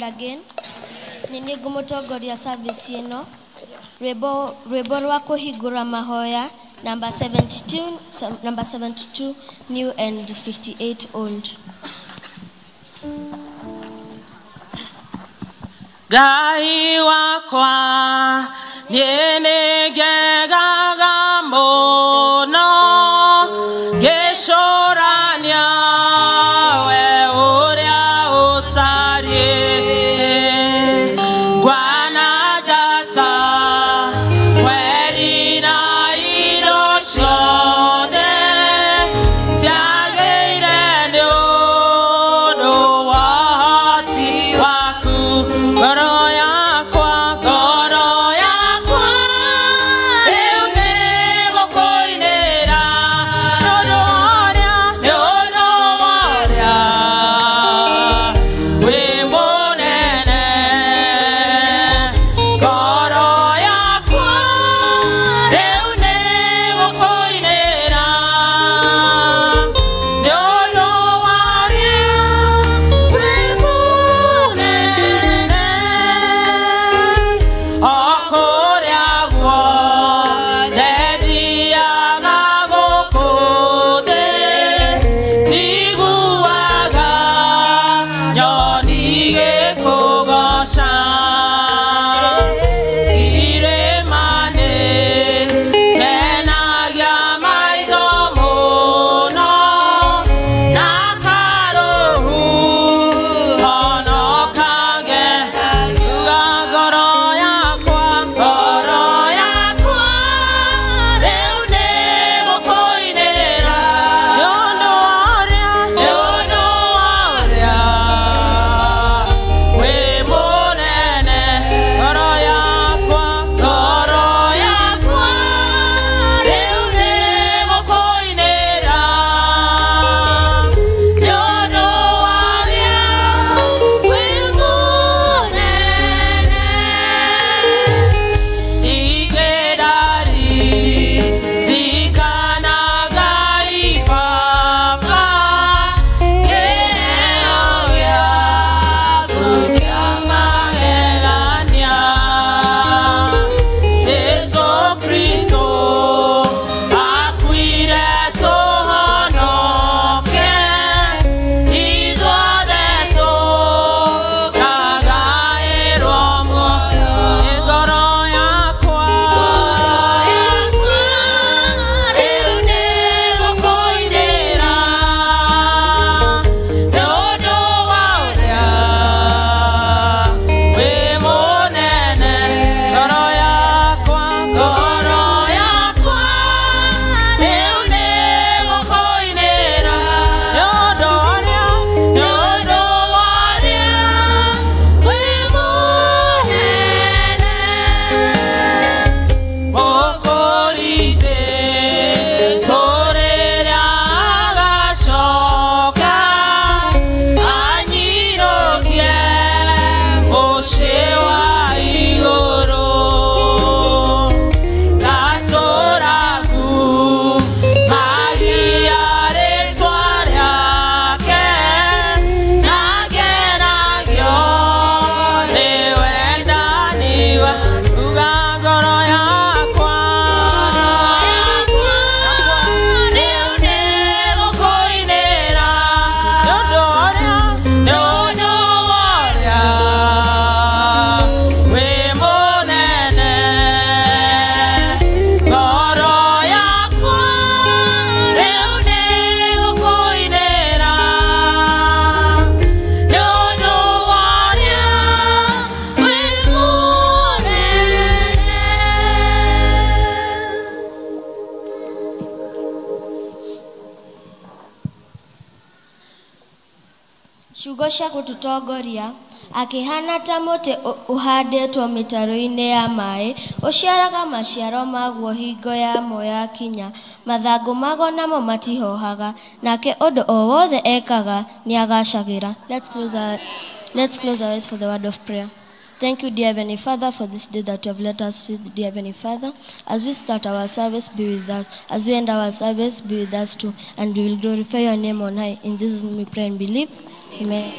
God again. Nini gumutongoria service ino. Rwimbo rwa kuhingura mahoya number 72, new and 58 old. Gai wakwa nienegega mono geshorania we uria utarie gwana jata werina ido shode siageire no wati waku goro yakwa eune gokoinera nodo waria we monene goro yakwa eune gokoinera nodo waria we monene okoria gwo dedia gagokode tiguaga nyoni gekogosha iremane kenagia maitho muno nakarohu honokage goro yakwa rĩu nĩgũkũinĩra nĩũndũ warĩa wĩ mũnene ngoro yakwa rĩu nĩgũkũinĩra nĩũndũ warĩa wĩ mũnene igedari dikanaga ibaba geoya kukiamagegania Jesu Kristo akuire tuhonoke ithuothe tukagaĩrwo muoyo ngoro yakwa rĩu nĩgũkũinĩra nĩũndũ wa ũrĩa wĩ mũnene ngoro yakwa rĩu nĩgũkũinĩra nĩũndũ warĩa wĩ mũnene mũkũrite rĩrĩa agacoka anyirũkie mũciĩ wa igũrũ gatũragu magia rĩtwa rĩake nagenagio nĩ wendani uga ngoro yakwa rĩu nĩgũkũinĩra nĩũndũ warĩa wĩ mũnene ngoro yakwa rĩu nĩgũkũinĩra nĩũndũ warĩa wĩ mũnene. Ciugo cia gũtũtongoria akĩhana ta mũtĩ ũhandĩtwo mĩtaro-inĩ ya maĩ ũciaraga maciaro maguo hingo yamo yakinya mathangũ mago namo matihohaga nake ũndũ o wothe ekaga nĩagacagĩra. Let's close our eyes for the word of prayer. Thank you, dear Heavenly Father, for this day that you have let us see, dear Heavenly Father. As we start our service, be with us. As we end our service, be with us too. And we will glorify your name on high. In Jesus' name we pray and believe. Amen.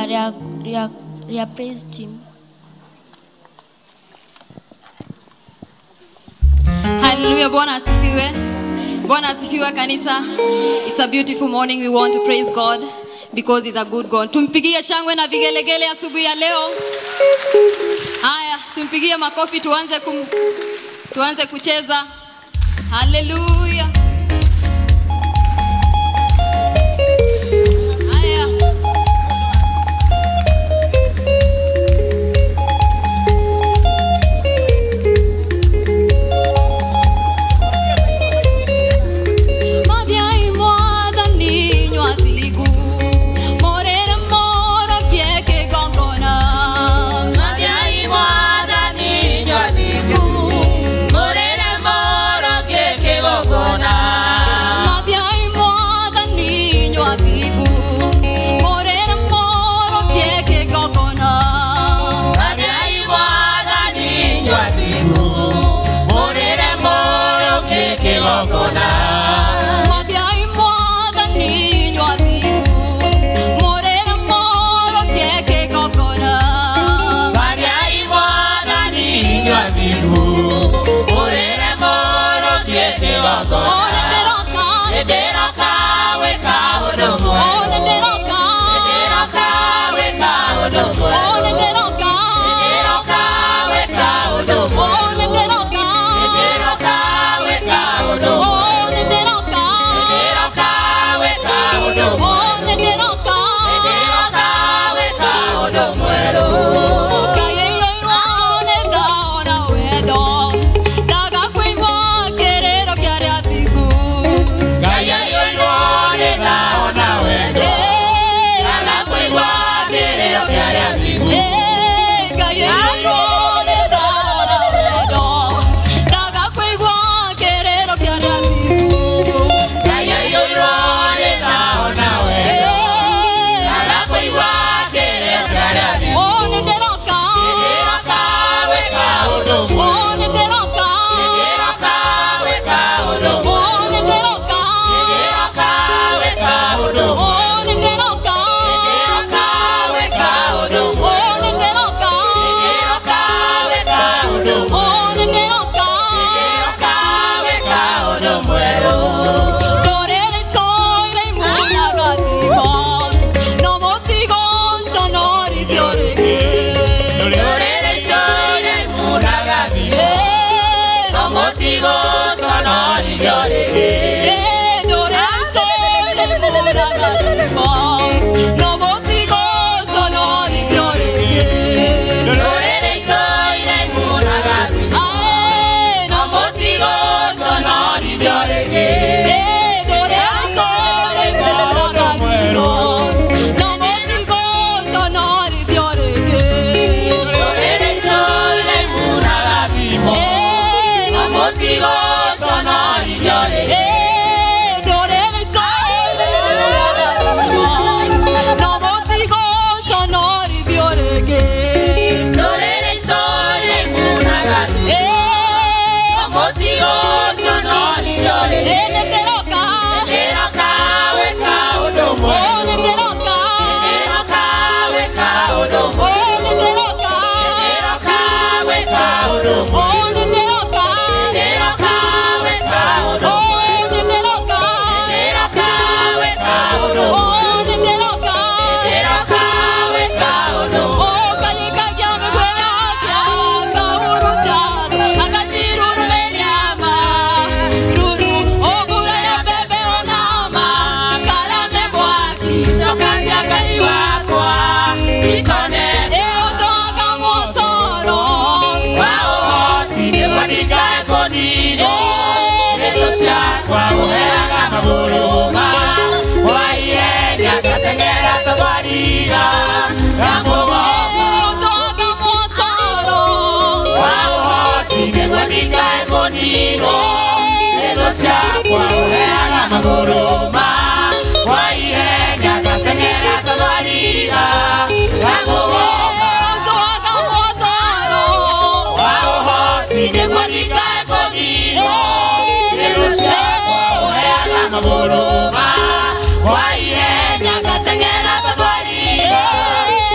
ria praise team. Hallelujah, Bwana asifiwe. Bwana asifiwe kanisa. It's a beautiful morning. We want to praise God because he's a good God. Tumpigie shangwe na vigelegele asubuhi ya leo. Haya, tumpigie makofi tuanze kucheza. Hallelujah. Haya. Magoroma, why, yeah, Nakatangana, Babari.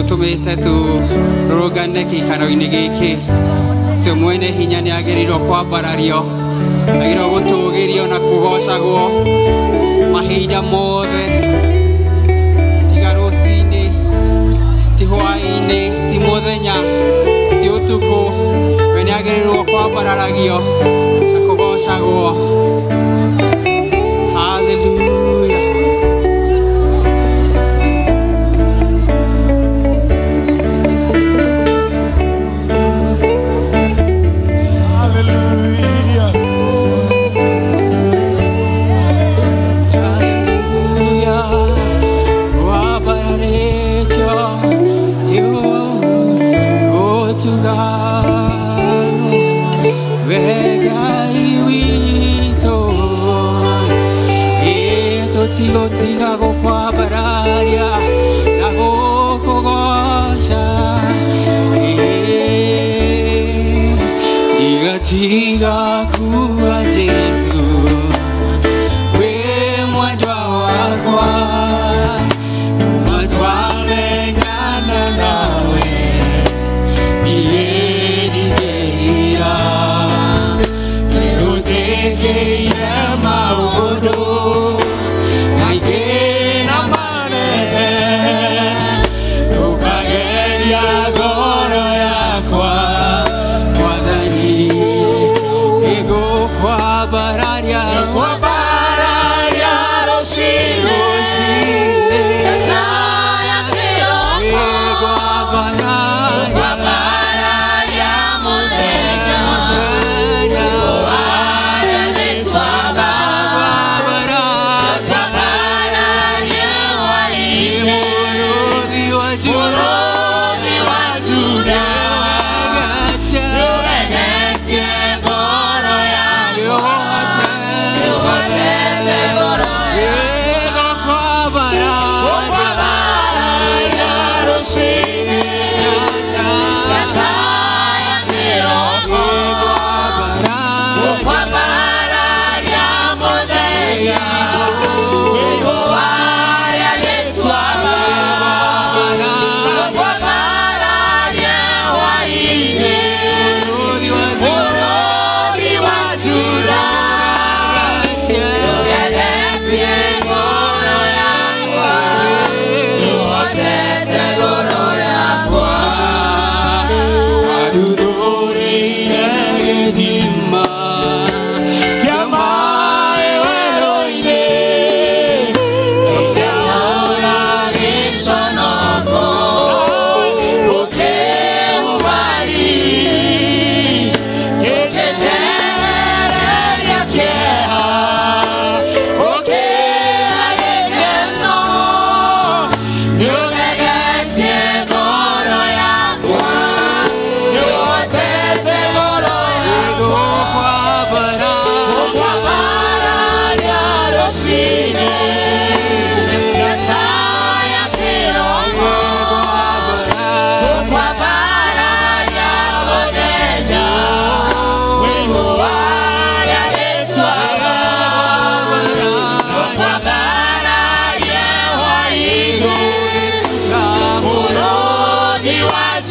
tumite tu rogane kikaro-ini giki cio mwene hinya ni agirirwo kwambarario agirwo gutugirio na kugocagwo mahinda mothe tiga rucini ti hwaini ti muthenya ti utuku we ni agirirwo kwambararagio na kugocagwo. Hallelujah. Tigo tiga go kwa bararia na go kogosha tiga tiga kuwa Jesu we mwendwa wakwa umatwamenyana nawe niye nigerira nigotekeire maundu kwa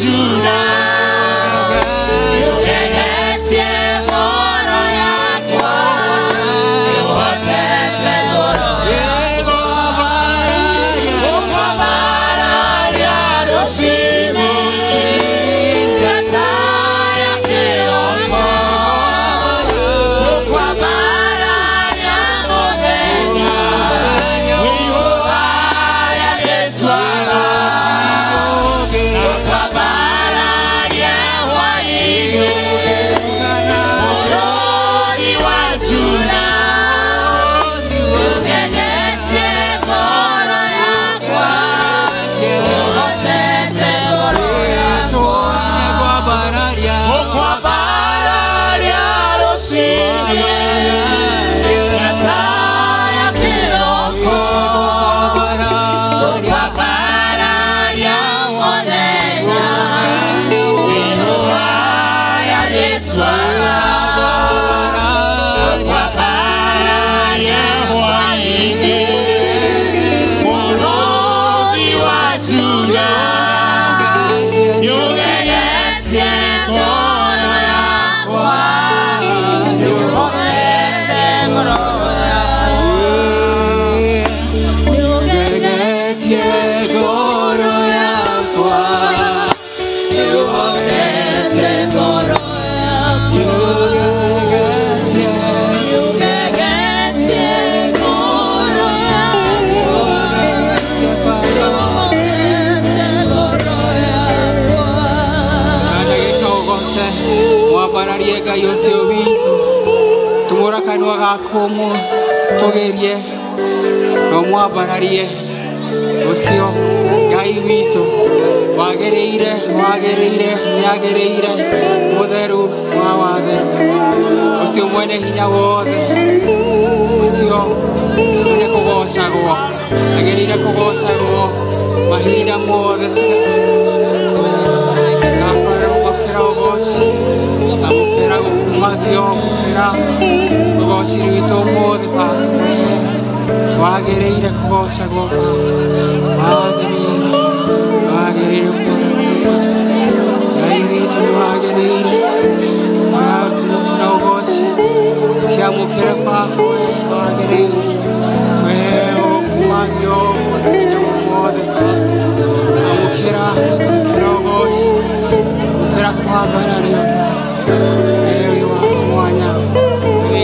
Juda, ugegetie ngoro yakwa, uhotete ngoro yakwa, ukwabararia ruciinĩ, ngeta ya kĩroko, ukwabararia mũthenya, ihũa rĩa rĩĩtwa ukwabararia hwaĩ-inĩ, bũrũri wa Juda, ugegetie ngoro yakwa, uhotete ngoro yakwa, ukwabararia rũciinĩ, ngeta ya kĩroko, ukwabararia mũthenya, ihũa rĩa rĩĩtwa ukwabararia hwaĩ-inĩ, bũrũri wa Juda, ugegetie ngoro yakwa, uhotete ngoro Ugegetie ngoro yakwa, uhotete ngoro ugegetie ugegetie ngoro yakwa, uhotete ngoro yakwa. Ndagĩka ũgoce mwambararie Ngai ũcio witũ, tumũra kanua gaku tũgerie no mwambararie ũcio Ngai witũ wagĩrĩire nĩagĩrĩire mũtheru wa watheru, ũcio mwene hinya wothe, ũcio nĩ kũgocagwo, agĩrĩire kũgocagwo mahinda mothe. Amũkĩra ũgoci, amũkĩra gũkumagio, amũkĩra ũgoci witũ ũmũthĩ Baba, wagĩrĩire kũgocagwo, wagĩrĩire Ngai witũ nĩ wagĩrĩire na ũgoci ciamũkĩre Baba, wagĩrĩire ũkumagio mũthenya wothe Baba, amũkĩra ũgoci, amũkĩra kwambarario Baba, ũyũ wa mwanya,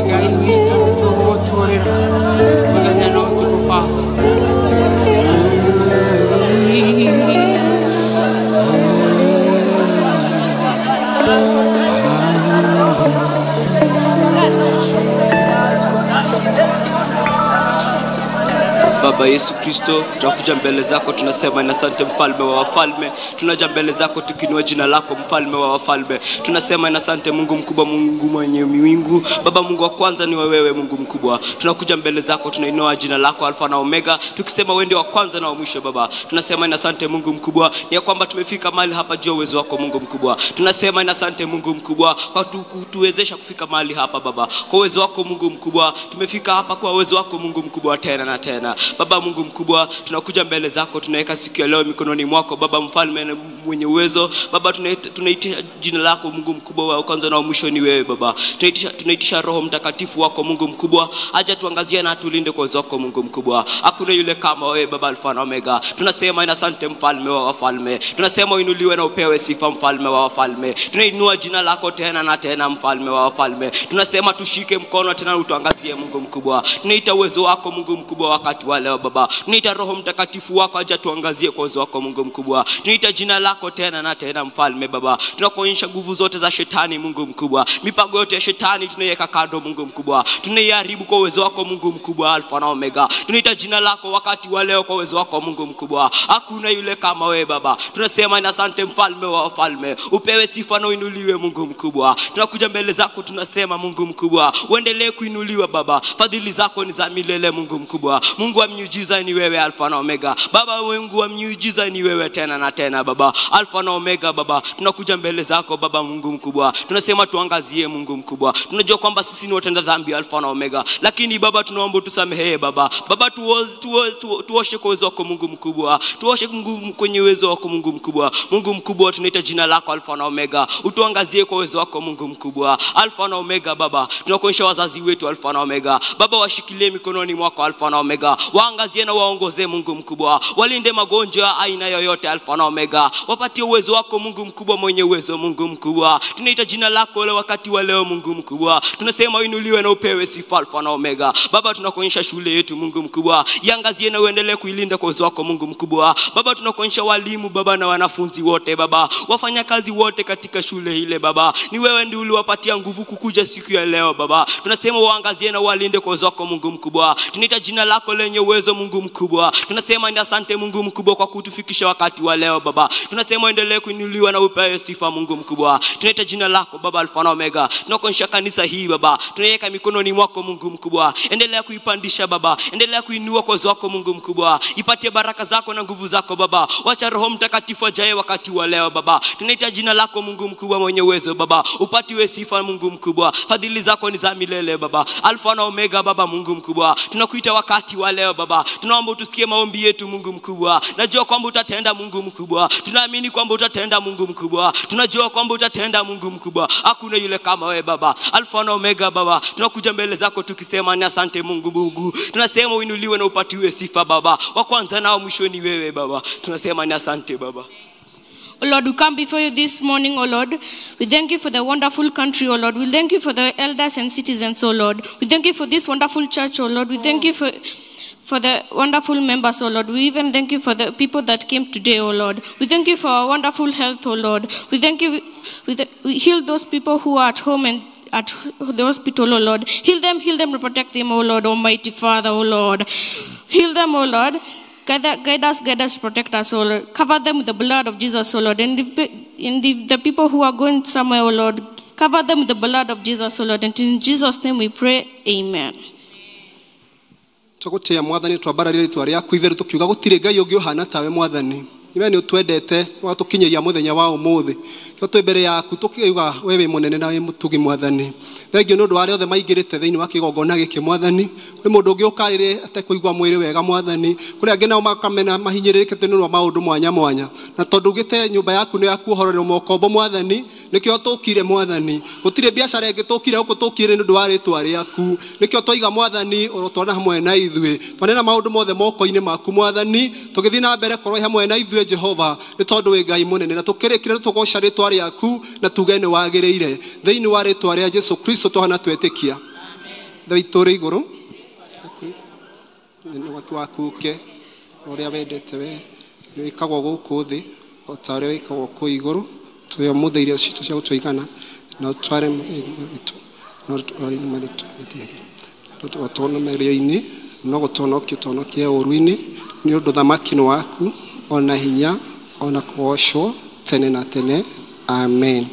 Ngai witũ tũgũtũũrĩra mũthenya na ũtukũ Baba. Baba Yesu Kristo, tunakuja mbele zako, tunasema na asante mfalme wa wafalme. Tunaja mbele zako tukinua jina lako mfalme wa wafalme. Tunasema na asante Mungu mkubwa, Mungu mwenye miwingu. Baba Mungu wa kwanza ni wewe, Mungu mkubwa. Tunakuja mbele zako, tunainua jina lako Alfa na Omega, tukisema wewe ndio wa kwanza na wa mwisho Baba. Tunasema na asante Mungu mkubwa, ni kwamba tumefika mahali hapa juu ya uwezo wako Mungu mkubwa. Tunasema na asante Mungu mkubwa kwa kutuwezesha kufika mahali hapa Baba. Kwa uwezo wako Mungu mkubwa, tumefika hapa kwa uwezo wako Mungu mkubwa tena na tena. Baba Mungu mkubwa, tunakuja mbele zako, tunaweka siku ya leo mikononi mwako Baba mfalme mwenye uwezo. Baba tunaitisha jina lako Mungu mkubwa, wa kwanza na wa mwisho ni wewe Baba. Tunaitisha Roho Mtakatifu wako Mungu mkubwa, aje tuangazie na tulinde kwa uwezo wako Mungu mkubwa. Hakuna yule kama wewe Baba Alfa na Omega. Tunasema ina asante mfalme wa wafalme. Tunasema uinuliwe na upewe sifa mfalme wa wafalme. Tunainua jina lako tena na tena mfalme wa wafalme. Tunasema tushike mkono tena utuangazie Mungu mkubwa. Tunaita uwezo wako Mungu mkubwa wakati wa leo Baba. Tunaita Roho Mtakatifu wako aje tuangazie kwa uwezo wako Mungu mkubwa. Tunaita jina lako tena na tena mfalme Baba. Tunakuonyesha nguvu zote za shetani Mungu mkubwa. Mipango yote ya shetani tunaiweka kando Mungu mkubwa. Tunaiharibu kwa uwezo wako Mungu mkubwa Alfa na Omega. Tunaita jina lako wakati wa leo kwa uwezo wako Mungu mkubwa. Hakuna yule kama wewe Baba. Tunasema ina asante mfalme wa wafalme. Upewe sifa na uinuliwe Mungu mkubwa. Tunakuja mbele zako tunasema Mungu mkubwa, uendelee kuinuliwa Baba. Fadhili zako ni za milele Mungu mkubwa. Mungu wa miujiza ni wewe, Alfa na Omega. Baba Mungu wa miujiza ni wewe tena na tena Baba, Alfa na Omega Baba. Tunakuja mbele zako Baba Mungu mkubwa, tunasema tuangazie Mungu mkubwa. Tunajua kwamba sisi ni watenda dhambi, Alfa na Omega, lakini Baba tunaomba tusamehe Baba. Baba tuoshe kwa uwezo wako Mungu mkubwa, tuoshe Mungu kwenye uwezo wako Mungu mkubwa. Mungu mkubwa, tunaita jina lako Alfa na Omega, utuangazie kwa uwezo wako Mungu mkubwa, Alfa na Omega Baba. Tunakuonyesha wazazi wetu Alfa na Omega Baba, washikilie mikononi mwako Alfa na Omega, waangazie na waongoze Mungu mkubwa, walinde magonjwa aina yoyote Alfa na Omega, wapatie uwezo wako Mungu mkubwa, mwenye uwezo Mungu mkubwa. Tunaita jina lako leo wakati wa leo Mungu mkubwa, tunasema uinuliwe na upewe sifa Alfa na Omega Baba. Tunakuonyesha shule yetu Mungu mkubwa, iangazie na uendelee kuilinda kwa uwezo wako Mungu mkubwa Baba. Tunakuonyesha walimu Baba na wanafunzi wote Baba, wafanyakazi wote katika shule ile Baba, ni wewe ndiye uliwapatia nguvu kukuja siku ya leo Baba. Tunasema waangazie na walinde kwa uwezo wako Mungu mkubwa. Tunaita jina lako lenye uwezo Mungu mkubwa, tunasema ni asante Mungu mkubwa kwa kutufikisha wakati wa leo Baba. Tunasema endelee kuinuliwa na upewe sifa Mungu mkubwa. Tunaita jina lako Baba Alfa na Omega, tunakuonyesha kanisa hii Baba, tunaiweka mikononi mwako Mungu mkubwa. Endelea kuipandisha Baba, endelea kuinua kwa uwezo wako Mungu mkubwa, ipatie baraka zako na nguvu zako Baba. Wacha Roho Mtakatifu ajae wakati wa leo Baba. Tunaita jina lako Mungu mkubwa, mwenye uwezo Baba, upatiwe sifa Mungu mkubwa. Fadhili zako ni za milele Baba, Alfa na Omega Baba Mungu mkubwa. Tunakuita wakati wa leo Baba, tunaomba utusikie maombi yetu Mungu mkubwa. Najua kwamba utatenda Mungu mkubwa, tunaamini kwamba utatenda Mungu mkubwa, tunajua kwamba utatenda Mungu mkubwa. Hakuna yule kama wewe Baba, Alfa na Omega Baba. Tunakuja mbele zako tukisema ni asante Mungu Mungu, tunasema uinuliwe na upatiwe sifa Baba. Wa kwanza na mwisho ni wewe Baba, tunasema ni asante Baba. Oh Lord, we come before you this morning, oh Lord. We thank you for the wonderful country, oh Lord. We thank you for the elders and citizens, oh Lord. We thank you for this wonderful church, oh Lord. We thank you for the wonderful members, oh Lord. We even thank you for the people that came today, oh Lord. We thank you for our wonderful health, oh Lord. We thank you, we heal those people who are at home and at the hospital, oh Lord. Heal them, and protect them, oh Lord, Almighty Father, oh Lord. Heal them, oh Lord. Guide us, protect us, oh Lord. Cover them with the blood of Jesus, oh Lord. And the people who are going somewhere, oh Lord, cover them with the blood of Jesus, oh Lord. And in Jesus' name we pray, amen. Tugutia mwathani twabararira itwa ryaku itheru tukiuga gutire ngai ungi uhana tawe mwathani. Niwe ni utwendete watukinyeria muthenya wa umuthi. Kyo twe mbere yaku tukiuga wewe munene na mutugi mwathani. Thengio nundu wale othe maigirite thiini wa kigongona giki mwathani. Kuri mundu ungi ukarire atekuigwa mwiri wega mwathani. Kuri angi nao makamena mahinyiririkite nundu wa maundu mwanya mwanya. Na tondu ugite nyumba yaku ni yaku hororero mokombo mwathani, nikyo tukire mwathani. Gutire biashara ingi tukire huko tukire nundu wa ritwa ryaku. Nikyo twiga mwathani urotwana hamwe na ithuĩ. Twanena maundu mothe moko-ini maku mwathani. Tugithii na mbere korwo hamwe na ithuĩ Jehova, ni tondu we Ngai munene na tukirikire tugoca ritwa ryaku na tuge ni wagirire thiini wa ritwa rya Jesu Kristo tuhana twetikia. Amen. Thawitũ iguru ni watu wakuke uria wendete we ni wikagwo guku thi o ta uria wikagwo ku iguru tuyo muthiire cito cia gutwigana na utware mitu no twari ni malitu yetiage tutona merio-ini no gutonokio tonokie uruini ni undu thamaki ni waku ona hinya ona kuoshwo tene na tene. Amen.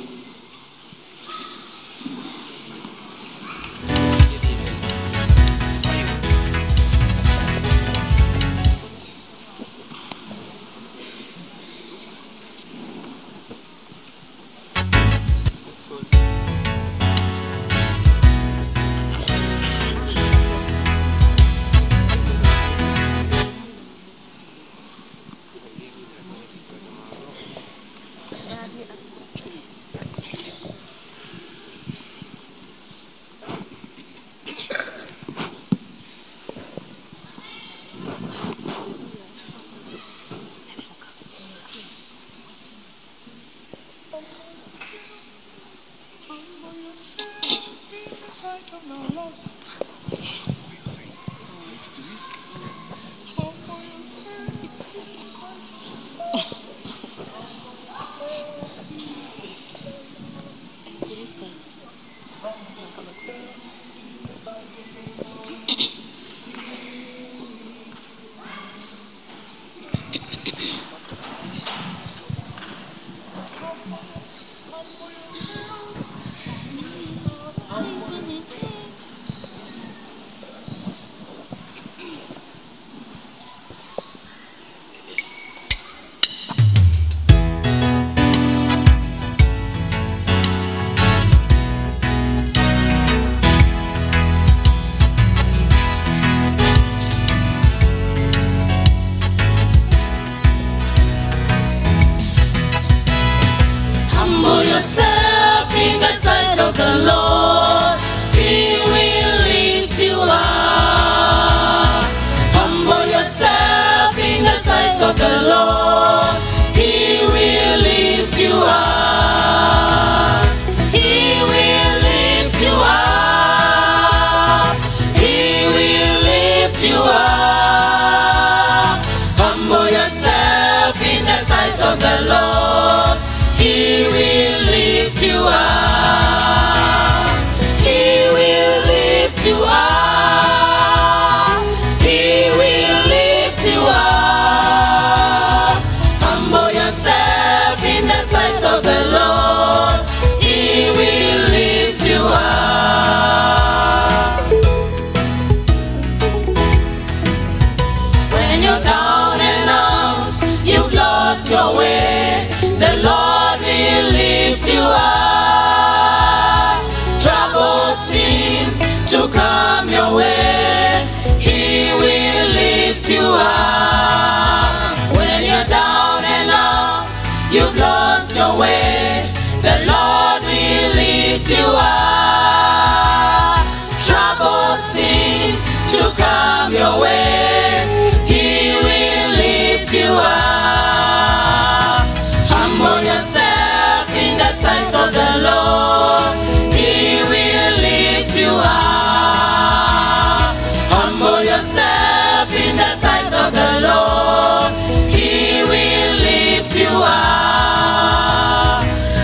cross your way, the Lord will lift you up. Trouble seems to come your way, He will lift you up. Humble yourself in the sight of the Lord, He will lift you up. Humble yourself in the sight of the Lord, He will lift you up.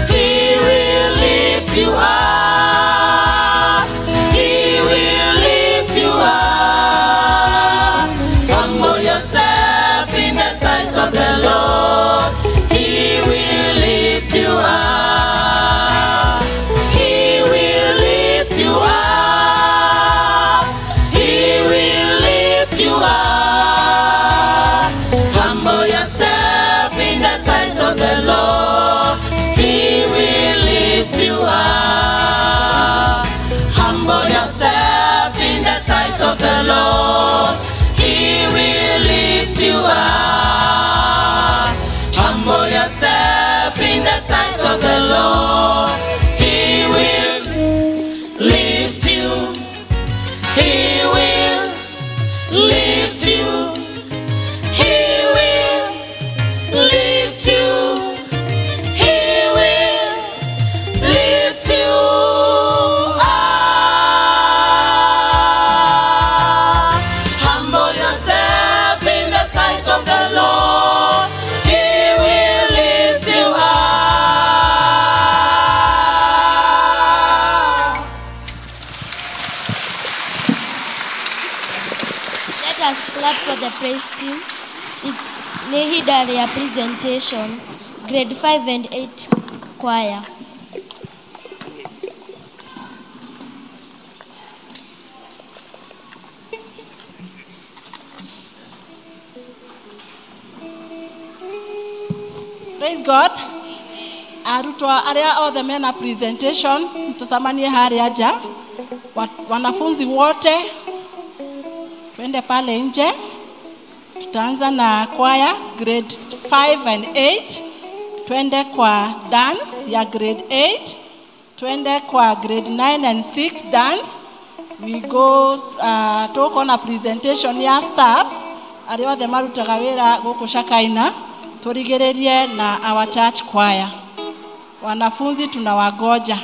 He will lift you up. He will lift you up. Humble yourself in the sight of the Lord, He will lift you up. He will lift you up. He will lift you up. Humble yourself in the sight of the Lord, He will lift you up. Humble yourself in the sight of the Lord, He will lift you up. Humble yourself in the sight of the Lord, He will lift you. He will lift you. He will lift you. He will lift you up. Humble yourself in the sight of the Lord, He will lift you up. Let us clap for the praise team. It's Nehidari presentation, grade 5 and 8 choir. Praise God. Arutwa area othe mena presentation, tusamanie haria ja. Wanafunzi wote twende pale nje. Tutaanza na choir grade 5 and 8. Twende kwa dance ya grade 8. Twende kwa grade 9 and 6 dance. We go talk on a presentation ya staffs. Aria othe marutaga wira guku Shakaina. Turigererie na our church choir. Wanafunzi tunawagoja.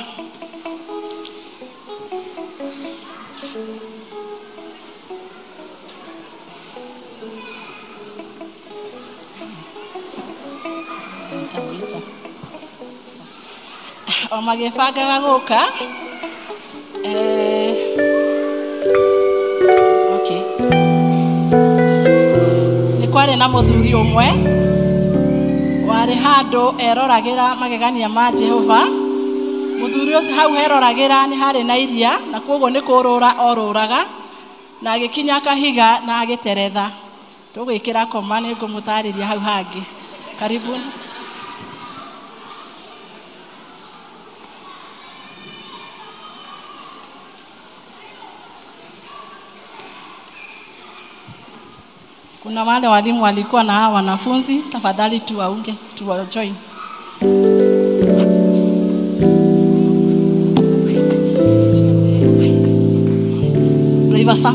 Omagefagaga guka. Okay. Ni kware na muthuri umwe wari handu eroragira magegania ma Jehova. Muthuri ucio hau heroragira ni hari na iria, na koguo ni kurura oruraga na agikinya kahiga na agiteretha. Tugwikira koma ni ngumutariria hau hangi. Karibuni. Kuna wale walimu walikuwa na hawa wanafunzi, tafadhali tuwaunge, tuwajoin. Rivasa.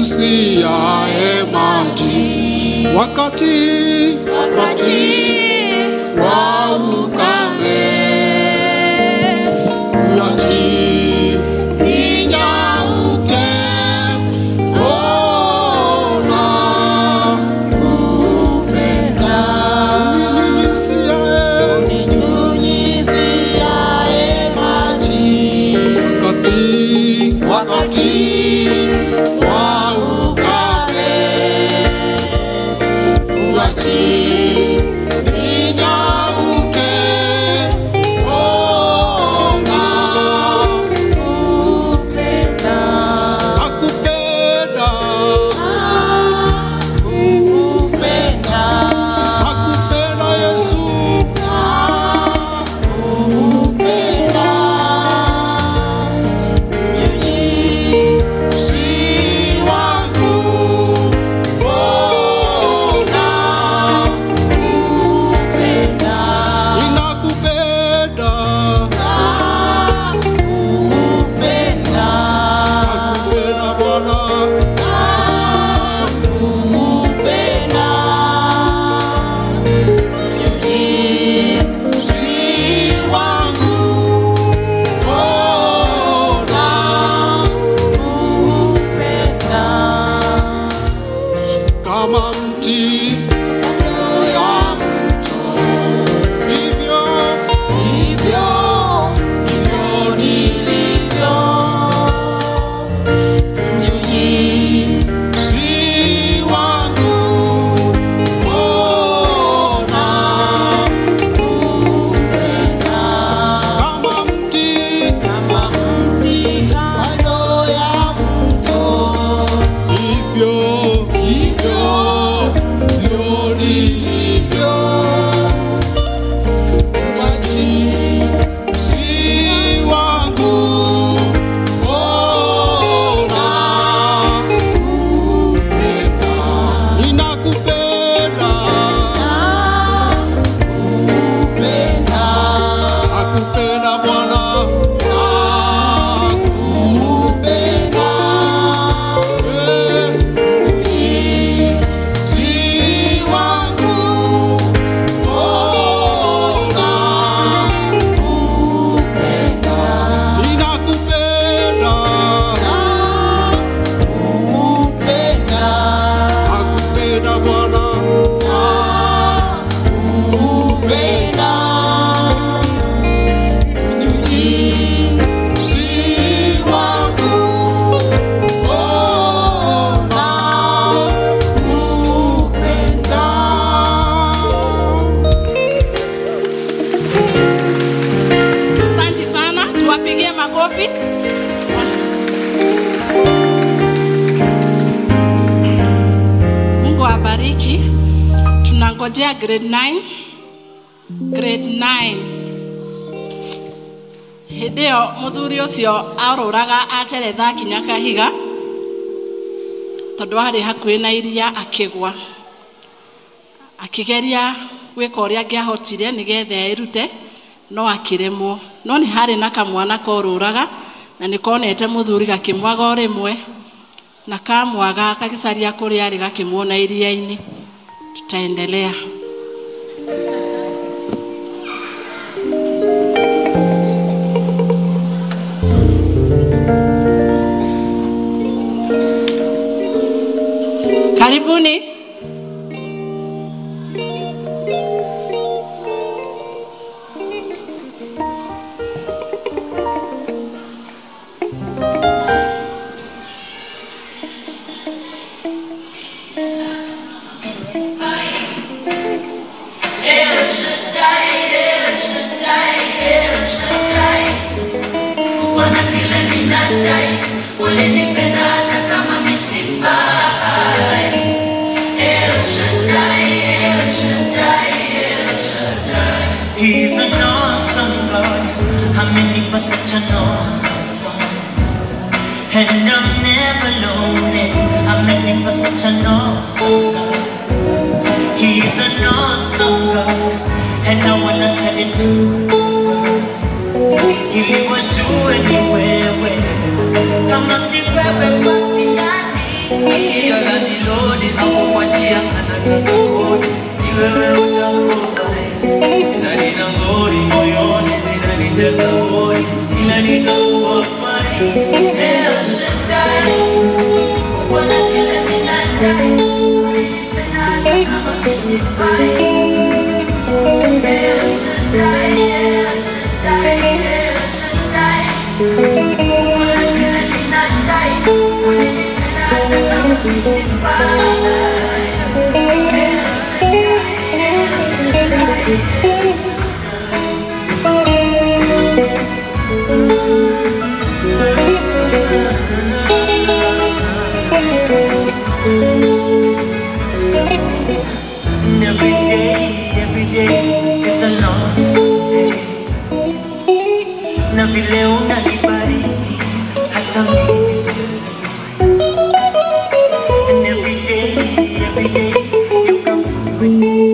uninyunyuziae maji wakati wa ukame, uachi ninyauke, ona kupenda uninyunyuziae maji wakati wa ukame, uachi ninyauke, ona kupenda. Akupenda, akupenda Yesu, akupenda. Kama mti ya mto, hivyo nilivyo. Unyunyizi wangu, ona kupenda. Kama mti kando ya mto, hivyo nilivyo. Unyunyizi wangu, ona kupenda. Ninakupenda, nakupenda Bwana, nakupenda. Asante sana, tuwapigie makofi. Mungu awabariki. Tunangojea grade 9. Grade 9. Hideo muthuri ucio aruraga ateretha kinya kahiga tondu ari hakuhi na iria akigwa, akigeria gwika uria angiahotire nigetha irute, no akiremwo. No ni hari na kamwana koruraga na nikonete muthuri gakimwaga o rimwe, na kamwaga kagicaria kuria ari gakimwona iria-ini. Tutaendelea. Karibuni. He's an awesome God. Amenipa such an awesome song, and I'm never lonely. Amenipa such an awesome God. He's an awesome God, and I wanna tell it to the world. Ili wajue ni wewe, kama si wewe basi nasikia landilodi hapo kwa njia anataka kodi, ni wewe utakuokoa. Na nina ngori moyoni zinanijaza hori, ila nitakuwa fine. El Shaddai, uko na kile ninadai, ulinipenda kama nisifai. El Shaddai, El Shaddai, El Shaddai, uko na kile ninadai, ulinipenda kama nisifai. Every day is a lost day. Na vile unanibariki hata mimi sijui. And every day you come through with me.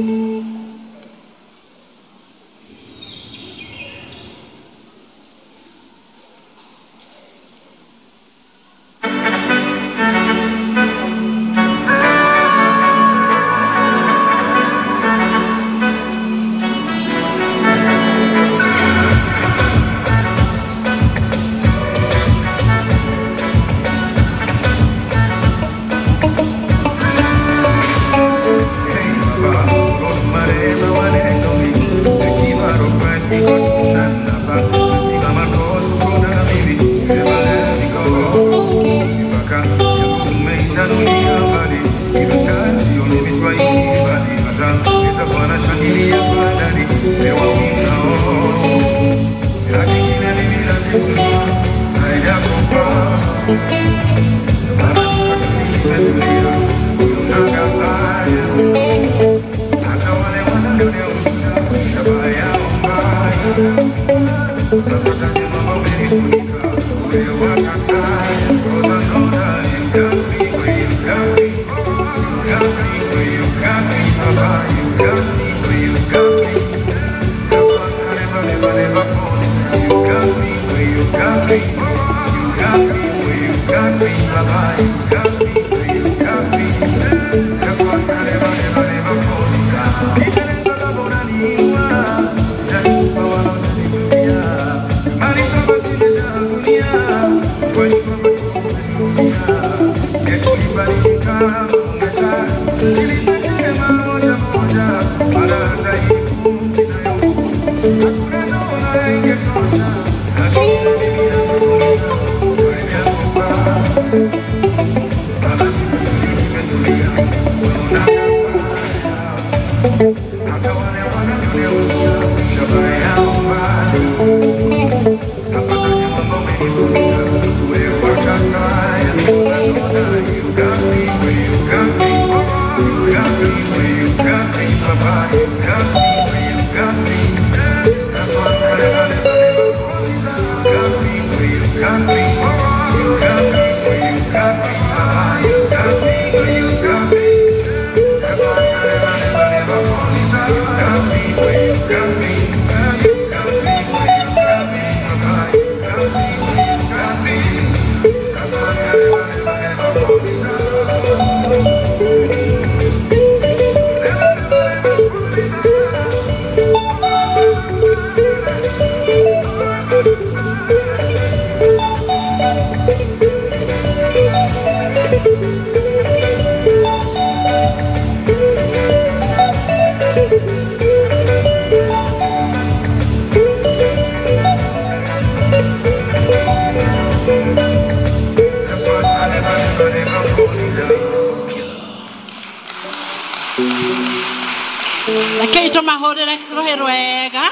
Keito mahorere roherwega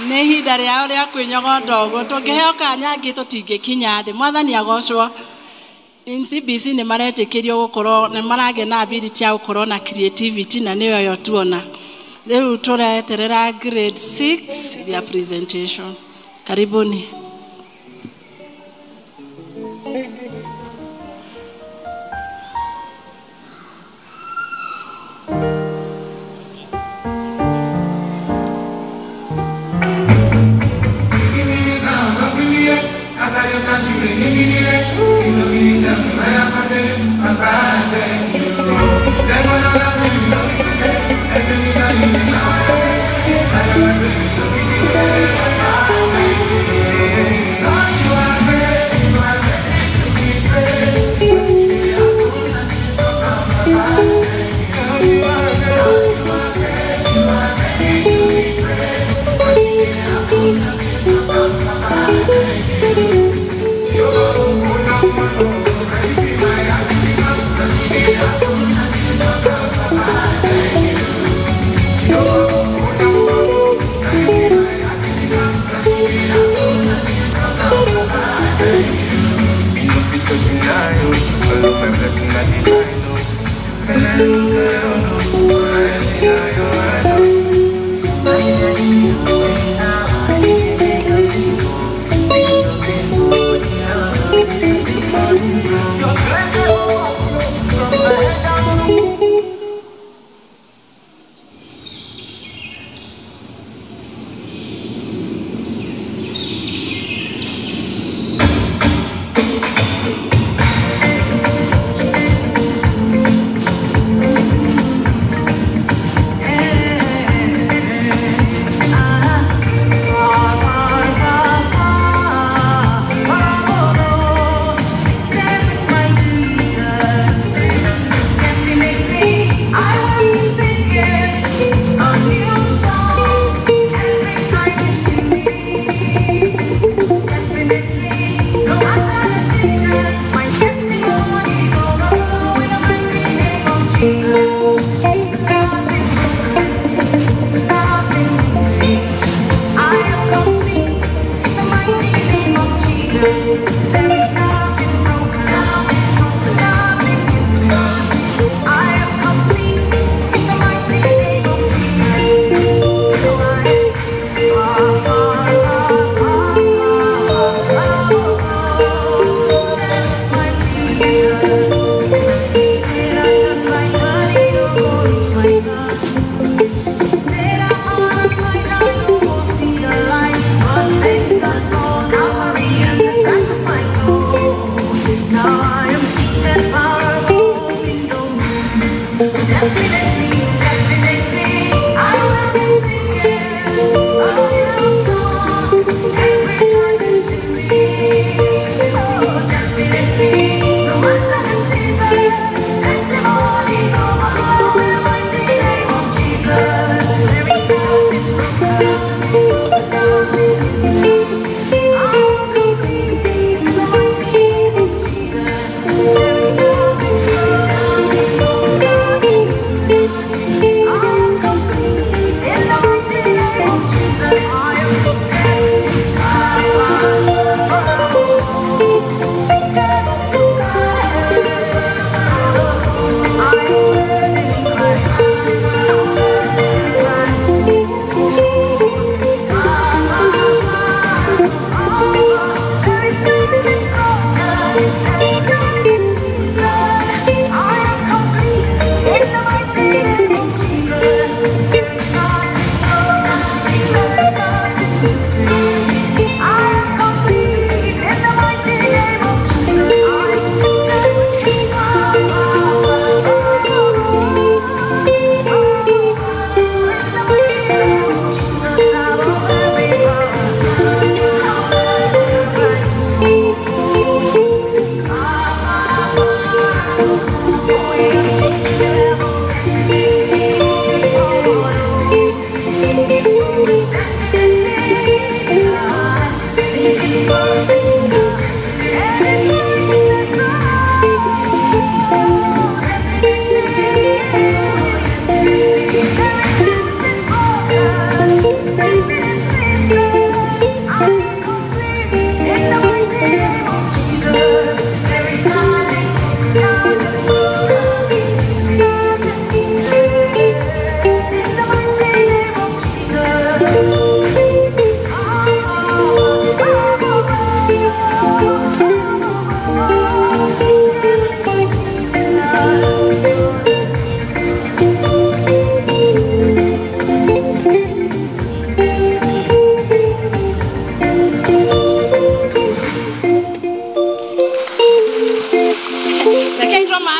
nehi dare yao ya kwinyogo ndogo tungeheo kanya ngito tingikinya thi mwathani agocwo NCBC ni maretekerio gukorwo ni marage na ability ya gukorwo na creativity na niyo yo tuona leo tureterera grade 6 their presentation. Karibuni. As I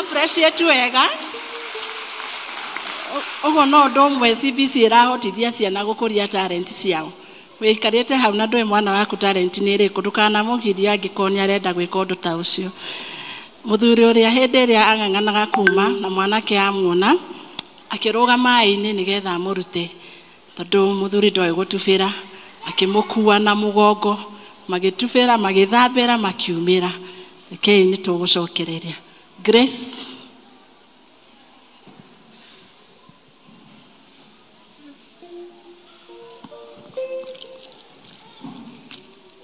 appreciate wega ogo no ndo mwe CBC irahotithia ciana gukuria talent ciao wikarite hau na ndwe mwana waku talent ni ri kudukana mugiria ngikoni arenda gwika undu ta ucio muthuri uria hindi ria ang'ang'anaga kuma na mwanake amuona akiruga mai-ini nigetha murute tondu muthuri ndoi gutubira akimukua na mugongo magitubira magithambira makiumira kei ni tugucokereria Grace.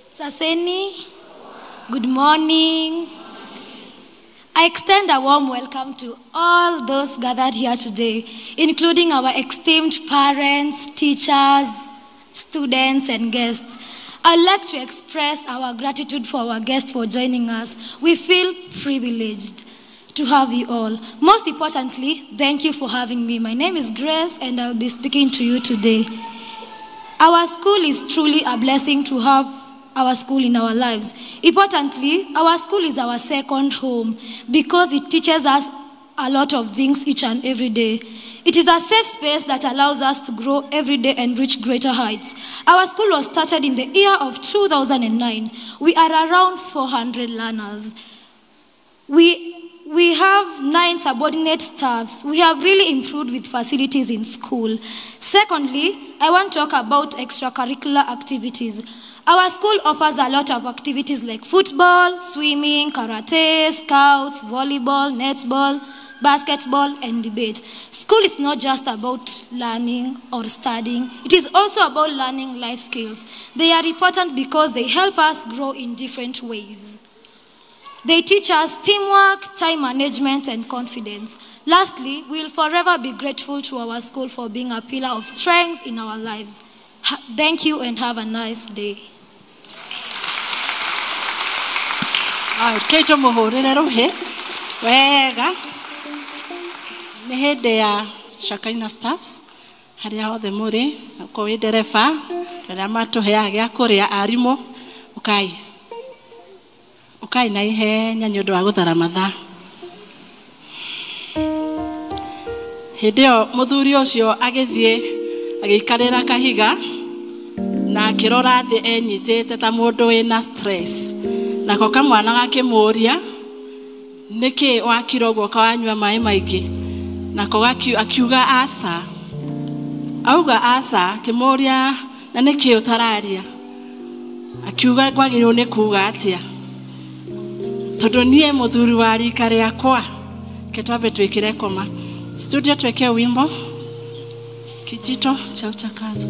Saseni, good morning. I extend a warm welcome to all those gathered here today, including our esteemed parents, teachers, students, and guests. I'd like to express our gratitude for our guests for joining us. We feel privileged to have you all. Most importantly, thank you for having me. My name is Grace, and I'll be speaking to you today. Our school is truly a blessing to have our school in our lives. Importantly, our school is our second home because it teaches us a lot of things each and every day. It is a safe space that allows us to grow every day and reach greater heights. Our school was started in the year of 2009. We are around 400 learners. We have 9 subordinate staffs. We have really improved with facilities in school. Secondly, I want to talk about extracurricular activities. Our school offers a lot of activities like football, swimming, karate, scouts, volleyball, netball, basketball, and debate. School is not just about learning or studying. It is also about learning life skills. They are important because they help us grow in different ways. They teach us teamwork, time management, and confidence. Lastly, we will forever be grateful to our school for being a pillar of strength in our lives. Thank you and have a nice day. Keito muhurire ruhi wega ni hindi ya Shakaina staffs haria hothe muri ko wi ndereba aria matuheaga gya kuria arimu ukai na ihenya ni undu wa guthara mathaa hindi yo muthuri ucio agithie agikarira kahiga na akirora thi enyitite ta mundu wina stress nako kamwana gakimuria niki wakira uguo kawanywa mai maiki nako akiuga asa auga asa kimuria na niki utararia akiuga kwagirwo ni kuga atia tondu nie muthuri wa rika riakwa ketwabe twikire koma studio tweke wimbo kijito cha utakazo.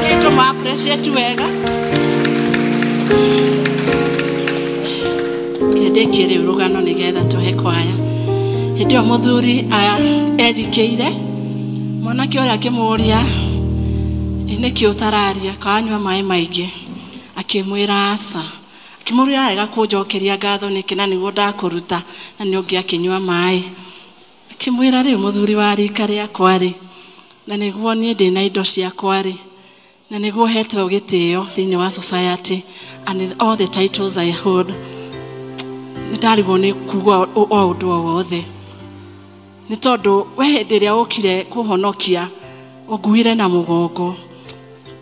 Nito ma appreciate wega. Kede kire urugano nigetha tuhe kwaya. Ndio muthuri ethikeire. Mwanake uria akimuria niki utararia kanywa mai maingi. Akimwira aca. Akimuria arega kunjokeria ngatho niki na niguo ndakuruta na ni ungi akinywa mai. Akimwira ri muthuri wa rika riakwa ri na niguo nie ndina indo ciakwa ri na niguo hetwo gitio thiini wa society and all the titles I hold. Ndarigwo ni kuga o undu o wothe ni tondu we ndiria ukire kuhonokia uguire na mugongo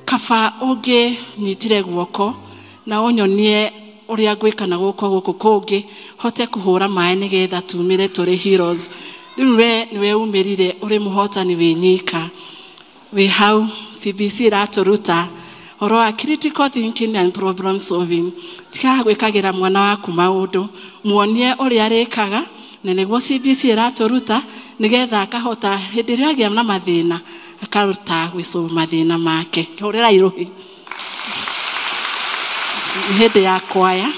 kaba ungi nyitire guoko na unyonie uria gwikana guko kungi hote kuhura mai nigetha tumire turi heroes. Riwe niwe umirire uri muhotani winyika we how CBC raturuta oro a critical thinking and problem solving tika gwikagira mwana waku maundu muonie uri arikaga na niguo CBC raturuta nigetha akahota hindi ria agia na mathina akaruta gwisolve mathina make horera iruhi hindi ya kwaya.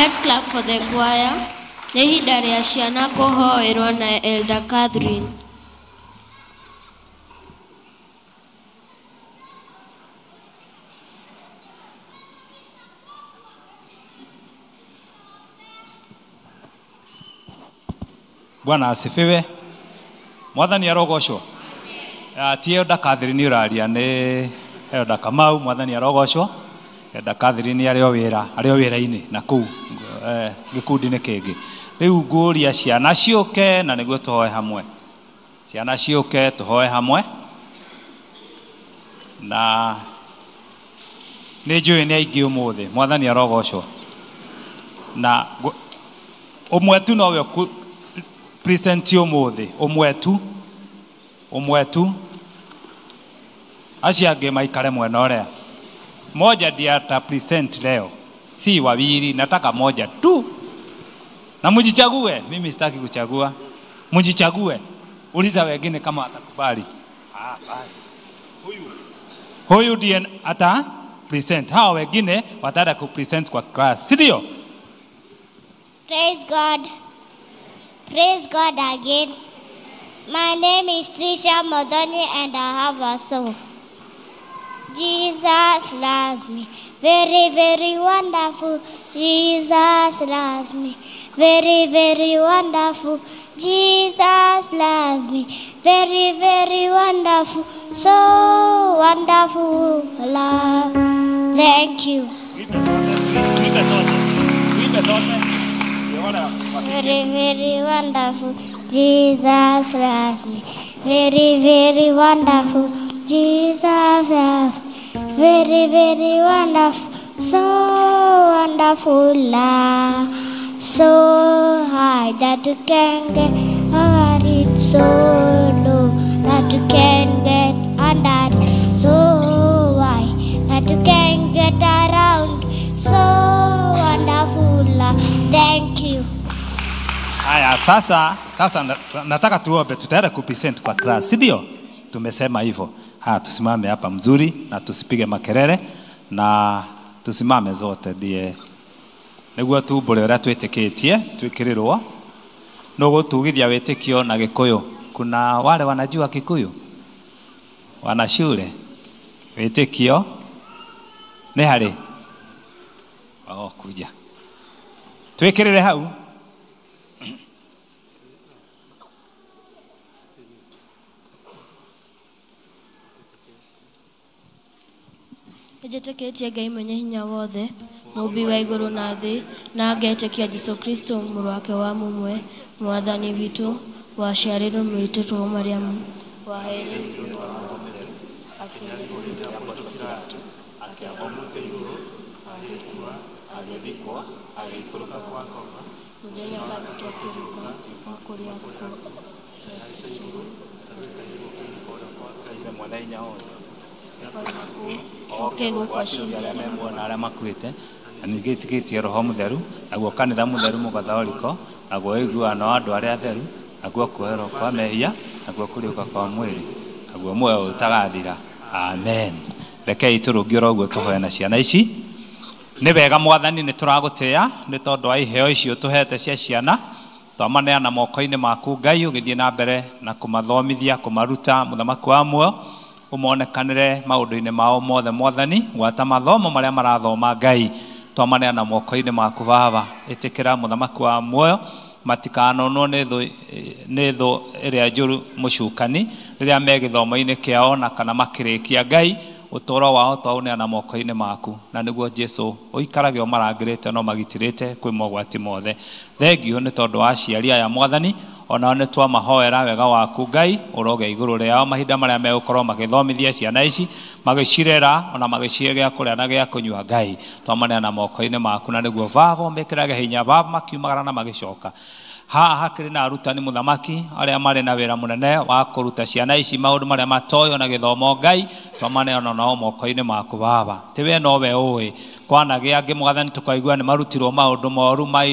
Let's clap for the choir. Nĩ ihinda rĩa ciana kũhoerwo na Elder Catherine. Bwana asifiwe. Mwathani arogocwo. Ti Elder Catherine uraria ni Elder Kamau. Mwathani arogocwo. Elder Catherine arĩ wĩra-inĩ na kũu gĩkundi-inĩ kĩngĩ. Rĩu ngũria ciana ciũke na nĩguo tũhoe hamwe. Ciana ciũke tũhoe hamwe. Na nĩ njũĩ nĩ aingĩ ũmũthĩ. Mwathani arogocwo. Na ũmwe tu nowe present ũmũthĩ. Ũmwe tu. Acio angĩ maikare mwena ũrĩa. Moja ndiye ata present leo. Si wawili, nataka moja tu. Na mjichague, mimi sitaki kuchagua. Mjichague. Uliza wengine kama atakubali. Basi. Huyu ndiye ata present. Hao wengine wataenda ku present kwa class. Si ndio? Praise God. Praise God again. My name is Trisha Modoni and I have a song. Jesus loves me, very, very wonderful. Jesus loves me, very, very wonderful. Jesus loves me, very, very wonderful. So wonderful love. Thank you. Very, very wonderful. Jesus loves me, very, very wonderful. Jesus loves me, very, very wonderful. So wonderful love, so high that you can get over it, so low that you can get under it, so wide that you can get around. So wonderful love. Thank you. Haya, sasa nataka tuombe, tutaenda kupresent kwa class, si ndio? Tumesema hivyo. Tusimame hapa mzuri na tusipige makelele na tusimame zote ndiye. Nĩguo tumbũre ũrĩa twĩtĩkĩtie twĩkĩrĩrwo. No gũtugithia wĩtĩkio na Gĩkũyũ. Kuna wale wanajua Kikuyu? Wana shule. Wĩtĩkio nĩ harĩ. Kuja. Twĩkĩrĩre hau. Nĩnjĩtĩkĩtie Ngai mwenye hinya wothe, mũmbi wa igũrũ na thĩ, na ngetĩkia Jesũ Kristo mũrũ wake wa mũmwe, mwathani witũ, waciarĩrwo mwĩtĩtwo Mariamu, waherĩirio agĩthikwo, agĩikũrũka kwa ngoma, mũthenya wa gatatũ akĩriũka wa kũrĩa akuũ. Arĩa makuĩte na ningĩ ĩtĩkĩtie Roho Mũtheru, naguo kanitha mũtheru mũgatholiko, naguo ũiguano wa andũ arĩa atheru, naguo kuoherwo kwa mehia, naguo kũriũka kwa mwĩrĩ, naguo muoyo ũtagathira. Amen. Rekei tũrũngie ũguo tũhoe na ciana ici. Nĩ wega Mwathani nĩ tũragũtĩĩa nĩ tondũ wa iheo icio tũhete cia ciana. Twamaneana moko-inĩ maku Ngai, ũgĩthiĩ na mbere na kũmathomithia, kũmaruta mũthamaki wa muoyo, ũmonekanĩre maũndũ-inĩ mao mothe Mwathani, gwata mathomo marĩa marathoma Ngai. Twamaneana moko-inĩ maku Baba, ĩtĩkĩra mũthamaki wa muoyo matikanonwo nĩ thũ ĩrĩa njũru mũcukani rĩrĩa me gĩthomo-inĩ kĩao na kana makĩrĩkia Ngai. Ũtũũro wao twaũneana moko-inĩ maku, na nĩguo Jesũ ũikarage ũmarangĩrĩte no magitĩrĩte kwĩ mogwati mothe. Thengiũ nĩ tondũ wa aciari aya Mwathani, onao nĩ twamahoera wega waku Ngai, ũroge igũrũ rĩao mahinda marĩa megũkorwo magĩthomithia ciana ici, magĩcirera ona magĩcihe gĩa kũrĩa na gĩa kũnyua Ngai. Twamaneana moko-inĩ maku, na nĩguo Baba ũmĩkĩrage hinya Baba, makiumagara na magĩcoka. Haha hakĩrĩ na arutani mũthamaki arĩa marĩ na wĩra mũnene wa kũruta ciana ici maũndũ marĩa matoĩ na gĩthomo Ngai. Twamaneana nao moko-inĩ maku Baba, tiwe nowe ũĩ kwanagĩa angĩ Mwathani tũkaigua nĩ marutirwo maũndũ moru ma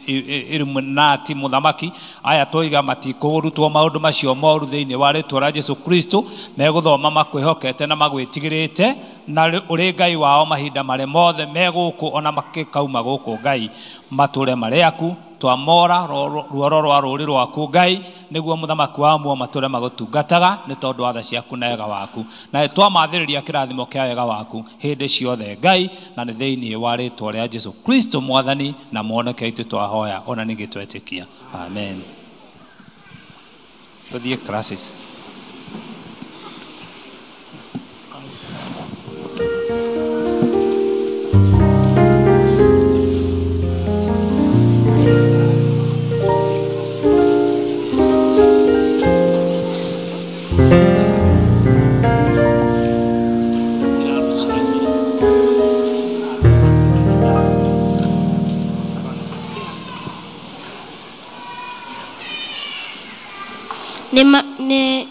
Illuminati mũthamaki, aya tũiga matikũrutwo maũndũ macio moru thĩinĩ wa rĩtwa rĩa Jesũ Kristo, megũthoma makwĩhokete na magwĩtigĩrĩte na ũrĩ Ngai wao mahinda marĩa mothe megũkũ ona makĩkauma gũkũ Ngai matũre marĩ aku twamora ruoro rwa rũrĩ rwaku Ngai nĩguo mũthamaki wa muo matũre magũtungataga nĩ tondũ wa tha ciaku na wega waku na twamathĩrĩria kĩrathimo kĩa wega waku hĩndĩ ciothe Ngai na nĩ thĩinĩ wa rĩĩtwa rĩa Jesũ Kristo mwathani na mwonokia witũ twahoya ona ningĩ twetĩkia amen. Tũthiĩ classes.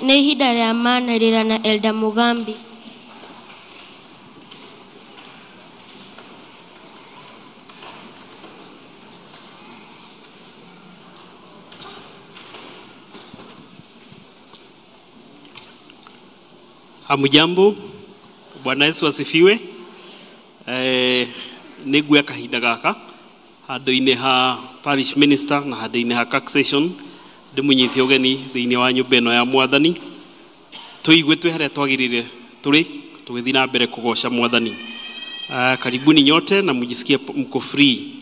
Nĩ ihinda rĩa manĩrĩra na Elder Mugambi. Hamujambo, Bwana Yesu asifiwe. Nĩguo kahinda gaka handũ-inĩ ha parish minister na handũ-inĩ ha CAC session ndĩmunyite ũgeni thĩinĩ wa nyũmba ĩno ya Mwathani tũigue twĩ harĩa twagĩrĩire tũgĩthiĩ na mbere kũgoca Mwathani. Karibuni nyote na mjisikie mko free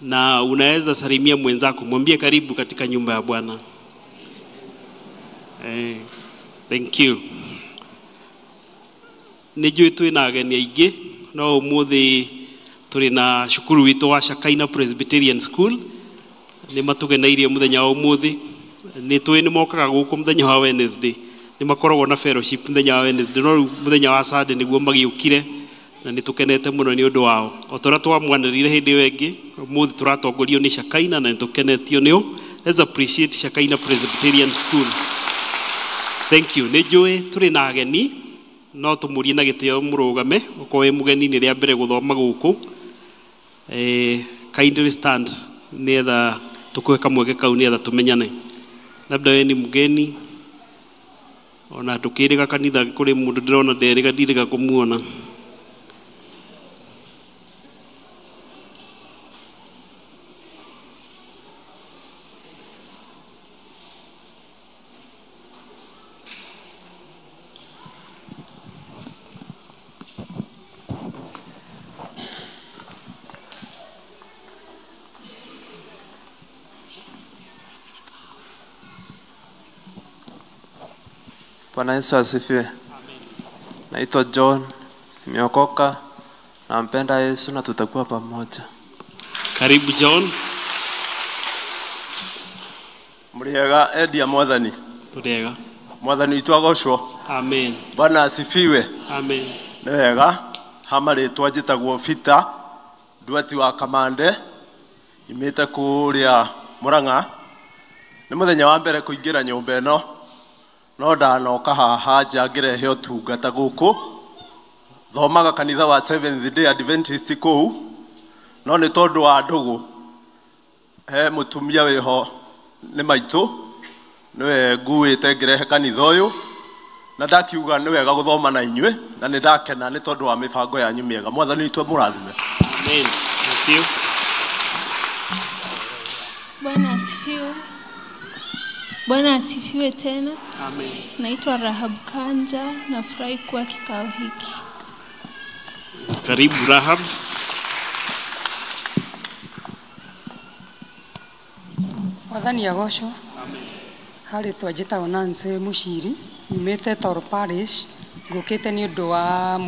na unaweza salimia mwenzako mwambie karibu katika nyumba ya Bwana. Thank you. Nĩnjũĩ twĩ na ageni aingĩ no ũmũthĩ tũrĩ na cukuru witũ wa Shakaina Presbyterian School nĩ matũgeneirie mũthenya wa ũmũthĩ. Nĩ twĩ nĩ mokaga gũkũ mũthenya wa Wednesday nĩ makoragwo na fellowship mũthenya wa Wednesday no mũthenya wa Sunday nĩguo magĩũkire na nĩ tũkenete mũno nĩ ũndũ wao. O tũrĩa twamwanĩrĩire hĩndĩ ĩyo ĩngĩ ũmũthĩ tũratongorio nĩ Shakaina na nĩ tũkenetio nĩo. Let's appreciate Shakaina Presbyterian School. Thank you. Nĩ njũĩ tũrĩ na ageni no tũmũrie na gĩtĩo mũrũgame okorwo wĩ mũgeni nĩ rĩa mbere gũthoma gũkũ. Kindly stand nĩgetha tũkũhe kamweke kau nĩgetha tũmenyane. Labda wewe ni mgeni ona tukĩrĩga kanitha kũrĩ mũndũ ndĩrona ndirĩga kũmuona. Bwana Yesu asifiwe. Naitwa John, nimeokoka, nampenda Yesu na tutakuwa pamoja. Karibu John. Muriega Edia Mwathani. Turiega. Mwathani twagocwo. Amen. Bwana asifiwe. Amen. Nĩwega hamarĩtwa njĩtagwo Peter Nduati wa Kamande imĩte kũrĩa Mũrang'a. Nĩ mũthenya wa mbere kũingĩra nyũmba ĩno no ndanoka haha nja ngĩrehe ũtungata gũkũ. Thomaga kanitha wa Seventh Day Adventist kũu no nĩ tondũ wa ndũgũ he mũtumia wĩho nĩ maitũ nĩwe nguĩte ngĩrehe kanitha ũyũ na ndakiuga nĩ wega gũthoma na inyuĩ na nĩ ndakena nĩ tondũ wa mĩbango yanyu mĩega. Mwathani witũ mũrathime. Amen. Thank you. Bwana asifiwe. Bwana asifiwe tena. Amen. Naitwa Rahab Kanja, nafurahi kuwa kikao hiki. Karibu Rahab. Mwathani agocwo. Amen. Harĩ twanjĩtagwo Nancy Mũciri, nyumĩte Toro Parish, ngũkĩte nĩ ũndũ wa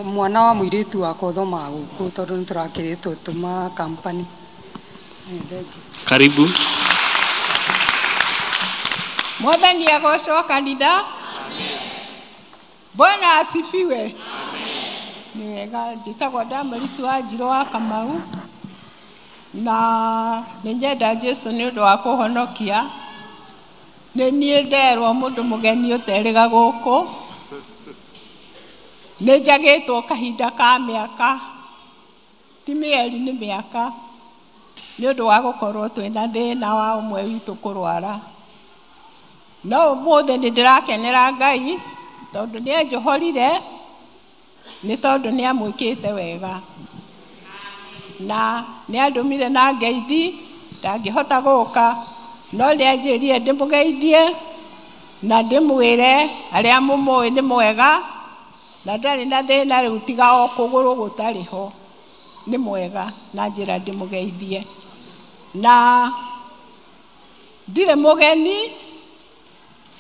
mwana wa mũirĩtu wakwa ũthomaga gũkũ tondũ nĩ tũrakĩrĩtwo tũma company. Karibu. Mwathani agocwo kanitha. Amen. Bwana asifiwe. Amen. Nĩ wega njĩtagwo Damaris wa Njirũ wa Kamau na nĩ nyenda Jesũ nĩ ũndũ wa kũhonokia. Nĩ niĩ nderwo mũndũ mũgeni ũterĩga gũkũ. Nĩ njagĩtwo kahinda ka mĩaka ti mĩeri nĩ mĩaka nĩ ũndũ wa gũkorwo twĩna thĩna wa ũmwe witũ kũrwara. No ũmũthĩ nĩ ndĩrakenera Ngai tondũ nĩ anjohorire nĩ tondũ nĩ amwĩkĩte wega na nĩ andũmire na ngeithi ndangĩhota gũka no rĩrĩa njĩrire ndĩmũgeithie na ndĩmwĩre arĩa mũmũĩ nĩ mwega na ndarĩ na thĩna rĩu tiga o kũgũrũ gũtarĩ ho nĩ mwega na njĩra ndĩmũgeithie na ndirĩ mũgeni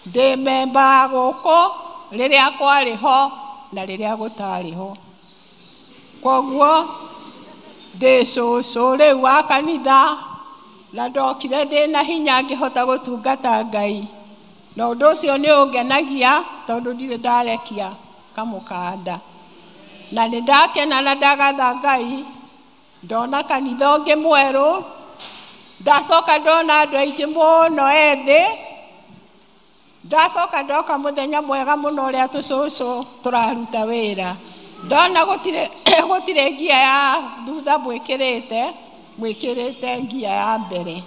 ndĩ memba gũkũ rĩrĩa kwarĩ ho na rĩrĩa gũtarĩ ho koguo ndĩ cũcũ rĩu wa kanitha na ndokire ndĩna hinya ngĩhota gũtungata Ngai na ũndũ ũcio nĩ ũngenagia tondũ ndirĩ ndarekia kamũkanda na nĩ ndakena na ndagatha Ngai ndona kanitha ũngĩ mwerũ ndacoka ndona andũ aingĩ mũno ethĩ ndacoka ndoka mũthenya mwega mũno ũrĩa tũcũcũ tũraruta wĩra ndona gũtirĩ ngia ya thutha mwĩkĩrĩte ngia ya mbere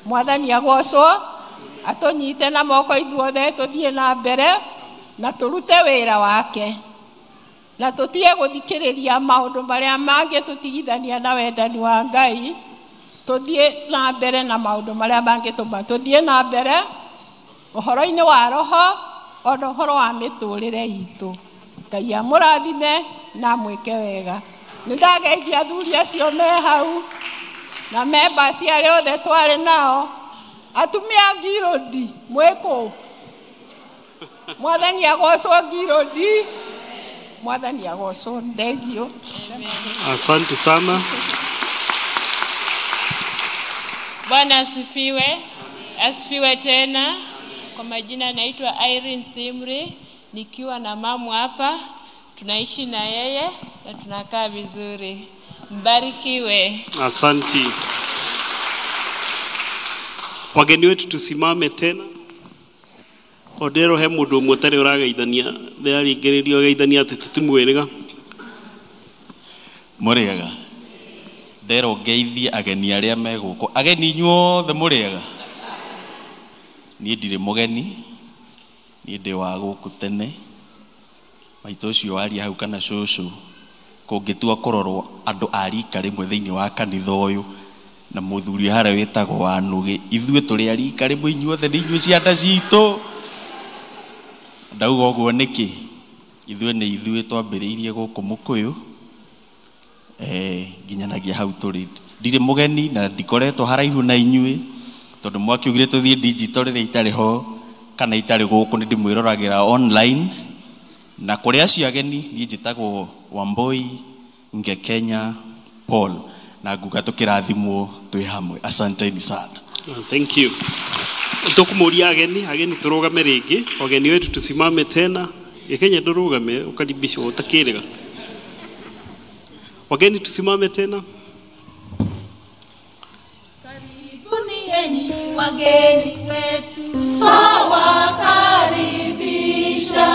Mwathani agocwo atũnyite na moko ithuothe tũthiĩ na mbere na tũrute wĩra wake na tũtige gũthikĩrĩria maũndũ marĩa mangĩtũtigithania na wendani wa Ngai tũthiĩ na mbere na maũndũ marĩa mangĩtũma tũthiĩ na mbere ũhoro-inĩ wa roho ona ũhoro wa mĩtũrĩre itũ Ngai amũrathime na mwĩke wega nĩ ndageithia athuri acio me hau na members arĩa othe twarĩ nao atumia ngirũndi mwĩkũ Mwathani agocwo ngirũndi Mwathani agocwo thengio Asante sana. Bwana asifiwe. Asifiwe tena. Kwa majina naitwa Irene Simri nikiwa na mamu hapa tunaishi na yeye na tunakaa vizuri. Mbarikiwe. Asante. Wageni wetu tusimame tena. Odero he mũndũ ũmwe ũtarĩ ũrageithania nĩarĩngĩrĩrio geithania atĩ tũtimwĩrĩga. Mũrĩega. Ndero ngeithie ageni arĩa me gũkũ. Ageni inyuothe mũrĩega. Niĩ ndirĩ mũgeni. Niĩ ndĩ wa gũkũ tene. Maitũ ũcio waria hau kana cũcũ. Kũngĩtua kũrorwo andũ a rika rĩmwe thĩinĩ wa kanitha ũyũ na mũthuri harĩa wĩtagwo wa Nũgĩ. Ithuĩ tũrĩ a rika rĩmwe inyuothe nĩ inyuĩ cianda citũ. Ndauga ũguo nĩkĩ? Ithuĩ nĩ ithuĩ twambĩrĩirie gũkũ Mũkũyũ. Nginyanagia hau tũrĩ. Ndirĩ mũgeni na ndikoretwo haraihu na inyuĩ tondũ mwakiugire tũthiĩ digital rĩrĩa itarĩ ho kana itarĩ gũkũ nĩ ndĩmwĩroragĩra online na kũrĩ acio ageni niĩ njĩtagwo Wamboi Ngekenya Paul na nguga tũkĩrathimwo twĩ hamwe. Asanteni sana. Thank you. Tukumuria ageni turugame rĩngĩ. Ageni wetu tusimame tena. Ngekenya ndurugame ukaribishwa utakirega. Wageni tusimame tena. Karibuni enyi wageni wetu twawakaribisha.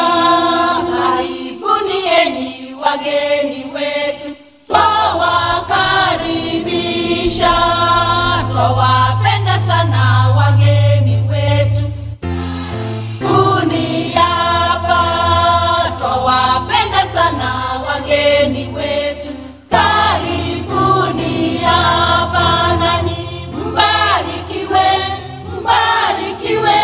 Karibuni enyi wageni wetu twawakaribisha. Twawapenda sana wageni wetu uniapa. Twawapenda sana wageni wetu. Karibuni hapa nanyi mbarikiwe, mbarikiwe,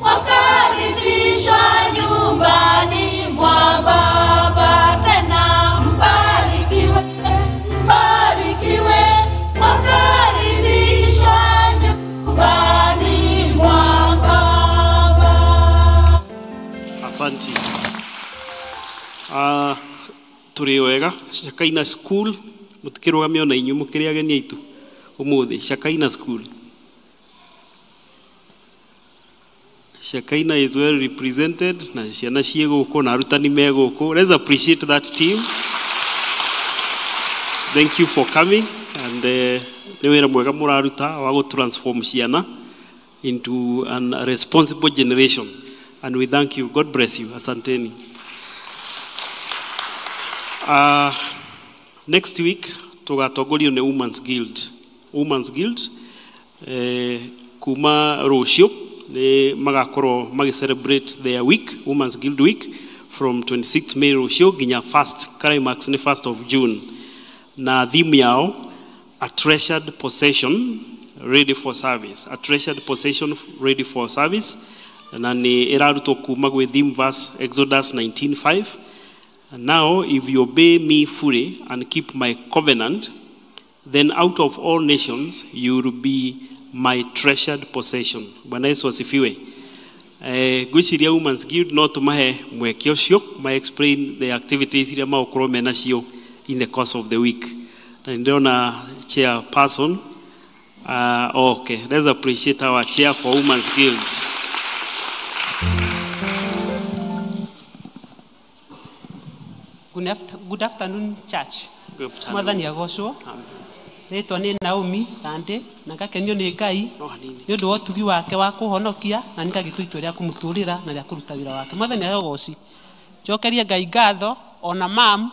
wakaribishwa nyumbani mwa Baba. Tena mbarikiwe, mbarikiwe, wakaribishwa nyumbani mwa Baba. Asante. Turi wega Shakaina School mutikirũgamio na inyuĩ mũkĩrĩ ageni aitũ ũmũthĩ. Shakaina School. Shakaina is well represented na ciana ciĩ gũkũ na arutani me gũkũ. Let's appreciate that team. Thank you for coming and nĩ wĩra mwega mũraruta wa gũtransform ciana into a responsible generation and we thank you. God bless you. Asanteni. Next week tugatongorio nĩ Women's Guild. Women's Guild kuma rũciũ nĩ magakorwo celebrate their week, Women's Guild week from 26 May rũcio nginya climax ni 1st of June. Na theme yao a treasured possession ready for service. A treasured possession ready for service. Na ni irarutwo kuma gwi theme verse Exodus 19:5. Now if you obey me fully and keep my covenant, then out of all nations you will be my treasured possession. Bwana Yesu asifiwe. Gwiciria Women's Guild no tumahe mweke ucio ma explain the activities iria maokorwo mena cio in the course of the week. Na ndiona chairperson. Okay, let's appreciate our chair for Women's Guild. Good afternoon, church. Good afternoon. Mwathani agocwo. Ritwa ni Naomi Kande na ngakenio ni Ngai ni undu wa utugi wake wa kuhonokia na nikagitua itua ria kumuturira na ria kuruta wira wake. Mwathani agoci. Njokerie Ngai ngatho ona mam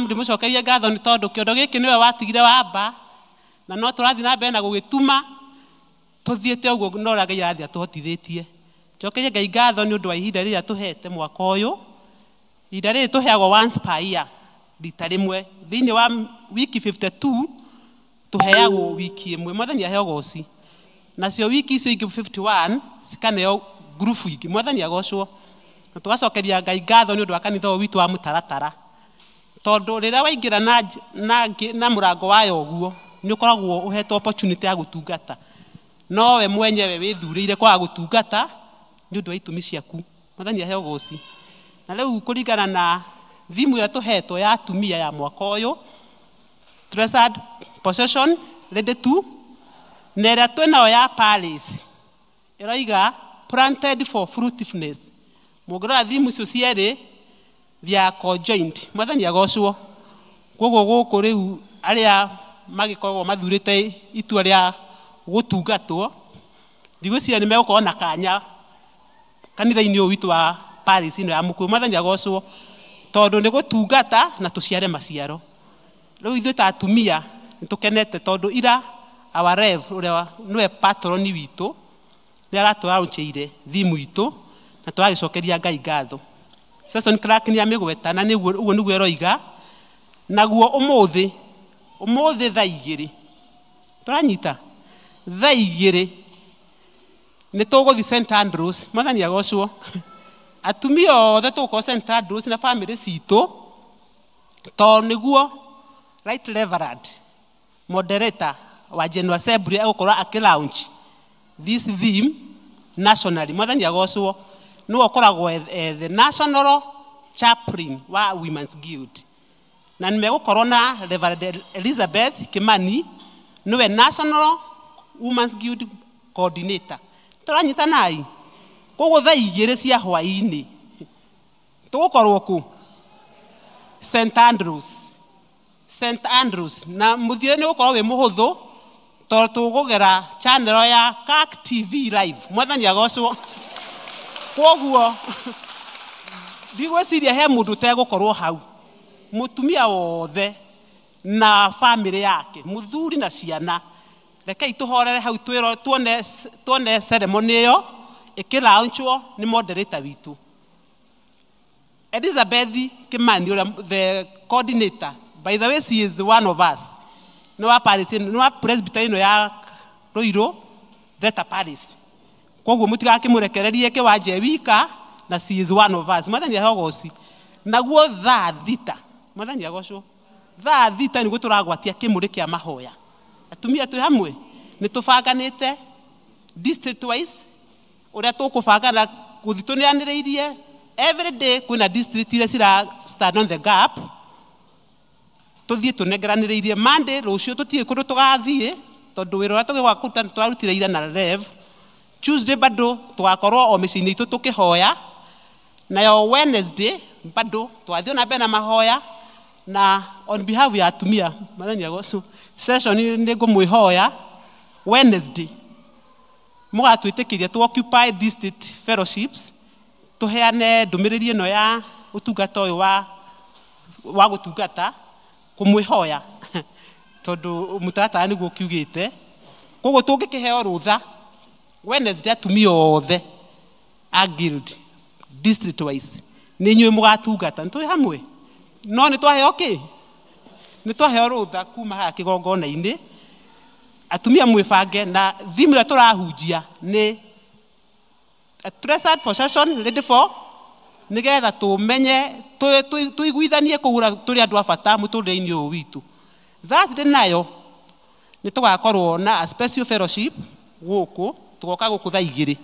ndimucokerie ngatho ni tondu kiondo giki niwe watigire wamba na no turathi na mbere na gugituma tuthiete uguo no ra Ngai athi atuhotithitie. Njokerie Ngai ngatho ni undu wa ihinda riria tuhete mwaka uyu. Ihinda riri tuheagwo once per year rita rimwe thiini wa wiki 52 tuheagwo wiki imwe. Mwathani aheagwo oci nacio wiki icio ingi 51 cikaneo grupu ingi. Mwathani agocwo na tugacokeria Ngai ngatho ni undu wa kanitha witu wa mutaratara tondu riria waingira na murango wayo uguo ni ukoragwo uhetwo opportunity ya gutungata no we mwenyewe withurire kwa gutungata ni undu wa itumi ciaku. Mwathani aheagwo oci na riu kuringana na thimu ya tuhetwo ya atumia ya mwaka uyu treasured possession ready to na ria twinao ya palace iroiga planted for fruitfulness. Mugirora thimu cio cieri via conjoined. Mwathani agocwo koguo guku riu aria magikoragwo mathurite itua ria gutungatwo ndigwiciria ni megukorwo na kanya kanitha-ini uyu witu wa palace ino ya Mukuyu. Mwathani agocwo tondu ni gutungata na tuciare maciaro. Riu ithuĩ ta atumia nitukenete tondu ira our rev uria niwe patron witu ni araturaunchire thimu itu na turagicokeria Ngai ngatho. Session clerk ni amigweta na uguo niguo eroiga naguo umuthi thaa 2 turanyita thaa 2 ni tuguthi St Andrews. Mwathani agocwo atumia othe tuko St Andrews na family citu to niguo right reverend moderator wa General Assembly agukorwo akilaunch this theme nationally. Mwathani agocwo no okoragwo the national chaplain wa Women's Guild na nimegukorwo na Reverend Elizabeth Kimani niwe national Women's Guild coordinator. Turanyita nai koguo thaa 2 cia hwaini tugukorwo ku St Andrews na muthire ni gukorwo wi muhuthu to tugugera channel ya CAC TV live. Mwathani agocwo koguo ndigwiciria he mundu tegukorwo hau mutumia wothe na family yake muthuri na ciana rekei tuhorere hau tuone ceremony iyo ikilaunchwo ni moderator witu Elizabeth Kimani, the coordinator. By the way, she is one of us. No Paris, no presbyterian ya Roiro, that Paris. Kogu mutika kimurekererie ke waje wika na she is one of us. Mwathani agoci. Naguo thaa thita. Mwathani agocwo. Thaa thita ni guturagwatia kimuri kia mahoya. Atumia tu hamwe ni tubanganite district wise uria tukubangana guthitunianireirie every day kuna district ile sira stand on the gap tuthie tunegeraniririe Monday rucio tutie kundu tugathie tondu wira wa tugwakuta twarutire ira na rev Tuesday bado twakorwo o micini itu tukihoya na yo Wednesday bado twathio na bena mahoya na on behalf ya atumia Mwathani agocwo session ni ngumwihoya Wednesday mugatwitikiria tu occupy district fellowships tuheane ndumiriri ino ya utungata uyu wa gutungata kumwihoya tondu mutata niguo kiugite koguo tungikiheo rutha Wednesday atumia othe a guild district wise nĩ inyuĩ mũgatungata nĩ tũĩ hamwe no nĩ twaheo kĩ nĩ twaheo rũtha kuma haha kĩgongona-inĩ atumia mwĩbange na thimu ĩrĩa tũrahunjia nĩ a treasured possession ready for nĩgetha tũmenye tũiguithanie kũgũra tũrĩ andũ a bata mũtũrĩre-inĩ ũyũ witũ. Thursday nayo nĩ tũgakorwo na a special fellowship gũkũ tũgoka gũkũ thaa 2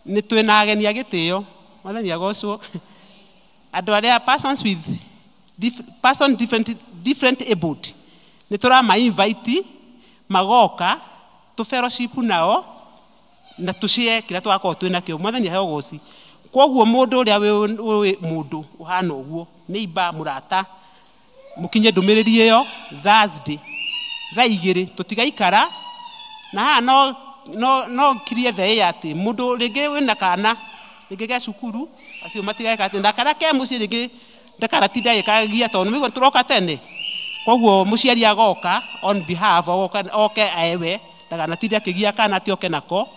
nĩ twĩ na ageni a gĩtĩo Mwathani agocwo andũ arĩa persons with different abled nĩ tũrama invite magoka tũ fellowship nao na tũcie kĩrĩa tũgakorwo twĩ nakĩo. Mwathani aheo goci. Koguo mũndũ ũrĩa wĩ mũndũ ũhana ũguo neighbor mũrata mũkinye ndũmĩrĩri ĩyo Thursday thaa 2 tũtigaikara na haha no kirie thee atĩ mũndũ rĩngĩ wĩna kana rĩngĩ ge cukuru acio matigeka atĩ ndakara ke mũciĩ rĩngĩ ndakaratinda gĩkagia tondũ nĩguo tũroka tene. Koguo mũciari agoka on behalf oke ewe ndakanatinda akĩgia kana atĩ oke nako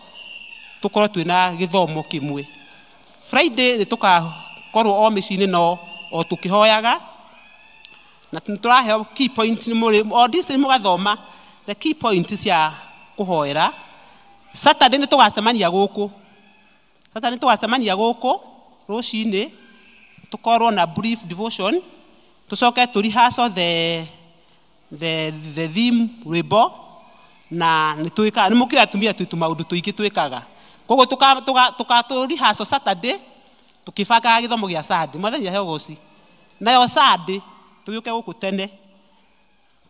tũkorwo twĩna gĩthomo kĩmwe. Friday nĩ tũkakorwo o mĩciĩ-inĩ no o tũkĩhoyaga na tũraheo key point nĩ mũrĩ o district mũgathoma the key point cia kũhoera. Saturday nĩ tũgacemania gũkũ rũcinĩ tũkorwo na brief devotion tũcoke tũrihaco the theme rwĩmbo na nĩ twĩkaga nĩ mũkĩoya atumia twĩ tũmaũndũ tũingĩ twĩkaga. Koguo tũkatũrihaco Saturday tũkĩbangaga gĩthomo gĩa Sunday. Mwathani aheo goci. Nayo Sunday tũgĩũke gũkũ tene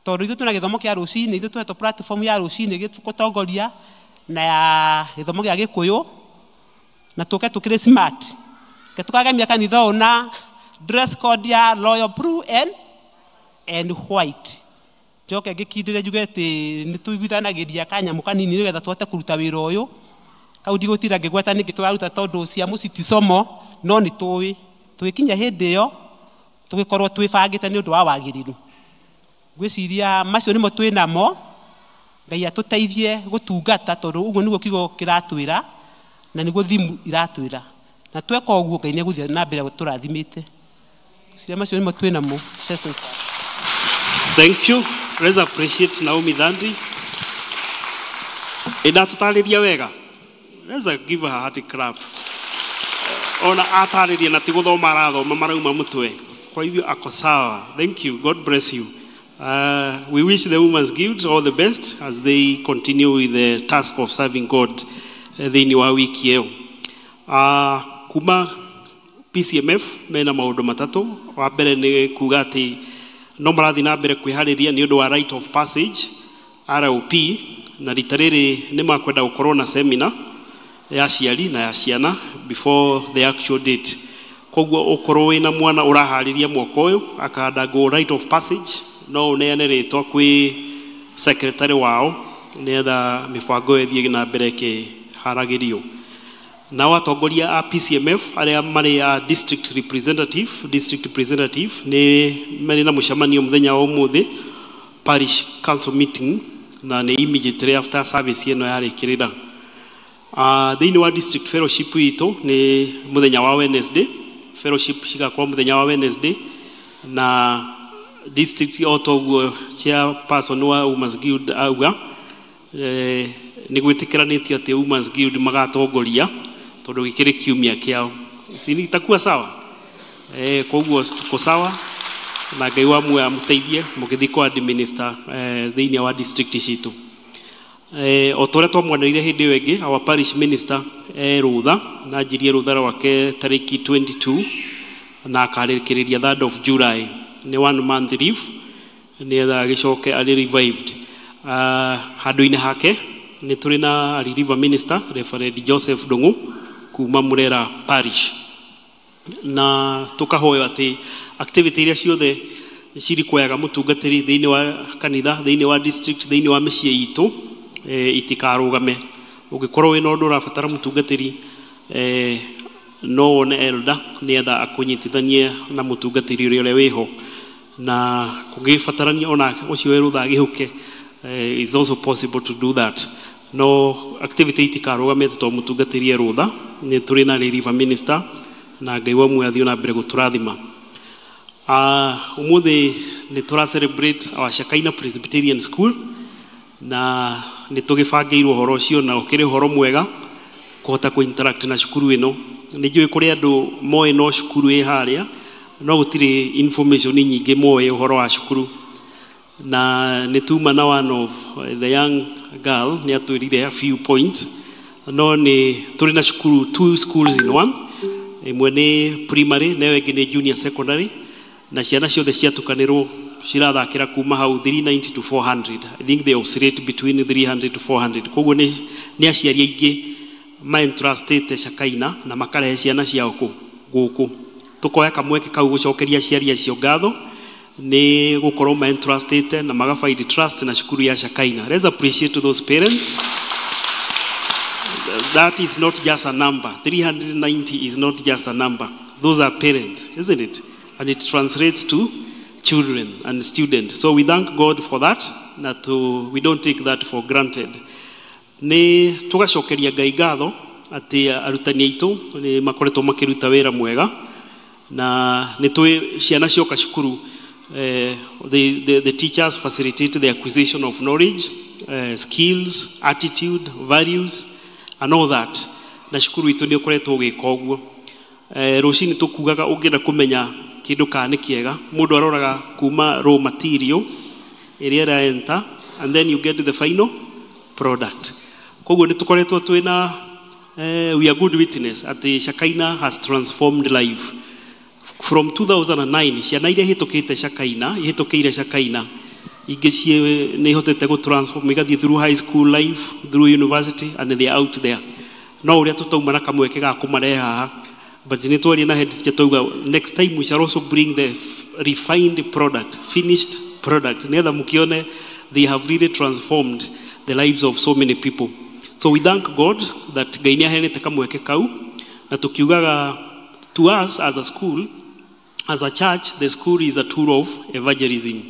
tondũ ithuĩ twĩna gĩthomo kĩa rũcinĩ ithuĩ tũhetwo platform ya rũcinĩ gũtongoria na ya gĩthomo gĩa Gĩkũyũ na tũke tũkĩrĩ smart ke tũkagemia kanitha ũũ na dress code ya royal blue and white. Njoke ngĩkindĩre njuge atĩ nĩ tũiguithanagĩria kanyamũ kanini nĩgetha tũhote kũruta wĩra ũyũ. Kau ndigũtira ngĩgweta nĩngĩ tũraruta tondũ cia mũciticomo no nĩ tũĩ tũgĩkinya hĩndĩ ĩyo tũgĩkorwo twĩbangĩte nĩ ũndũ wa wagĩrĩru. Ngwĩciria macio nĩmo twĩ namo. Ngai atũteithie gũtungata tondũ ũguo nĩguo kiugo kĩratwĩra na nĩguo thimu iratwĩra na tweka ũguo Ngai nĩegũthiĩ na mbere tũrathimĩte. Ciria macio nĩmo twĩ namo. Thank you. Let's appreciate Naomi Dhandi. Tũtarĩria wega. Let's give her a hearty clap. Ona atarĩria na tigũthoma arathoma marauma mũtwe. Kwa hivyo ako sawa. Thank you. God bless you. We wish the Women's Guild all the best as they continue with the task of serving God thĩinĩ wa wiki ĩyo. Kuma PCMF mena maũndũ matatũ. Wa mbere nĩ kuga atĩ no marathiĩ na mbere kwĩharĩria nĩ ũndũ wa rite of passage ROP na rita rĩrĩ nĩ makwenda gũkorwo na seminar ya aciari na ya ciana before the actual date. Koguo ũkorwo wĩna mwana ũraharĩria mwaka ũyũ akandagwo rite of passage no ũneane rĩtwa kwĩ secretary wao nĩgetha mĩbango ĩthiĩ na mbere ĩkĩharagĩrio. Nao atongoria a PCMF arĩa marĩ a district representative nĩ marĩ na mũcemanio mũthenya wa ũmũthĩ parish council meeting na nĩ immediately after service ĩno yarĩkĩrĩra. Thĩinĩ wa district fellowship witũ nĩ mũthenya wa Wednesday. Fellowship cigakorwo mũthenya wa Wednesday na district otoguo chairperson wa Women's Guild auga nĩ gwĩtĩkĩranĩtio atĩ Women's Guild magatongoria tondũ gĩkĩrĩ kiumia kĩao. Itakuwa sawa? Koguo tuko sawa na Ngai wa muoyo amũteithie mũgĩthiĩ kwa administer thĩinĩ wa district citũ. O tũrĩa twamwanĩrĩire hĩndĩ ĩyo ĩngĩ our parish minister rũtha na anjirie rũtha rwake tarĩki 22 na akarĩkĩrĩria 3rd of July nĩ 1 month leave nĩgetha agĩcoke arĩ revived. Handũ-inĩ hake nĩ tũrĩ na river minister Reverend Joseph Ndung'u kuma Murera parish na tũkahoya atĩ activity iria ciothe cirikuoyaga mũtungatĩri thĩinĩ wa kanitha thĩinĩ wa district thĩinĩ wa mĩciĩ itũ itikarũgame. Ũngĩkorwo wĩna ũndũ ũrabatara mũtungatĩri no wone elder nĩgetha akũnyitithanie na mũtungatĩri ũrĩa wĩho na kũngĩbatarania ona ũcio wĩ rũtha agĩhũke is also possible to do that. No activity itikarũgame tondũ mũtungatĩri rũtha nĩ tũrĩ na river minister na Ngai wa muoyo athio na mbere guturathima. Umuthi ni tura celebrate our Shakaina Presbyterian School na ni tugibangiirwo horo ucio na ukiri horo mwega kuhota ku interact na cukuru ino. Ni njui kuri andu moe no cukuru i haria no gutire information nyingi moe horo wa cukuru na ni tuma na one of the young girl ni atwirire a few points no ni turi na cukuru 2 schools in one. Imwe ni primary na wengi ni junior secondary na ciana ciothe ciatukanirwo cirathakira kuma hau 390 to 400. I think they oscillate between 300 to 400. Koguo ni aciari aingi ma entrusted Shakaina na makarehe ciana ciao guku. Tukoya kamweke kau gucokeria aciari acio ngatho ni gukorwo ma entrusted na magafind trust na cukuru ya Shakaina. Let's appreciate those parents. That is not just a number. 390 is not just a number. Those are parents, isn't it? And it translates to children and students. So we thank God for that. We don't take that for granted. Ni tugacokeria Ngai ngatho ati arutani aitu ni makoretwo makiruta wira mwega na ni twi ciana cioka cukuru. The teachers facilitate the acquisition of knowledge, skills, attitude, values, and all that. Na cukuru itu ni ukoretwo ugika uguo. Rucini tukugaga ungienda kumenya kindu ka ni kiega mundu aroraga kuma raw material iria ra enter and then you get the final product. Koguo ni tukoretwo twina we are good witness at Shakaina has transformed life. From 2009 ciana iria hitukite Shakaina ihitukiire Shakaina ingi ni hotete go transform igathie through high school life, through university, and they are out there. No uria tutauma na kamweke ga kumareha haha. But next time we shall also bring the refined product, finished product. They have really transformed the lives of so many people. So we thank God that Gainia hene takamweke kau na tukiugaga to us as a school, as a church, the school is a tool of evangelism.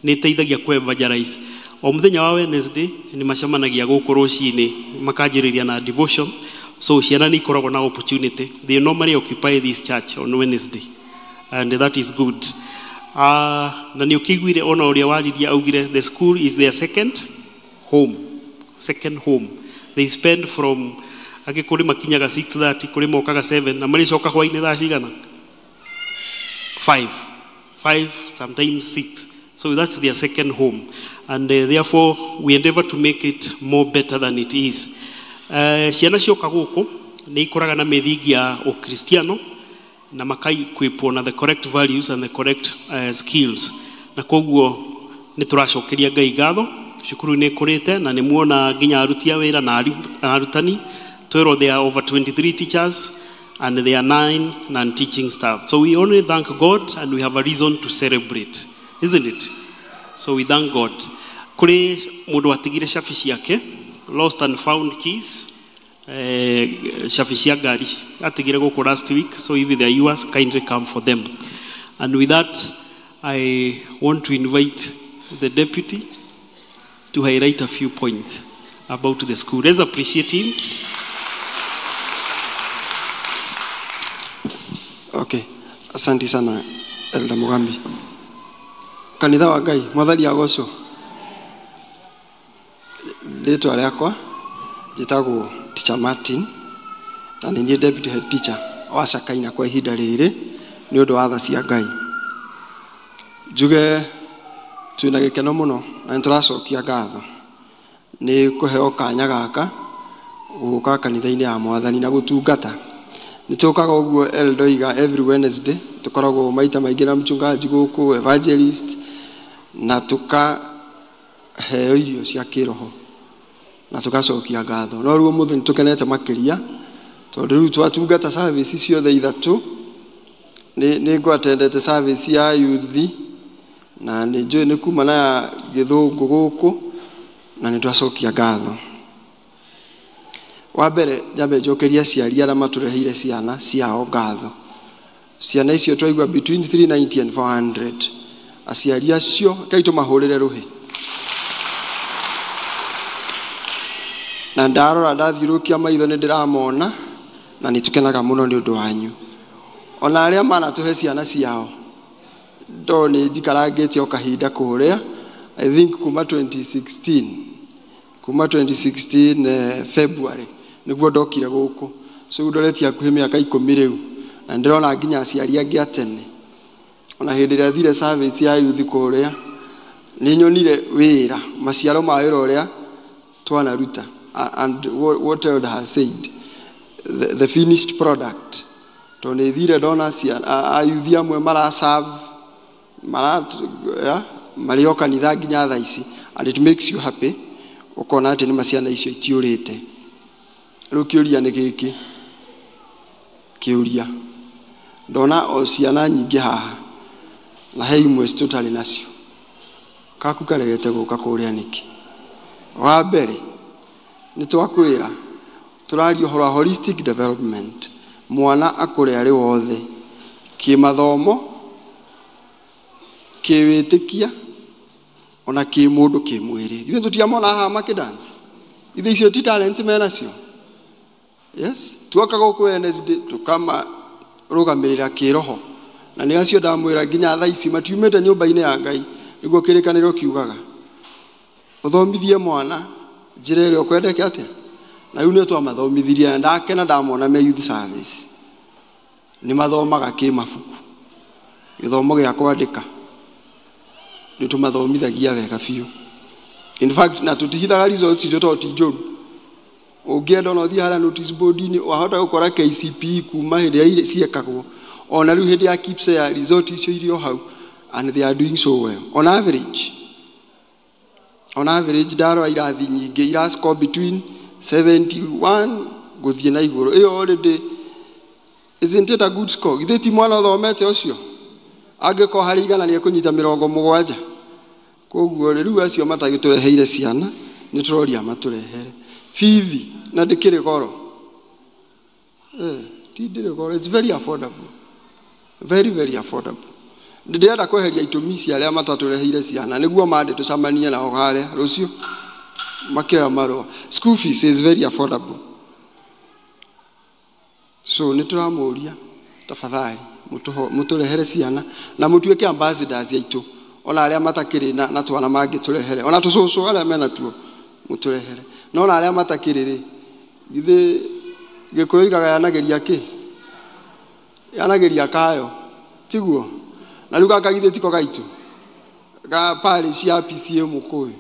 Ni teithagia ku evangelize. O muthenya wa Wednesday ni macamanagia guku rucini makanjiriria na devotion. So ciana ni ikoragwo na opportunity. They normally occupy this church on Wednesday, and that is good. Na ni ukiguire ona uria wariria augire the school is their second home. Second home. They spend from agikuri makinyaga 6:30 kuri mokaga 7 na mari coka hwaini thaa cigana 5 sometimes 6. So that's their second home, and therefore we endeavor to make it more better than it is. Ciana cioka guku ni ikoraga na mithingi ya ukristiano na makai kwipwo na the correct values and the correct skills. Na koguo ni turacokeria Ngai ngatho cukuru ni kurite na ni muona nginya arutia wira na arutani. Twero there are over 23 teachers and there are 9 non-teaching staff. So we only thank God and we have a reason to celebrate, isn't it? So we thank God. Kuri mundu atigire shafishi yake, lost and found keys, shafishi ya gari atigire guku last week, so if they are yours, kindly come for them. And with that, I want to invite the deputy to highlight a few points about the school. Let's appreciate him. Okay, asante sana Elda Mugambi. Kanitha wa Ngai, mwathani agocwo. Rĩtwa rĩakwa njĩtagwo Teacher Martin na nĩ deputy head teacher wa Shakaina kwa ihinda rĩrĩ nĩ ũndũ wa tha cia Ngai. Njuge twĩna gĩkeno mũno na nĩtũracokia ngatho nĩ kũheo kanya gaka gũka kanitha-inĩ ya mwathani na gũtungata. Nĩtũkaga ũguo Eldoiga every Wednesday, tukoragwo maita maingĩ na mchungaji gũkũ evangelist na tukaheo irio cia kĩroho na tugacokia ngatho. No rĩu ũmũthĩ nĩtũkenete makĩria tondũ rĩu twatungata service ciothe ithatũ. Nĩ ngwatendete service ya youth na nĩ njũĩ nĩ kuma na gĩthũngũ gũkũ na nĩtwacokia ngatho. Wa mbere nyambe njokeria aciari arĩa matũreheire ciana ciao ngatho. Ciana icio twaigua between 390 and 400. Aciari acio kai tũmahũrĩre rũhĩ. Na ndarora ndathiũrũkia maitho nĩ ndĩramona na nĩtũkenaga mũno nĩ ũndũ wanyu. ona aria manatuhe ciana ciao ndo ni njikarangĩte o kahinda kũrĩa I think kuma 2016 February niguo ndokire gũkũ so ndoretie hakuhĩ mĩaka 10 rĩu na ndĩrona nginya aciari angĩ atene ona hĩndĩ ĩrĩa thire service ya youth kũrĩa nĩ nyonire wĩra maciaro ma wĩra ũrĩa twanaruta and what Elder has said the finished product to nĩ thire ndona ayuthi amwe maraserve marĩo kanitha nginya thaa ici and it makes you happy ukona atĩ nĩ maciana icio itiũrĩte rĩu kĩũria nĩ gĩkĩ kĩũria ndona o ciana nyingĩ haha na he imwe tũtarĩ nacio kaku karegete gũka kũrĩa nĩkĩ wa mbere nĩ twakwĩra tũraria ũhoro wa holistic development mwana akũre arĩ wothe kĩmathomo kĩwĩtĩkia ona kĩmũndũ kĩmwĩrĩ githĩ tũtiamona haha makĩdance ithe icio ti talents menacio yes tuoka gũkũ Wednesday tukama rũgamĩrĩra kĩroho na nĩ acio ndamwĩra nginya thaa ici matiumĩte nyũmba-inĩ ya Ngai nĩguo kĩrĩkanĩro kiugaga ũthomithie mwana njĩra ĩrĩa ũkwendeke atĩa na rĩu nĩ twamathomithirie na ndakena ndamona me youth service nĩ mathomaga kĩmabuku gĩthomo gĩa kwandĩka nĩ tũmathomithagia wega biũ in fact na tũtihithaga results itũ to ti njũru ũngĩenda ona ũthiĩ harĩa notice board-inĩ wahota gũkora KCPE kuma hĩndĩ ĩrĩa ciekagwo ona rĩu hĩndĩ ya KIPSEA result icio irio hau and they are doing so well on average ndarora irathi nyingĩ irascore between 71 gũthiĩ na igũrũ ĩyo already isn't it a good score githĩ ti mwana ũthomete ũcio angĩkorwo harĩ igana nĩ ekũnyita 70 koguo rĩu acio matagĩtũreheire ciana nĩ tũroria matũrehere fithi na ndĩkĩrĩ goro ti ndĩrĩ goro it's very affordable very affordable ndĩrenda kweheria itũmi cia arĩa matatũreheire ciana nĩguo mandĩ tũcamanie nao harĩa rũciũ makĩoya marũa school fees is very affordable so nĩ tũramũria tafadhali mũtũrehere ciana na mũtuĩke ambassadors aitũ ona arĩa matakĩrĩ na twana mangĩtũrehere ona tũcũcũ arĩa mena tuo mũtũrehere no na arĩa matakĩrĩ rĩ githĩ Gĩkũyũ igaga yanagĩria kĩ yanagĩria kayo tiguo na rĩu gaka githĩ tiko gaitũ ga parish ya PCA Mũkũyũ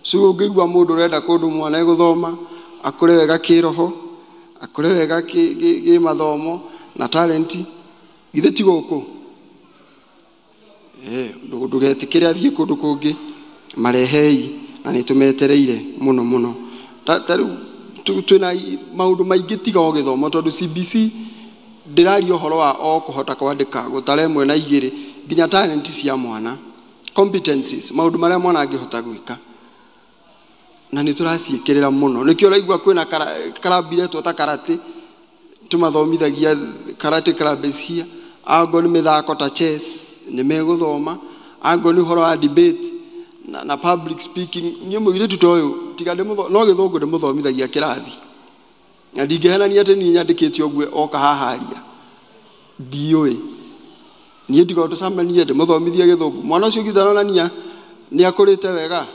so ũngĩigua mũndũ ũrenda kũndũ mwana gũthoma akũre wega kĩroho akũre wega kĩmathomo na talent githĩ ti gũkũ ndũgetĩkĩre athiĩ kũndũ kũngĩ marehei na nĩ tũmetereire mũno tarĩu twĩna maũndũ maingĩ tiga o gĩthomo tondũ CBC ndĩraria ũhoro wa o kũhota kwandĩka gũtara ĩmwe na igĩrĩ nginya talent cia mwana competencies maũndũ marĩa mwana angĩhota gwĩka na nĩ tũraciĩkĩrĩra mũno nĩkĩo ũraigua kwĩna club iretwo ta karate tũmathomithagia karate club cia angorwo nĩ mĩthako ta chess nĩ megũthoma angorwo nĩ ũhoro wa debate na public speaking niĩ mũirĩtu ta ũyũ tiga no gĩthũngũ ndĩmũthomithagia kĩrathi na ndingĩhenania atĩ niĩ nyandĩkĩte ũguo oka haharia ndiũĩ niĩ ndiga tũcamanie ndĩmũthomithie gĩthũngũ mwana ũcio gĩtharonania nĩ akũrĩte wega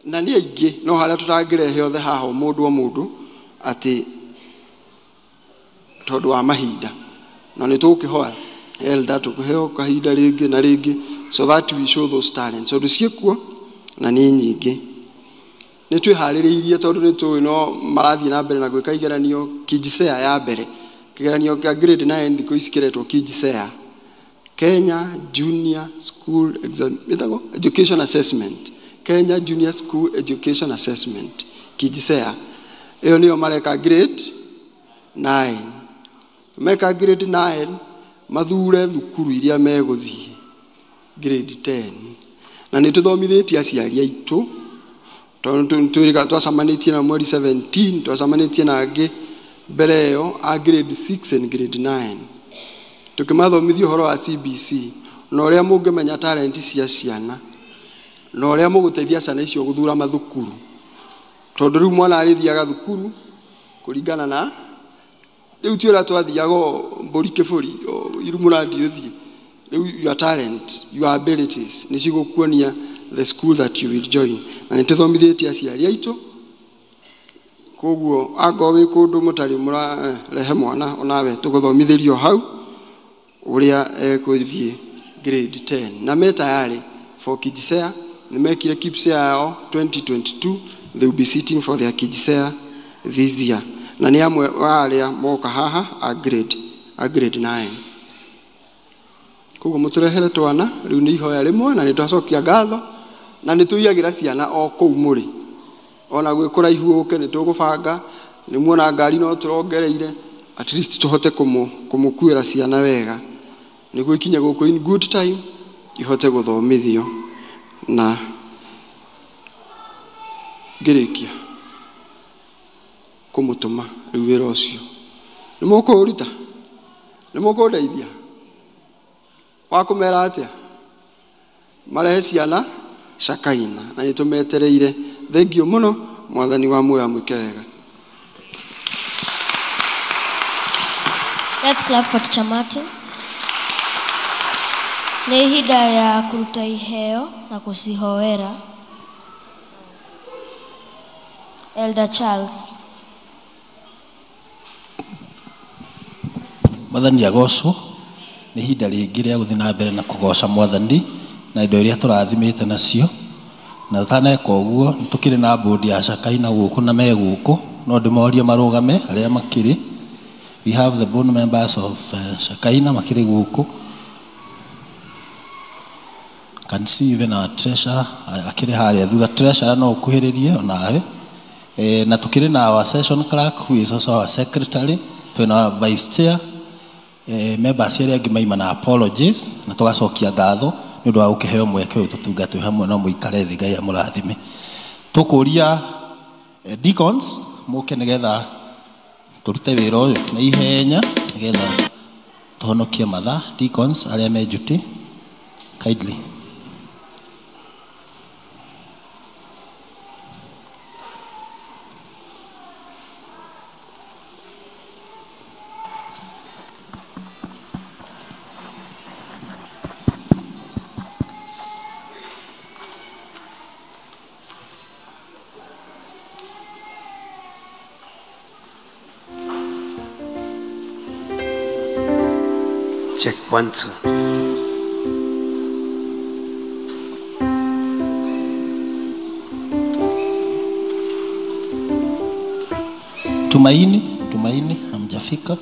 na nĩ aingĩ no harĩa tũtangĩrehe othe haha mũndũ atĩ tondũ wa mahinda na nĩ tũkĩhoya Elder tũkũheo kahinda rĩngĩ na rĩngĩ so that we show those talents tondũ ciĩkuo na nĩ nyingĩ nĩ twĩharĩrĩirie tondũ nĩ tũĩ no marathiĩ na mbere na gwĩka igeranio KIPSEA ya mbere kĩgeranio kĩa grade 9 thikũ ici kĩretwo KIPSEA Kenya Junior School Education Assessment Kenya Junior School Education Assessment KIPSEA ĩyo nĩyo mareka grade 9 meka grade 9 mathure thukuru iria megũthiĩ grade 10 na nĩ tũthomithĩtie aciari aitũ tondũ twacamanĩtie na mweri 17 twacamanĩtie na angĩ mbere ĩyo a grade 6 and grade 9 tũkĩmathomithia ũhoro wa CBC na ũrĩa mũngĩmenya talent cia ciana na ũrĩa mũgũteithia ciana icio gũthura mathukuru tondũ rĩu mwana arĩthiaga thukuru kũringana na riu ti ora twathiago mburi kiburi irumurandi uthie riu your talent, your abilities ni cigukuonia the school that you will join, na nituthomithitie aciari aitu. Koguo ango wi kundu mutari mura rehe mwana onawe tuguthomithirio hau uria ekuthie grade 10 na meta yari for KidsShare ni mekire KidsShare yao 2022. They will be sitting for their KidsShare this year, na ni amwe wa aria moka haha a grade 9. Koguo muturehere twana riu ni ihoya rimwe na nitwacokia ngatho na nituiagira ciana o kou muri ona gwe kuraihu uke nitugubanga ni muona ngari no turongereire at least tuhote kumukuira ciana wega niguo ikinya guku in good time ihote guthomithio na ngirikia kumutuma riu wira ucio ni mukuruta ni mukundeithia wakumera atia marehe ciana Shakaina na nitumetereire. Thank you muno mwathani wa muoyo amwike wega. Let's clap for Teacher Martin. Ni ihinda ya kuruta iheo na kucihoera. Elder Charles. Mwathani agocwo ni ihinda ringi ria guthii na mbere na kugoca mwathani na indo iria turathimite nacio na taneka uguo nitukire na board ya Shakaina guku na me guku no ndimorie marugame aria makiri. We have the board members of Shakaina makiri guku. Can see even our treasurer akiri haria thutha. Treasurer no ukuhiririe onawe na tukire na our session clerk who is also our secretary, twina vice chair members aria angi maima na apologies na tugacokia ngatho ni undu wa ukiheo mweke uyu tutungate hamwe no muikare thi Ngai amurathime. Tukuria deacons muke nigetha turute wira uyu na ihenya nigetha tuhonokie mathaa. Deacons aria me duty kindly. Check 1 2. Tumaini hamjafika.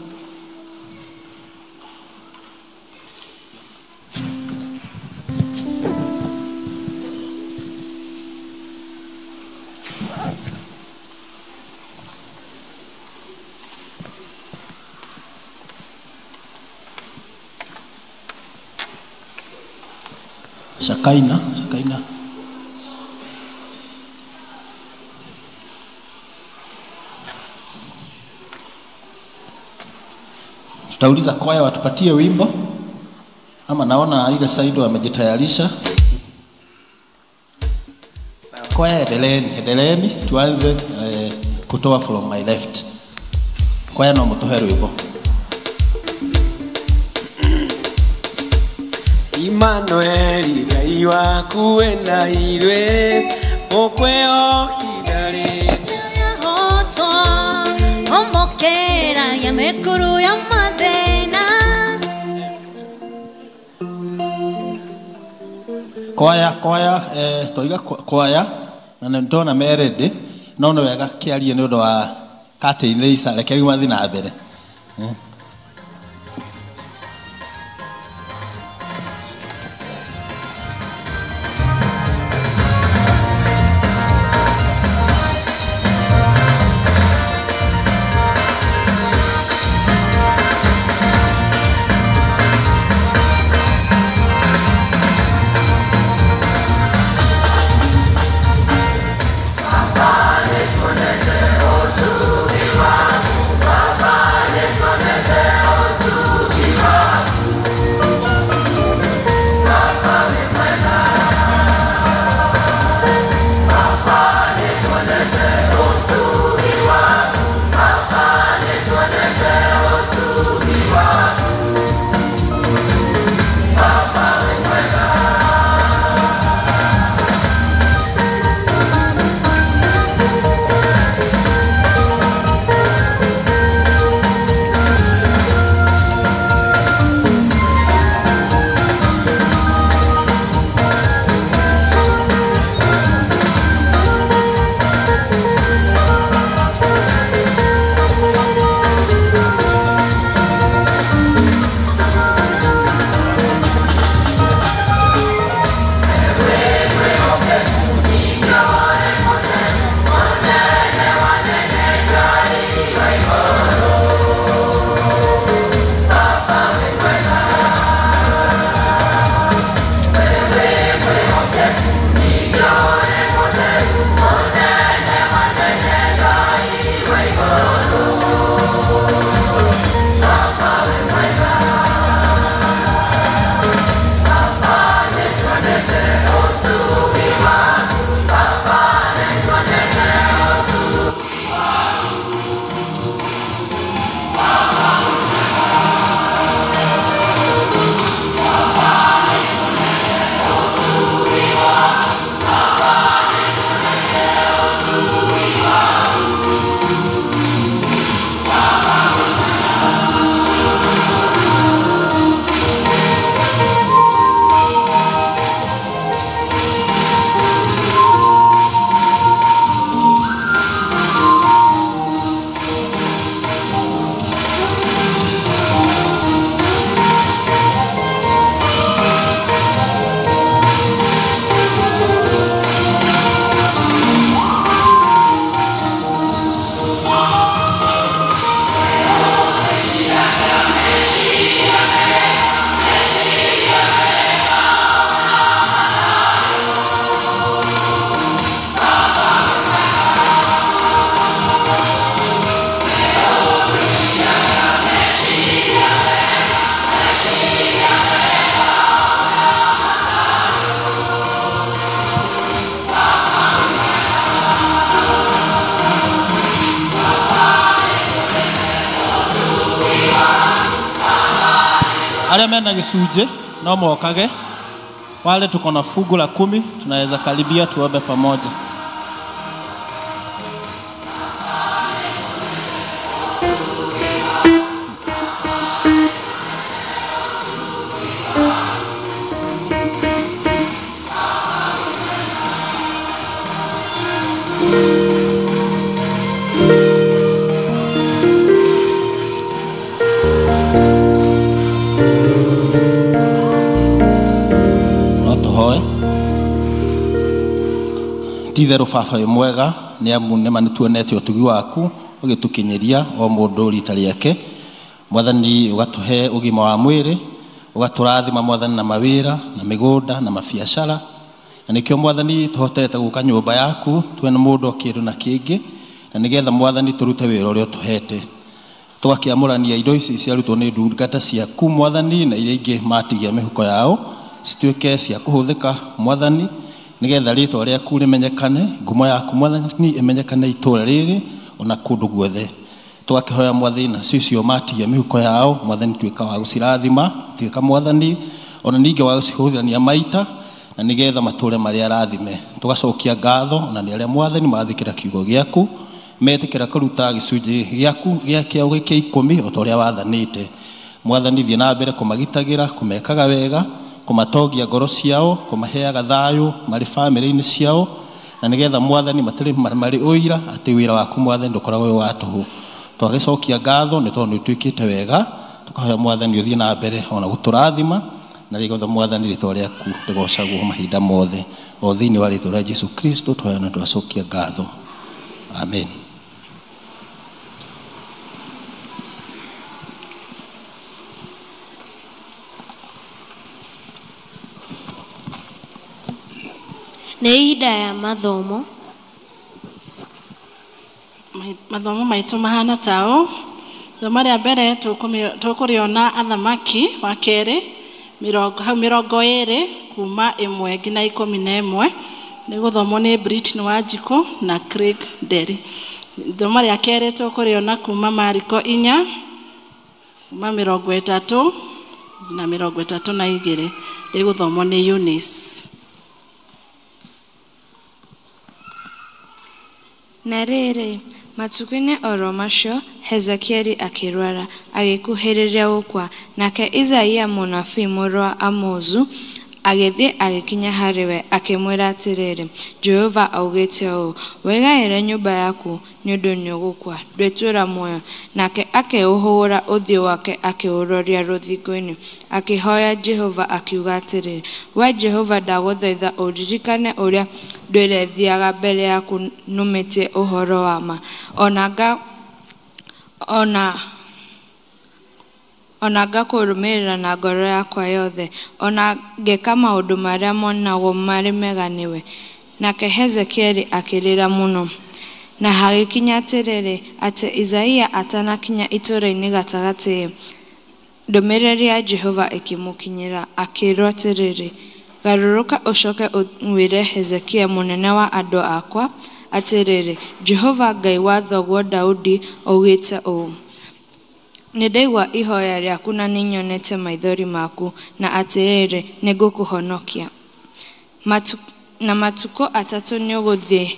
Shakaina. Tutauliza kwaya watupatie wimbo ama naona ile side wamejitayarisha. Kwaya endeleeni tuanze kutoa from my left. Kwaya no mutuhe wimbo. Emmanuel Ngai waku wena irwe okweo kidare hoto omokera ya mekuru ya madena. Kwaya toiga kwaya na ndona merede no no wega kiarie ni undu wa Captain Leisa rekeri mathi na mbere. Baba, let's Aria mena gicunje no mokage. Wale tuko na fungu la 10 tunaweza karibia tuombe pamoja. Titherũ baba mwega nĩ amu nĩma nĩtuonete ũtugi waku ũgĩtũkinyeria o mũndũ rita rĩake. Mwathani ũgatũhe ũgima wa mwĩrĩ, ũgatũrathima Mwathani na mawĩra na mĩgũnda na mabiacara, na nĩkĩo Mwathani tũhotete gũka nyũmba yaku twena mũndũ kĩndũ na kĩngĩ, na nĩgetha Mwathani tũrute wĩra ũrĩa ũtũhete. Tũgakĩamũrania indo ici ciarutwo nĩ ndungata ciaku Mwathani na iria ingĩ matigia mĩhuko yao cituĩke cia kũhũthĩka Mwathani, nigetha rĩtwa rĩaku rĩmenyekane, ngumo yaku Mwathani ĩmenyekane itũũra rĩrĩ ona kũndũ guothe. Tũgakĩhoya Mwathani na cicio matigia mĩhuko yao Mwathani tuĩka wa gũcirathima, tuĩka Mwathani ona ningĩ wa gũcihũthania maita, na nigetha matũũre marĩa arathime. Tũgacokia ngatho na nĩ arĩa Mwathani mathikĩra kiugo gĩaku, metĩkĩra kũruta gĩcunjĩ gĩaku gĩakĩao gĩkĩ 10 o ta ũrĩa wathanĩte. Mwathani thiĩ na mbere kũmagitagĩra, kũmekaga wega, kũmatogia ngoro ciao, kũmaheaga thayũ marĩ bamĩrĩ-inĩ ciao, na nigetha Mwathani matarĩ marĩ ũira atĩ wĩra waku Mwathani ndũkoragwo wĩ wa tũhũ. Twagĩcokia ngatho nĩ tondũ nĩũtuĩkĩte wega, tũkahoya Mwathani ũthiĩ na mbere ona gũtũrathima, na nĩgetha Mwathani rĩtwa rĩaku rĩgocagwo mahinda mothe. O thĩinĩ wa rĩtwa rĩa Jesũ Kristo tũhoya na twacokia ngatho. Amen. Nĩ ihinda ya mathomo. Mathomo maitũ mahana taũ. Ithomo rĩa mbere tũkũrĩona athamaki wa kerĩ hau 20 kuma 1 nginya 11. Nĩ gũthomwo nĩ Britain Wanjikũ na Craig Derry. Ithomo rĩa kerĩ tũkũrĩona kuma Mariko 4 kuma 30 na 32. Nĩ gũthomwo nĩ Eunice. Na rĩrĩ, matukũ-inĩ oro macio Hezekieli akĩrwara agĩkuhĩrĩria gũkua, nake Isaia mũnabii mũrũ wa Amozu agĩthiĩ agĩkinya harĩ we akĩmwĩra atĩrĩrĩ, Jehova augĩte ũũ, wĩgaĩre nyũmba yaku nĩ ũndũ nĩũgũkua, ndwĩtũũra muoyo. Nake akĩũhũra ũthiũ wake akĩũroria rũthingo-inĩ, akĩhoya Jehova akiuga atĩrĩrĩ, we Jehova ndagũthaitha ũririkane ũrĩa ndwĩrethiaga mbere yaku numĩtie ũhoro wa ma, ona ngakũrũmĩrĩra na ngoro yakwa yothe, ona ngeka maũndũ marĩa monagwo marĩ mega nĩwe. Nake Hezekieli akĩrĩra mũno. Na hagĩkinya atĩrĩrĩ, atĩ Isaia atanakinya itũũra-inĩ gatagatĩ, ndũmĩrĩri ya Jehova ĩkĩmũkinyĩra, akĩĩrwo atĩrĩrĩ, garũrũka ũcoke ũmwĩre Hezekia mũnene wa andũ akwa atĩrĩrĩ, Jehova Ngai wa thoguo Daudi augĩte ũũ, nĩndaigua ihoya rĩaku na nĩnyonete maithori maku, na atĩrĩrĩ, nĩngũkũhonokia. Na matukũ atatũ nĩũgũthiĩ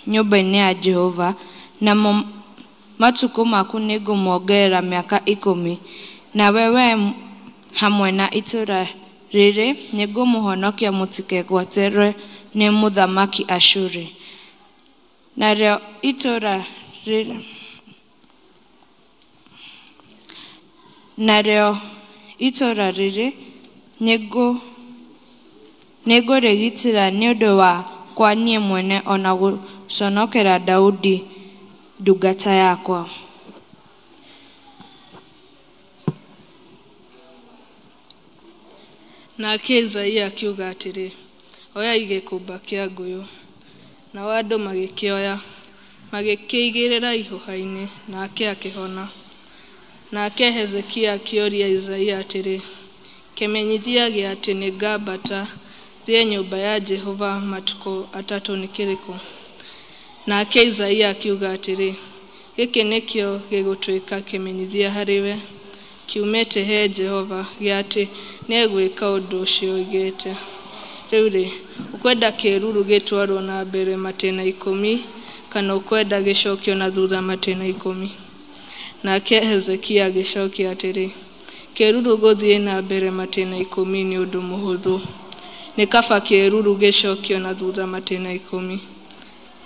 nyũmba-inĩ ya Jehova, na matukũ maku nĩngũmongerera mĩaka 10, na wewe hamwe na itũũra rĩrĩ nĩngũmũhonokia mũtikegwaterwe nĩ mũthamaki Ashuri. Narĩo itũũra rĩrĩ nĩngũrĩgitĩra nĩ ũndũ wa kwa niĩ mwene ona gũconokera Daudi ndungata yakwa. Nake Isaia akiuga atĩrĩ, oyai gĩkũmba kĩa ngũyũ. Nao andũ magĩkĩoya, magĩkĩigĩrĩra ihũha-inĩ, nake akĩhona. Nake Hezekia akĩũria Isaia atĩrĩ, kĩmenyithia gĩa atĩ nĩngambata thiĩ nyũmba ya Jehova matukũ atatũ nĩ kĩrĩkũ? Nake Isaia akiuga atĩrĩ, gĩkĩ nĩkĩo gĩgũtuĩka kĩmenyithia harĩwe kiumĩte he Jehova gĩa atĩ nĩegwĩka ũndũ ũcio oigĩte. Rĩu rĩ, ũkwenda kĩruru gĩtwarwo na mbere matena 10 kana ũkwenda gĩcokio na thutha matena 10? Nake Hezekia agĩcokia atĩrĩ, kĩruru gũthiĩ na mbere matena 10 nĩ ũndũ mũhũthũ. Nĩ kaba kĩruru gĩcokio na thutha matena 10.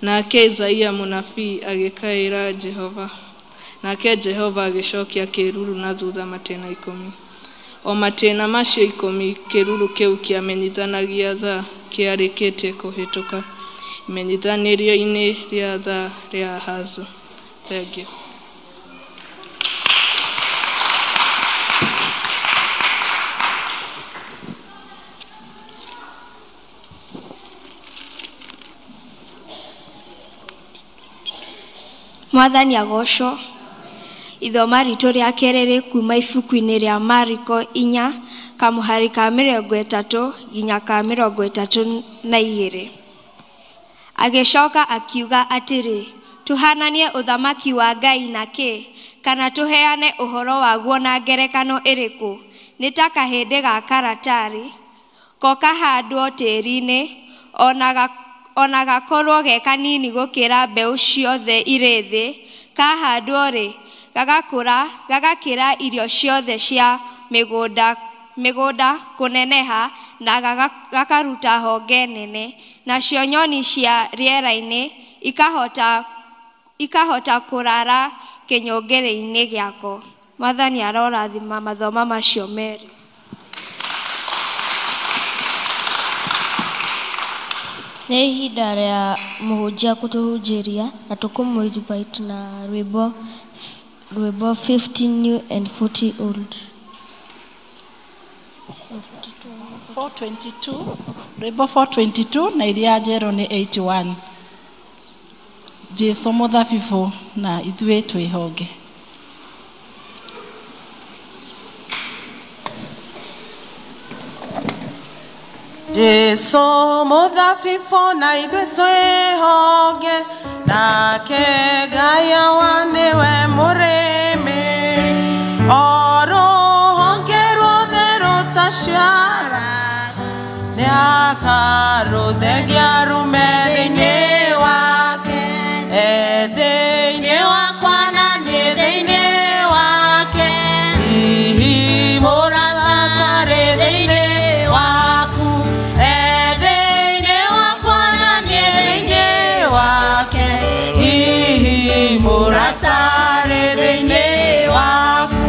Nake Isaia mũnabii agĩkaĩra Jehova. Nake Jehova agĩcokia kĩruru na thutha matena 10. O matena macio 10 kĩruru kĩu kĩamenyithanagia thaa kĩarĩkĩtie kũhĩtũka imenyithanĩrio-inĩ rĩa thaa rĩa Ahazu. Thank you. Mwathani agocwo. Ithoma ritũ rĩa kerĩ rĩ kuma ibuku-inĩ rĩa Mariko 4 kamũhari ka 30 nginya ka 32. Agĩcoka akiuga atĩrĩ, tuhananie ũthamaki wa Ngai na kĩ, kana tuheane ũhoro waguo na ngerekano ĩrĩkũ? Nĩ ta kahĩndĩ ga karatari, ko kahandwo tĩri-inĩ, ona gakorwo ge kanini gũkĩra mbeũ ciothe irĩ thĩ, kahandwo rĩ, gagakĩra irio ciothe cia mĩgũnda kũneneha na gakaruta honge nene, nacio nyoni cia rĩera-inĩ ikahota kũrara kĩnyũngĩrĩ-inĩ gĩako. Mwathani arorathima mathoma macio merĩ. Nĩ ihinda rĩa mũhunjia kũtũhunjĩria na tũkũmũ-invite na rwĩmbo 50 new and 40 old. 422, rwĩmbo 422 na iria njerũ nĩ 81. Jesu mũthabibũ na ithuĩ twĩ honge. Jesu mũthabibũ na ithuĩ twĩ honge, nake Ngai awa nĩwe mũrĩmi. O rũhonge ruothe rũtaciara, nĩakarũthegia rume thĩinĩ wake. Thĩinĩ wakwa na niĩ thĩinĩ wake, hihi mũratarĩ thĩinĩ waku. Thĩinĩ wakwa na niĩ thĩinĩ wake, hihi mũratarĩ thĩinĩ waku.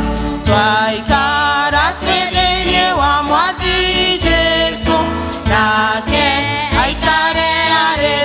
Twaikara twĩ thĩinĩ wa Mwathi Jesu, nake aikare arĩ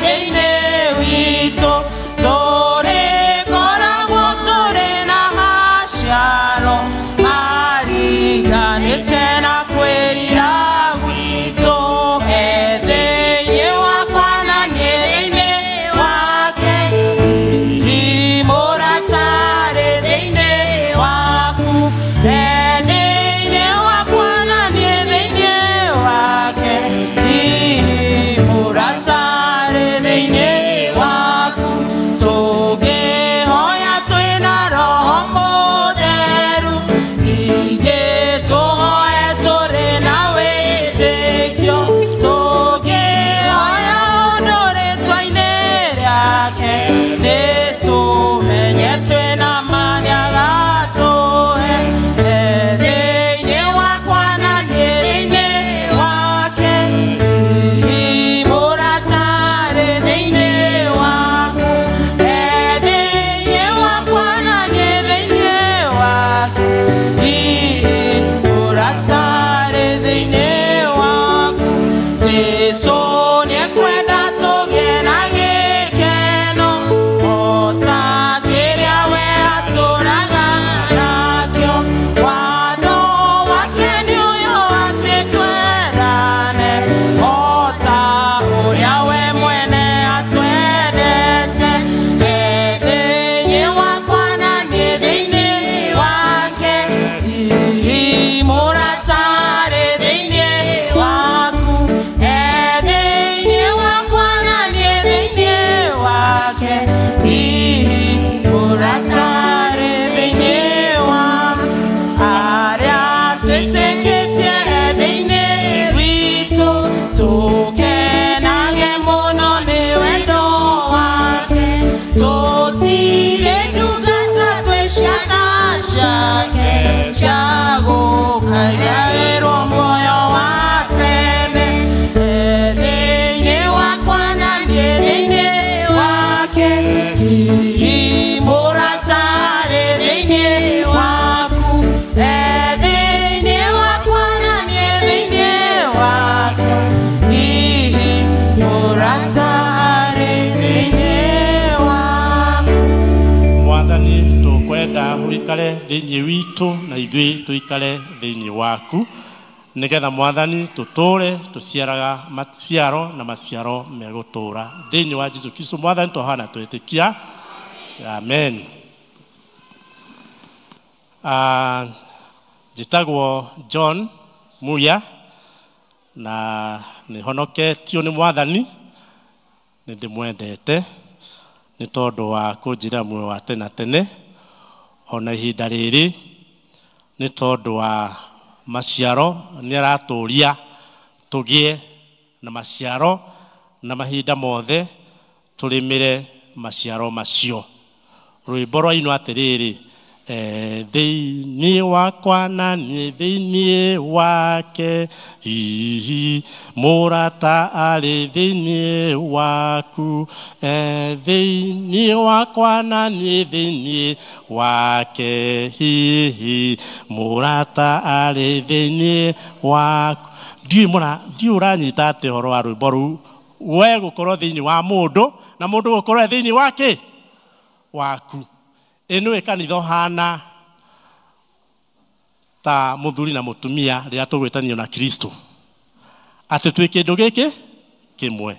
aikare thĩinĩ witũ na ithuĩ tũikare thĩinĩ waku, nĩgetha Mwathani tũtũũre tũciaraga maciaro na maciaro megũtũũra thĩinĩ wa Jesũ Kristo Mwathani twahana twĩtĩkia. Amen. Njĩtagwo John Muya na nĩhonoketio nĩ Mwathani, nĩndĩmwendete nĩ tondũ wa kũnjĩra muoyo wa tene tene ona ihinda rĩrĩ, nĩ tondũ wa maciaro nĩaratũria tũgĩe na maciaro na mahinda mothe tũrĩmĩre maciaro macio. Rwĩmbo rwainwo atĩrĩrĩ, thĩinĩ wakwa na niĩ thĩinĩ wake, hihi mũrata arĩ thĩinĩ waku, thĩinĩ wakwa na niĩ thĩinĩ wake, hihi mũrata arĩ thĩinĩ waku. Ndiũ ũranyita atĩ ũhoro wa rwĩmbo rũu, we gũkorwo thĩinĩ wa mũndũ na mũndũ gũkorwo thĩinĩ wake waku. Ĩno ĩkanitha hana ta mũthuri na mũtumia rĩrĩa tũgwĩtanio na Kristo, atĩ twĩ kĩndũ gĩkĩ kĩmwe.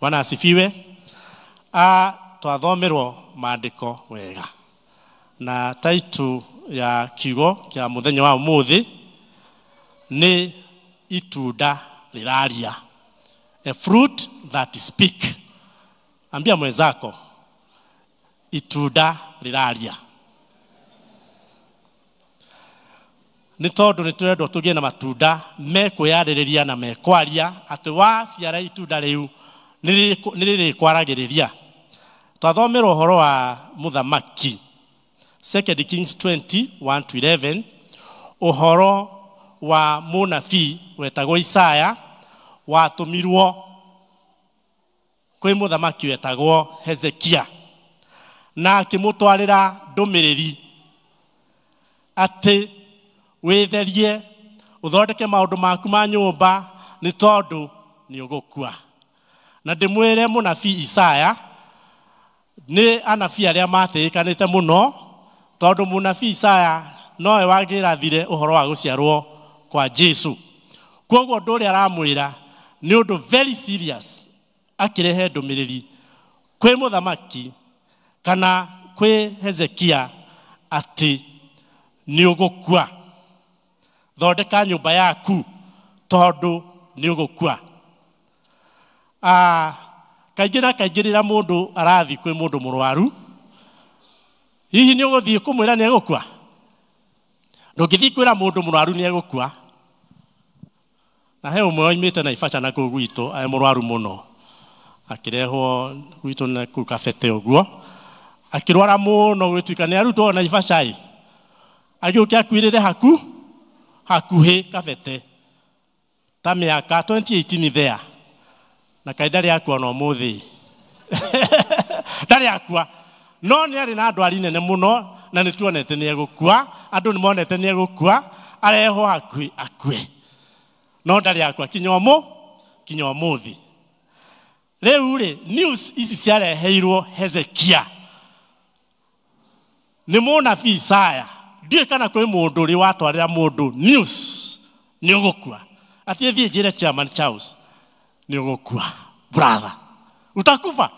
Bwana asifiwe. Twathomerwo maandĩko wega, na title ya kiugo kĩa mũthenya wa ũmũthĩ nĩ itunda rĩraria, a fruit that speak. Ambia mwenzako itunda rĩraria. Nĩ tondũ nĩtũrendwo tũgĩe na matunda mekwĩyarĩrĩria na mekwaria, atĩ waciara itunda rĩu nĩrĩrĩkwaragĩrĩria. Twathomerwo ũhoro wa mũthamaki 2 Kings 20:1-11, ũhoro wa mũnabii wetagwo Isaya watũmirwo kwĩ mũthamaki wetagwo Hezekia, na akĩmũtwarĩra ndũmĩrĩri atĩ wĩtherie, ũthondeke maũndũ maku ma nyũmba nĩ tondũ nĩ ũgũkua. Na ndĩmwĩre mũnabii Isaya nĩ anabii arĩa matĩĩkanĩte mũno, tondũ mũnabii Isaya nowe wagĩrathire ũhoro wa gũciarwo kwa Jesũ. Koguo ũndũ ũrĩa aramwĩra nĩ ũndũ very serious, akĩrehe ndũmĩrĩri kwĩ mũthamaki kana kwĩ Hezekia atĩ nĩ ũgũkua. Thondeka nyũmba yaku tondũ nĩ ũgũkua. Kaingĩ na kaingĩ rĩrĩa mũndũ arathi kwĩ mũndũ mũrwaru, hihi nĩ ũgũthiĩ kũmwĩra nĩ egũkua? Ndũngĩthiĩ kwĩra mũndũ mũrwaru nĩ egũkua. Na he ũmwe oimĩte Naivasha na kũu gwitũ arĩ mũrwaru mũno, akĩrehwo gwitũ na kũu Kabete ũguo, akĩrwara mũno gwĩtuĩka nĩ arutwo Naivasha, agĩũka akuĩrĩre hakuhĩ Kabete ta mĩaka 2018 there, na kaĩ ndarĩ akua no mũthĩ. Ndarĩ akua, no nĩ arĩ na ndwari nene mũno, na nĩ tuonete nĩ egũkua, andũ nĩ monete nĩ egũkua, arehwo hakuhĩ akue, no ndarĩ akua kinya ũmũthĩ. Rĩu rĩ, news ici ciareheirwo Hezekia nĩ mũnabii Isaya. Ndiũĩ kana kwĩ mũndũ ũrĩ watwarĩra mũndũ news nĩ ũgũkua, atĩ thiĩ njĩre Chairman Charles nĩ ũgũkua. Brother, utakufa.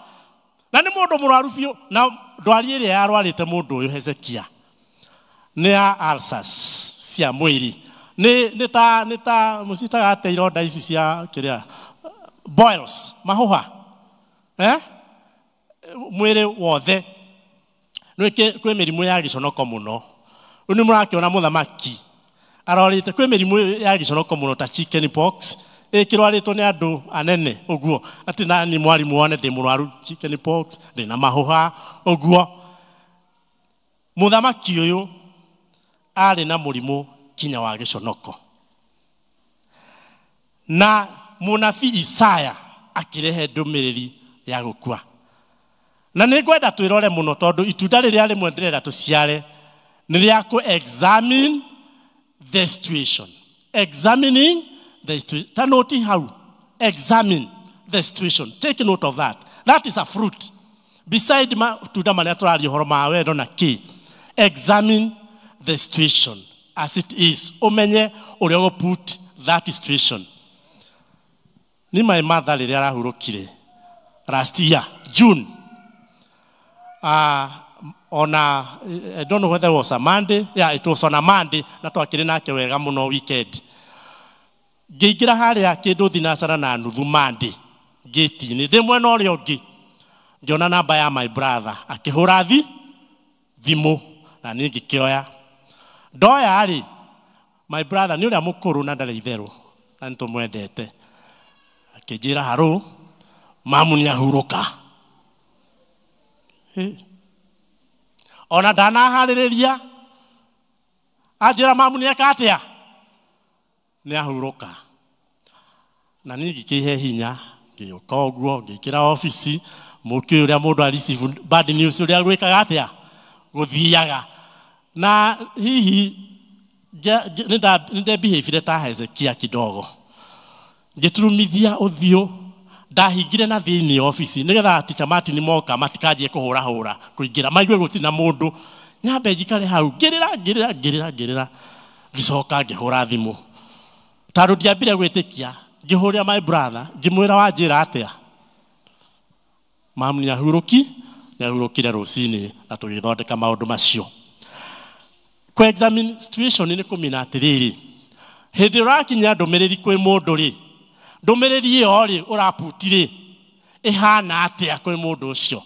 Na nĩ mũndũ mũrwaru biũ, na ndwari ĩrĩa yarwarĩte mũndũ ũyũ Hezekia nĩ ya ulcers cia mwĩrĩ. Nĩ ta mũcitaga atĩ ironda ici cia kĩrĩa boils, mahũha, mwĩrĩ wothe. Kwĩ mĩrimũ ya gĩconoko mũno. Rĩu nĩ mũrakĩona mũthamaki arorĩte kwĩ mĩrimũ ya gĩconoko mũno ta chicken pox, ĩkĩrwarĩtwo nĩ andũ anene ũguo, atĩ nani mwarimũ wone ndĩ mũrwaru chicken pox, ndĩna mahũha ũguo. Mũthamaki ũyũ arĩ na mũrimũ kinya wa gĩconoko, na mũnabii Isaya akĩrehe ndũmĩrĩri ya gũkua. Na nĩ ngwenda twĩrore mũno, tondũ itunda rĩrĩa rĩmwe ndĩrenda tũciare nĩ rĩa ku-examine the situation. Examining the situation. Ta note hau. Examine the situation. Take note of that. That is a fruit. Beside matunda marĩa tũraria ũhoro ma wendo na kĩ. Examine the situation as it is. Umenye uri put that situation. Ni my mother rĩrĩa arahurũkire last year, June. On a, I don't know whether it was a Monday. Yeah, it was on a Monday. Na twakĩrĩ nake wega mũno weekend. Ngĩingĩra harĩa kĩndũ thinacara na nuthu Monday. Gate-inĩ. Ndĩ mwena ũrĩa ũngĩ. Ngĩona namba ya my brother. Akĩhũra thimũ. Na niĩ ngĩkĩoya. Ndoya rĩ, my brother nĩ ũrĩa mũkũrũ na ndarĩ itherũ. Na nĩtũmwendete. Akĩnjĩra harũ, mamu nĩahurũka. Ona ndanaharĩrĩria. Anjĩra mamu nĩeka atĩa? Nĩahurũka. Na niĩ ngĩkĩhe hinya, ngĩũka ũguo, ngĩkĩra ofici, mũkĩ ũrĩa mũndũ receive bad news ũrĩa gwĩkaga atĩa? Gũthiaga. Na hihi nĩndebehave ta Hezekia kidogo. Ngĩturumithia ũthiũ, ndahingire na thĩinĩ ofici nĩgetha teacher Martin moka matikanjie kũhũra kũingĩra maigue gũtirĩ na mũndũ. Nyambe njikare hau, ngĩrĩra ngĩcoka ngĩhũra thimũ. Tondũ ndiambire gwĩtĩkia, ngĩhũrĩra my brother, ngĩmwĩra wanjĩra atĩa? Mamu nĩahurũkire rũcinĩ na tũgĩthondeka maũndũ macio. Examine situation nĩ kũmenya atĩrĩrĩ, hĩndĩ ũrakinya ndũmĩrĩri kwĩ mũndũ rĩ, ndũmĩrĩri ĩyo rĩ ũraputirĩ ĩhana atĩa kwĩ mũndũ ũcio.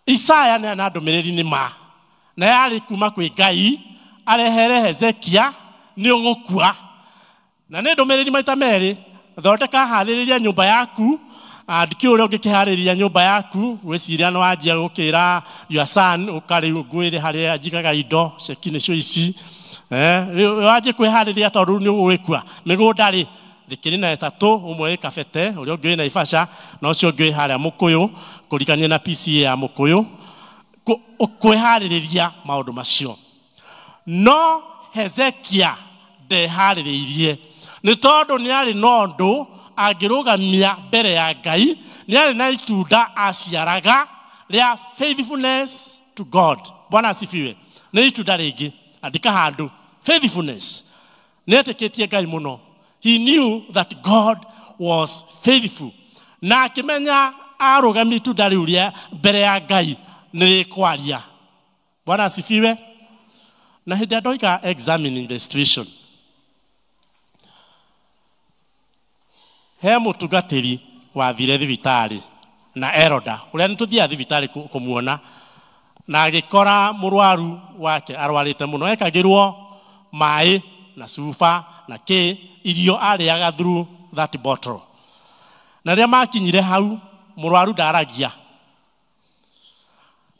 Isaya na ndũmĩrĩri nĩ ma, na yarĩ kuma kwĩ Ngai arehere Hezekia nĩ ũgũkua. Na nĩ ndũmĩrĩri maita merĩ, thondeka harĩrĩria nyũmba yaku, ndikĩũrĩa ũngĩkĩharĩrĩria nyũmba yaku, gwĩciria nĩ wanjia gũkĩra your son ũkarĩ ngwĩre harĩa njigaga indo ceki nĩcio ici. Wanjia kwĩharĩrĩria tondũ nĩ ũgũgĩkua. Mĩgũnda rĩ, rĩkĩrĩ na ĩtatũ, ũmwe wĩ Kabete, ũrĩa ũngĩ wĩ Naivasha, na ũcio ũngĩ wĩ harĩa Mũkũyũ, kũringania na PCA ya Mũkũyũ. Kwĩharĩrĩria maũndũ macio. No Hezekia ndeharĩrĩirie. Nĩ tondũ nĩ arĩ na ũndũ angĩrũgamia mbere ya Ngai, nĩ arĩ na itunda aciaraga rĩa faithfulness to God. Bwana asifiwe. Nĩ itunda rĩngĩ andĩka handũ faithfulness. Nĩ etĩkĩtie Ngai mũno. He knew that God was faithful. Na akĩmenya arũgamia itunda rĩu rĩa mbere ya Ngai nĩ rĩkwaria. Bwana asifiwe. Na hĩndĩ ndoika examining the situation, he mũtungatĩri wathire thibitarĩ na Eroda ũrĩa nĩtũthiaga thibitarĩ kũmuona, na agĩkora mũrwaru wake arwarĩte mũno, ekagĩrwo maĩ na cuba na irio arĩaga through that bottle. Na rĩrĩa makinyire hau mũrwaru ndaragia,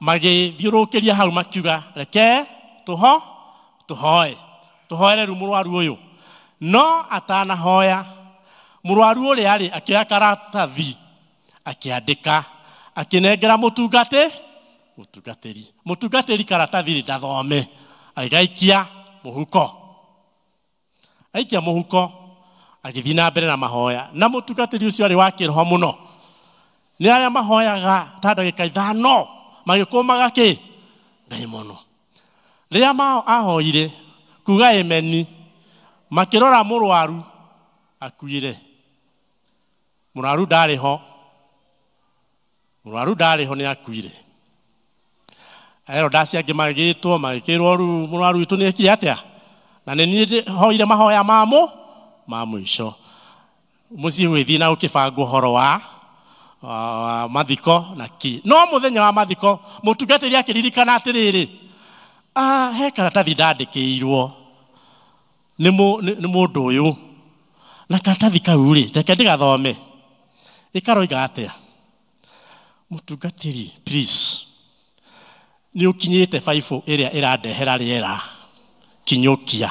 magĩthiũrũrũkĩria hau makiuga reke tũhoere rĩu mũrwaru ũyũ. No atanahoya, mũrwaru ũrĩa arĩ akĩoya karatathi akĩandĩka, akĩnengera mũtungatĩri karatathi ndathome, agĩgaikia mũhuko. Aikia mũhuko agĩthiĩ na mbere na mahoya. Na mũtungatĩri ũcio arĩ wa kĩroho mũno, nĩ arĩa mahoyaga ta ndagĩka 5 magĩkũmaga ndaimono. Rĩrĩa mao ahoire kuga ameni, makĩrora mũrwaru akuire. Mũrwaru ndarĩ ho nĩ akuire. Eroda angĩ magĩtwo magĩkĩrwo rĩu mũrwaru witũ nĩ ekire atĩa? Na nĩ niĩ hoire mahoya ma mũico. Mũciĩ gwĩthiĩ na ũkĩbangwo ũhoro wa mathiko na no mũthenya wa mathiko mũtungatĩri akĩririkana atĩrĩrĩ, he karatathi ndandĩkĩirwo nĩ mũndũ ũyũ, na karatathi kau rĩ, reke ndĩgathome. Ĩkaroiga atĩa? Mũtungatĩri, please, nĩ ũkinyĩte baibũ ĩrĩa ĩrandehera rĩera, kinyũkia.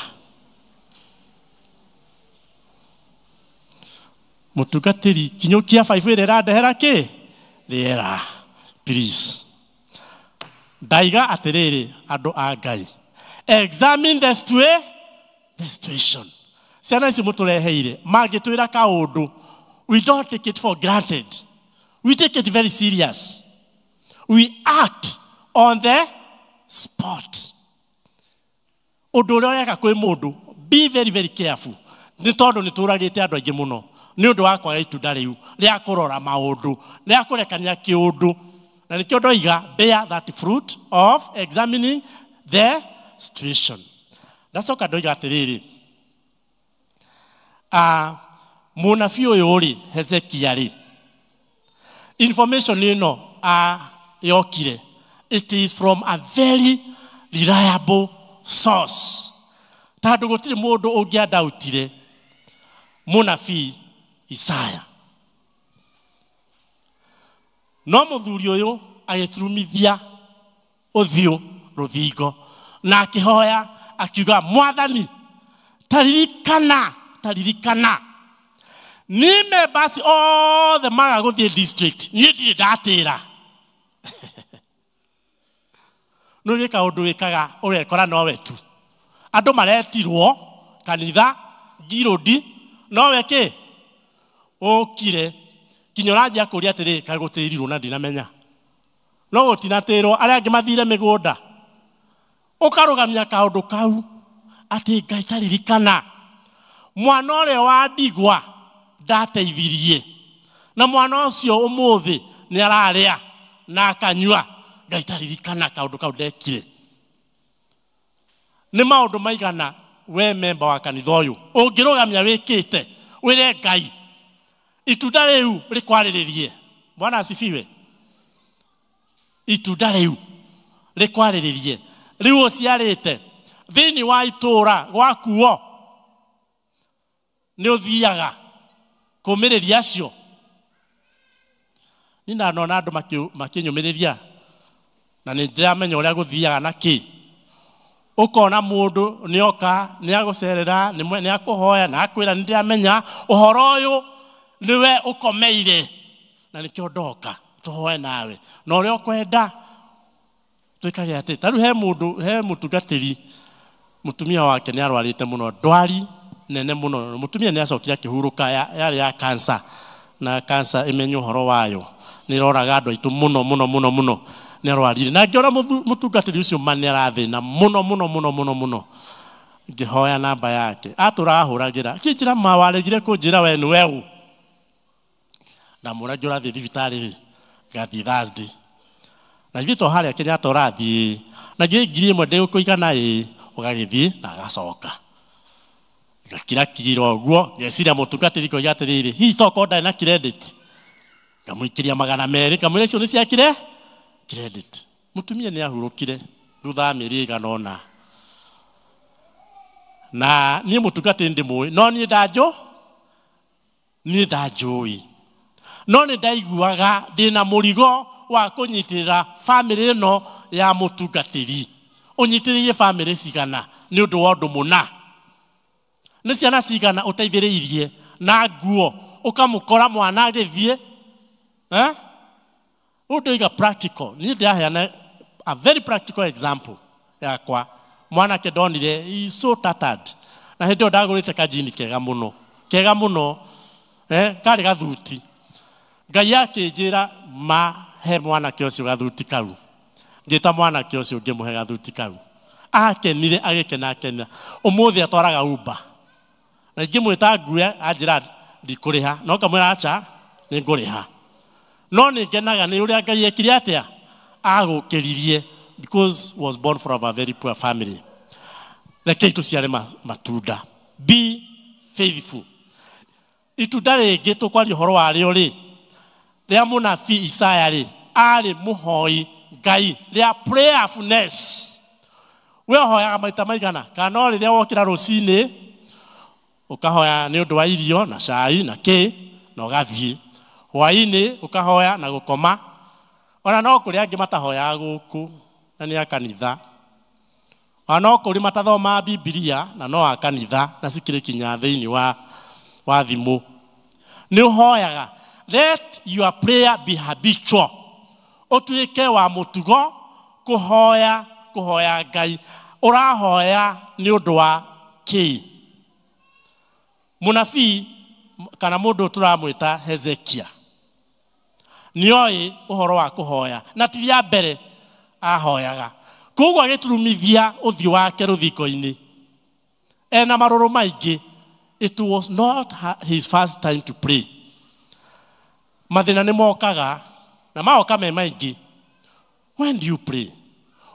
Mũtungatĩri, kinyũkia baibũ ĩrĩa ĩrandehera rĩera, please. Ndaiga atĩrĩrĩ, andũ a Ngai, examine the situation. Ciana ici mũtũreheire mangĩtwĩra kaũndũ, we don't take it for granted. We take it very serious. We act on the spot. Undu uria ureka kwi mundu, be very very careful. Ni tondu ni turagite andu aingi muno. Ni undu wa kwaga itunda riu ria kurora maundu, ria kurekania kiundu. Na nikio ndoiga bear that fruit of examining the situation. Ndacoka ndoiga atiriri. Munabii uyu ri Hezekia ri. Information ino yokire. It is from a very reliable source. Tondu gutiri mundu ungiandautire munabii Isaya. No muthuri uyu agiturumithia uthio ruthingo na akihoya akiuga Mwathani taririkana ni members all the Magaguthi district ni ndire ndatira no wika undu wikaga urekora no wetu andu maretirwo kanitha girodi no weke okire kinyoraji akuria atiri kagutirirwo na ndinamenya no gutinatirwo aria angi mathire migunda ukarugamia kaundu kau ati Ngai taririkana mwana uria wa ndigwa ndateithirie na mwana ucio umuthi ni araria na akanyua Ngai taririkana kaundu kau ndekire. Ni maundu maigana we member wa kanitha uyu ungirugamia wikite wire Ngai itunda riu rikwariririe. Bwana asifiwe. Itunda riu rikwariririe riu uciarite thini wa itura gwakuo ni uthiaga kumiriria acio. Nina nona andu makinyumiriria na ni ndiramenya uria guthiaga na ki. Ukona mundu nioka ni agucerera ni akuhoya na akwira ni ndiramenya uhoro uyu niwe ukomeire na nikio ndoka tuhoe nawe na uria ukwenda twikage ati taru he mutungatiri mutumia wake ni arwarite muno ndwari nene muno. Mutumia ni acokira kihuruka yari ya cancer na cancer imenyu horo wayo ni roraga andu aitu muno ni arwarire na ngiora mutungatiri ucio mani arathina muno ngihoya namba yake aturahuragira kinjira mawaregire kunjira we ni weu na murajura thi thibitari gathi Thursday na gito haria Kenya torathi na ngiri imwe ndigukuigana ugagithii na agacoka gakira kiro guo ngeciria mutungatiri ko yatiriri hi toko ndai na credit ngamuikiria magana meri kamwire cio ni cia credit. Mutumia ni ahurukire thutha meri iganona na ni mutungatiri ndimui no ni ndajui no ni ndaiguaga ndina murigo wa kunyitirira family no ya mutungatiri unyitirire family cigana ni undu wa undu muna ni ciana cigana uteithiriirie na nguo ukamukora mwana agithie undu iga practical ni ndaheana a very practical example yakwa mwana ke donire he so tattered na hindu ndagurite kajini kega muno kari gathuti Ngai yake njira he mwana ke ucio gathuti kau ngita mwana ke ucio ngimuhe gathuti kau akenire agikena umuthi atwaraga Uber na ngimwita nguya anjira ndikuriha no kamwira acha ni nguriha no ni ngenaga ni uria Ngai ekire atia agukiririe because was born from a very poor family. Reke tuciare matunda. Be faithful. Itunda ringi tukwari horo wario ri ria munabii Isaya ri ari muhoi Ngai ria prayerfulness. We hoya maita maigana kana riria wokira rucini ukahoya ni undu wa irio na cai na ki na ugathie hwaini ukahoya na gukoma ona no kuri angi matahoya guku na ni akanitha ona no kuri matathoma Biblia na no akanitha na sikire kinya thiini wa thimu ni uhoyaga. Let your prayer be habitual. Otuike wa mutugo kuhoya Ngai urahoya ni undu wa ki. Munabii kana mundu turamwita Hezekia nioi uhoro wa kuhoya na tiria mbere ahoyaga koguo agiturumithia uthio wake ruthiko-ini ena maruru maingi. It was not his first time to pray. Mathina ni mokaga na maoka me maingi. When do you pray?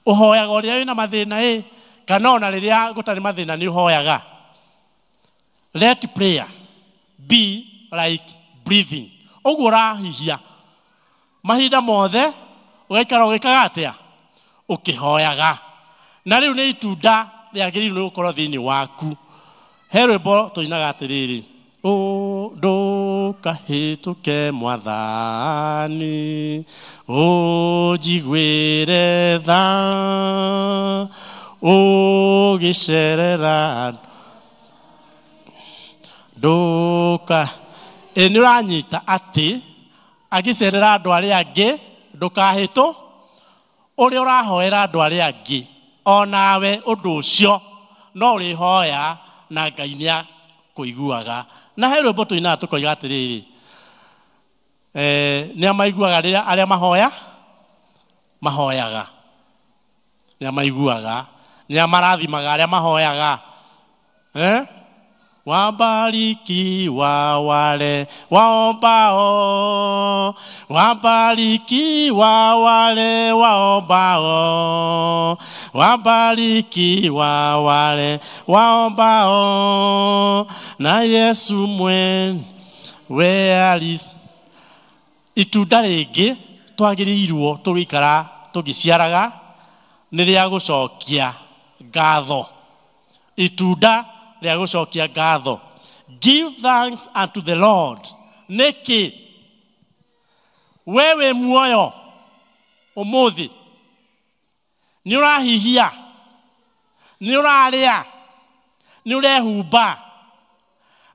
Uhoyaga uria wina mathina kana ona riria gutari mathina ni uhoyaga. Let prayer be like breathing. Uguo urahihia mahinda mothe ugaikara ugikaga atia ukihoyaga. Na riu ni itunda riagiriirwo ni gukorwo thiini waku. He rwimbo tuinaga atiriri, o ndukahituke Mwathani, o njiguire tha ugicerera nduka. Ni uranyita ati agicerera andu aria angi ndukahitu uria urahoera andu aria angi onawe undu ucio no urihoya na Ngai ni akuiguaga. Na he rwimbo tuinaga tukoiga atiriri, ni amaiguaga riria aria mahoyaga, ni amaiguaga, ni amarathimaga aria mahoyaga. Wabarikiwa wale waombao, wabarikiwa wale waombao, wabarikiwa wale waombao, na Yesu mwenyewe alis. Itunda ringi twagirirwo tugikara tugiciaraga ni ria gucokia ngatho. Itunda ria gucokia ngatho. Give thanks unto the Lord. Niki wewe muoyo umuthi ni urahihia, ni uraria, ni urehumba,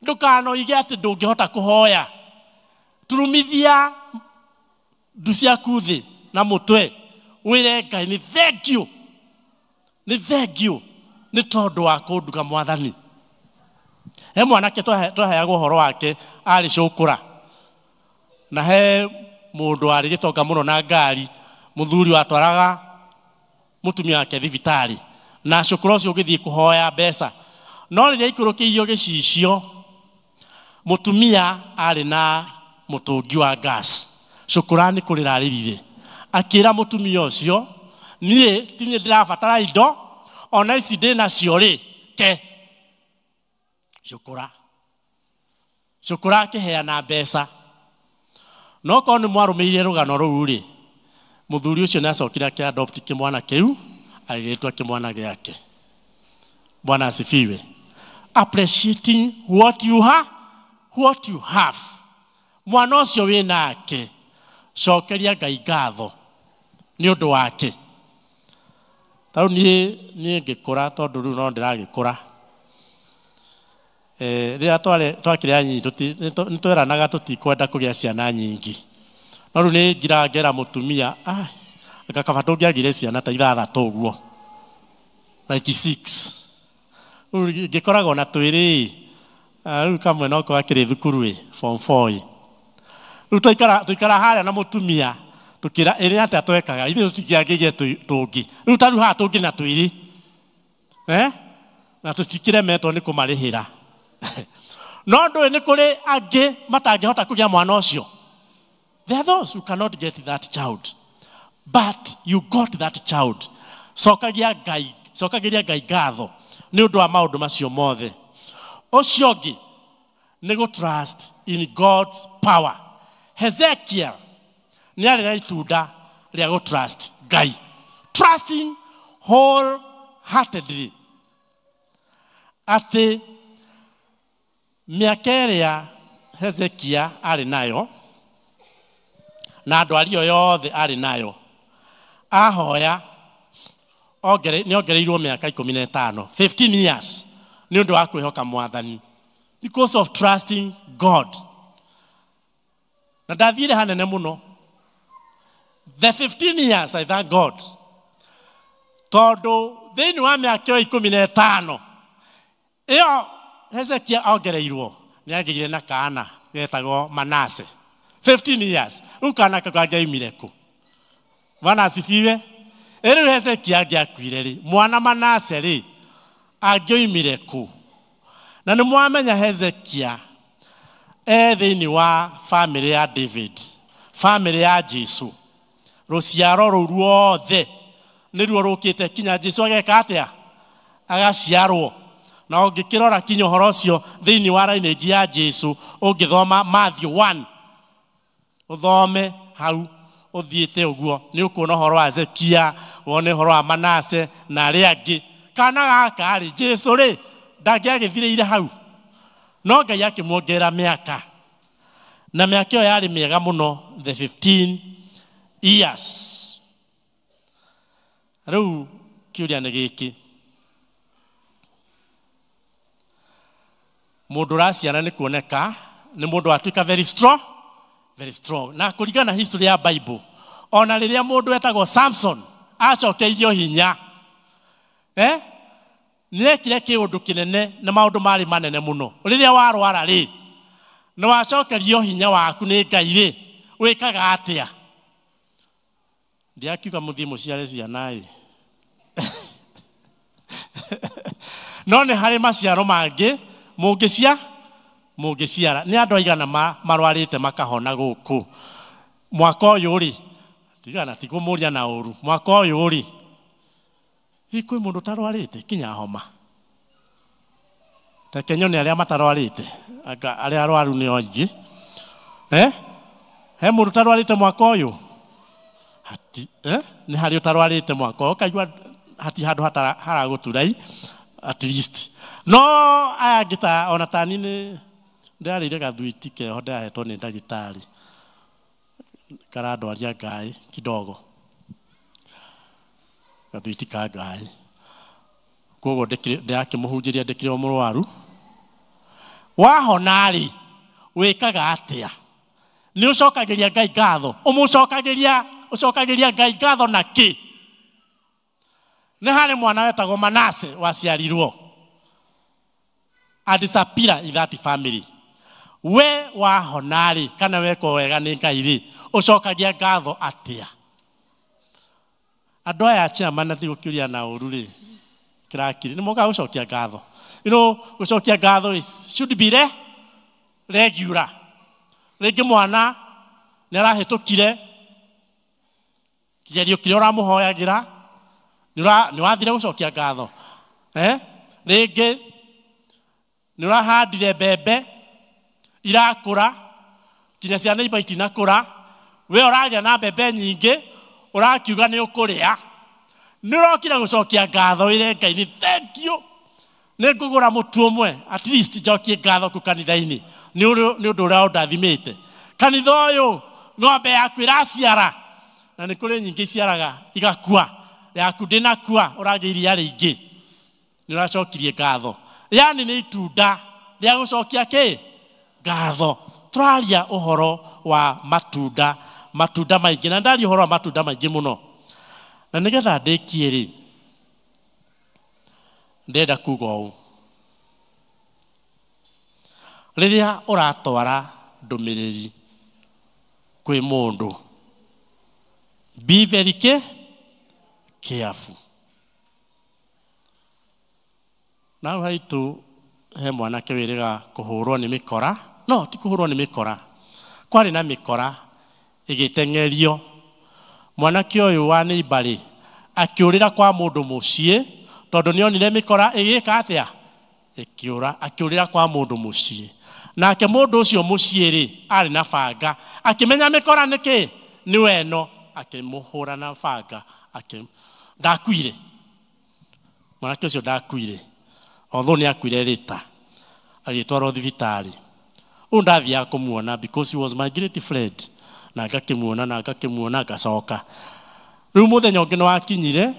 ndukanoige ati ndungihota kuhoya. Turumithia ndu ciaku thi na mutwe wire Ngai ni thank you, ni thank you ni tondu wa kunduga Mwathani. He mwanake twaheagwo uhoro wake ari cukura, na he mundu ari gitonga muno na ngari, muthuri watwaraga mutumia wake thibitari, na cukura ucio ugithii kuhoya mbeca. No riria ikurukiirio gicicio, mutumia ari na mutungi wa gas, cukura ni kurira aririre, akira mutumia ucio, nie tinye ndirabatara indo ona ici ndina cio ri ke cukura akiheana mbeca. No korwo ni mwarumiire rugano ruu ri, muthuri ucio nacokire akiadopt kimwana kiu agitwa kimwana giake. Bwana asifiwe. Appreciating what you have. Mwana ucio winake cokeria Ngai ngatho ni undu wake. Tau ni ngikura tondu riu no ndiragikura. Riria twakire anyi nitweranaga tutikwenda kugia ciana nyingi. No riu ni ngirangera mutumia akakaba ndungiagire ciana ta 6 uguo, like 6. Riu ngikoragwo na twiri, riu kamwe noko akiri thukuru form 4. Riu tuikara haria na mutumia tukira iri ati atwekaga ithe tutigiagirie tungi. Riu taru ha tungi na twiri na tutikire metwo ni kumarihira. No ndo ni kuri angi matangihota kugia mwana ucio. There are those who cannot get that child, but you got that child. Cokagiria Ngai ngatho ni undu wa maundu macio mothe. Ucio ngi ni go trust in God's power. Hezekiah ni ari na itunda ria go trust Ngai, trusting wholeheartedly. Ati miaka iria Hezekiah ari nayo na andu ario yothe ari nayo, ahoya ni ongereirwo miaka 15, 15 years ni undu wa kwihoka Mwathani, because of trusting God. Na ndathire hanene muno the 15 years, I thank God, tondu thiini wa miaka 15 iyo Hezekiah ongereirwo ni agigire na kana getagwo Manase. 15 years. Ukana kagage imireku. Bwana asifiwe. Eri Hezekia angĩakuire rĩ, mwana Manase rĩ, angĩoimire kũ? Na nĩ mwamenya Hezekia thĩinĩ wa family ya David, family ya Jesu, rũciaro rũu ruothe nĩruo rũkĩte kinya Jesu ageka atĩa? Agaciarwo. Na ũngĩkĩrora kinya ũhoro ũcio thĩinĩ wa lineage ya Jesu, ũngĩthoma Matthew 1, ũthome hau ũthiĩte ũguo, nĩ ũkuona ũhoro wa Hezekia, wone ũhoro wa Manase na arĩa angĩ. Kana gaka rĩ, Jesu rĩ, ndangĩagĩthirĩire hau, no Ngai akĩmuongerera mĩaka, na mĩaka ĩyo yarĩ mĩega mũno, the 15 years. Rĩu kĩũria nĩ gĩkĩ, mũndũ ũraciara nĩ kuoneka nĩ mũndũ watuĩka very strong, very strong. Na kũringana na history ya Bible, ona rĩrĩa mũndũ etagwo Samson acokeirio hinya, nĩekire kĩũndũ kĩnene na maũndũ marĩ manene mũno. Rĩrĩa warwara rĩ, na wacokerio hinya waku nĩ Ngai rĩ, wĩkaga atĩa? Ndiakiuga mũthiĩ mũciare ciana ĩ. No nĩ harĩ maciaro mangĩ mũngĩciara. Nĩ andũ aigana marwarĩte makahona gũkũ mwaka ũyũ rĩ? Tigana tikũmũria na ũru. Mwaka ũyũ rĩ, kwĩ mũndũ tarwarĩte kinya homa? Reke nyone arĩa matarwarĩte, arĩa arwaru nĩ aingĩ. He mũndũ tarwarĩte mwaka ũyũ? Nĩ harĩ ũtarwarĩte mwaka ũyũ, ũkaigua hati handũ haragũturai at least. No aya ngĩta ona tani nĩ ndarĩire gathuiti keho ndahetwo nĩ ndagĩtarĩ, karandwaria Ngai kidogo, gathuiti ka Ngai. Koguo ndĩrakĩmũhunjĩria ndĩkĩrĩ o mũrwaru. Wahona rĩ, wĩkaga atĩa? Nĩ ũcokagĩria Ngai ngatho? Ũcokagĩria Ngai ngatho na kĩ? Nĩ harĩ mwana wetagwo Manase waciarirwo, adisapira in that family. We wahona rĩ, kana weko wega nĩ Ngai rĩ, ũcokagia ngatho atĩa? Andũ aya chairman na tigũkĩũria na ũru rĩ, kĩrakiri nĩ moka gũcokia ngatho. You know, gũcokia ngatho should be regular. Rĩngĩ mwana nĩ arahĩtũkire kĩgerio kĩrĩa ũramũhoyagĩra, nĩ wathire gũcokia ngatho. Rĩngĩ nĩ ũrahandire mbembe irakũra, kinya ciana imwe itinakũra, we ũragĩa na mbembe nyingĩ, ũrakiuga nĩ ũkũrĩa. Nĩ ũrokire gũcokia ngatho wĩre Ngai nĩ thank you, nĩ ngũgũra mũtu ũmwe at least njokie ngatho kũ kanitha-inĩ nĩ ũndũ ũrĩa ũndathimĩte. Kanitha ũyũ ng'ombe yaku ĩraciara, na nĩ kũrĩ nyingĩ ciaraga igakua, yaku ndĩnakua, ũragĩa iria rĩingĩ, nĩ ũracokirie ngatho. Yani nĩ itunda rĩa gũcokia kĩ? Ngatho. Tũraria ũhoro wa matunda maingĩ, na ndaria ũhoro wa matunda maingĩ mũno. Na nĩgetha ndĩkie rĩ, ndenda kuga ũũ, rĩrĩa ũratwara ndũmĩrĩri kwĩ mũndũ, be very careful. Na haitũ he mwanake wĩrĩga kũhũrwo nĩ mĩkora. No, ti kũhũrwo nĩ mĩkora, kwarĩ na mĩkora ĩgĩteng'erio. Mwanake ũyũ wa neighbor akĩũrĩra kwa mũndũ mũciĩ, tondũ nĩonire mĩkora ĩgĩka atĩa? Akĩũrĩra kwa mũndũ mũciĩ. Nake mũndũ ũcio mũciĩ rĩ, arĩ na banga, akĩmenya mĩkora nĩkĩ? Nĩ weno, akĩmũhũra na banga, ndakuire. Mwanake ũcio ndakuire, although nĩ akuire rĩta, agĩtwarwo thibitarĩ. Ũũ ndathiaga kũmuona because he was my great friend. Na ngakĩmuona ngacoka. Rĩu mũthenya ũngĩ nĩ wakinyire,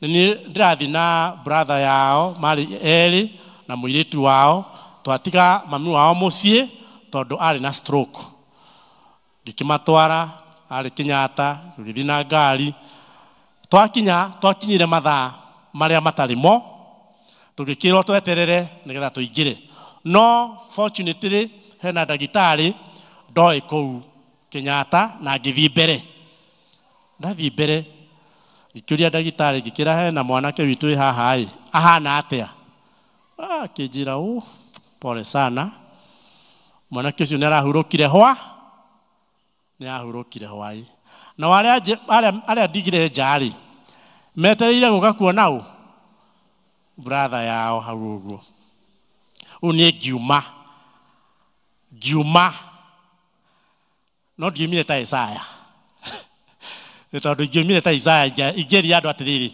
nĩ ndĩrathiĩ na brother yao marĩ erĩ na mũirĩtu wao, twatiga mami wao mũciĩ tondũ arĩ na stroke. Ngĩkĩmatwara arĩ Kenyatta, tũgĩthiĩ na ngari. Twakinyire mathaa marĩa matarĩ mo, tũgĩkĩrwo tweterere nĩgetha tũingĩre. No fortunately hena ndagĩtarĩ ndoĩ kũu Kenyatta, na ngĩthiĩ mbere. Ndathiĩ mbere, Ngĩkĩũria ndagĩtarĩ ngĩkĩra hena mwanake witũ wĩ haha ĩ ahana atĩa. Akĩnjĩra pole sana. Mwanake ũcio nĩ arahurũkire hwa. Nĩ arahurũkire hwa. Na arĩa ndigire nja rĩ metereire gũka kuona brother yao hau ũguo. Nĩ ngiuma no ndiumire ta Isaya. Tondũ ingĩumire ta Isaya ingĩria andũ atĩrĩrĩ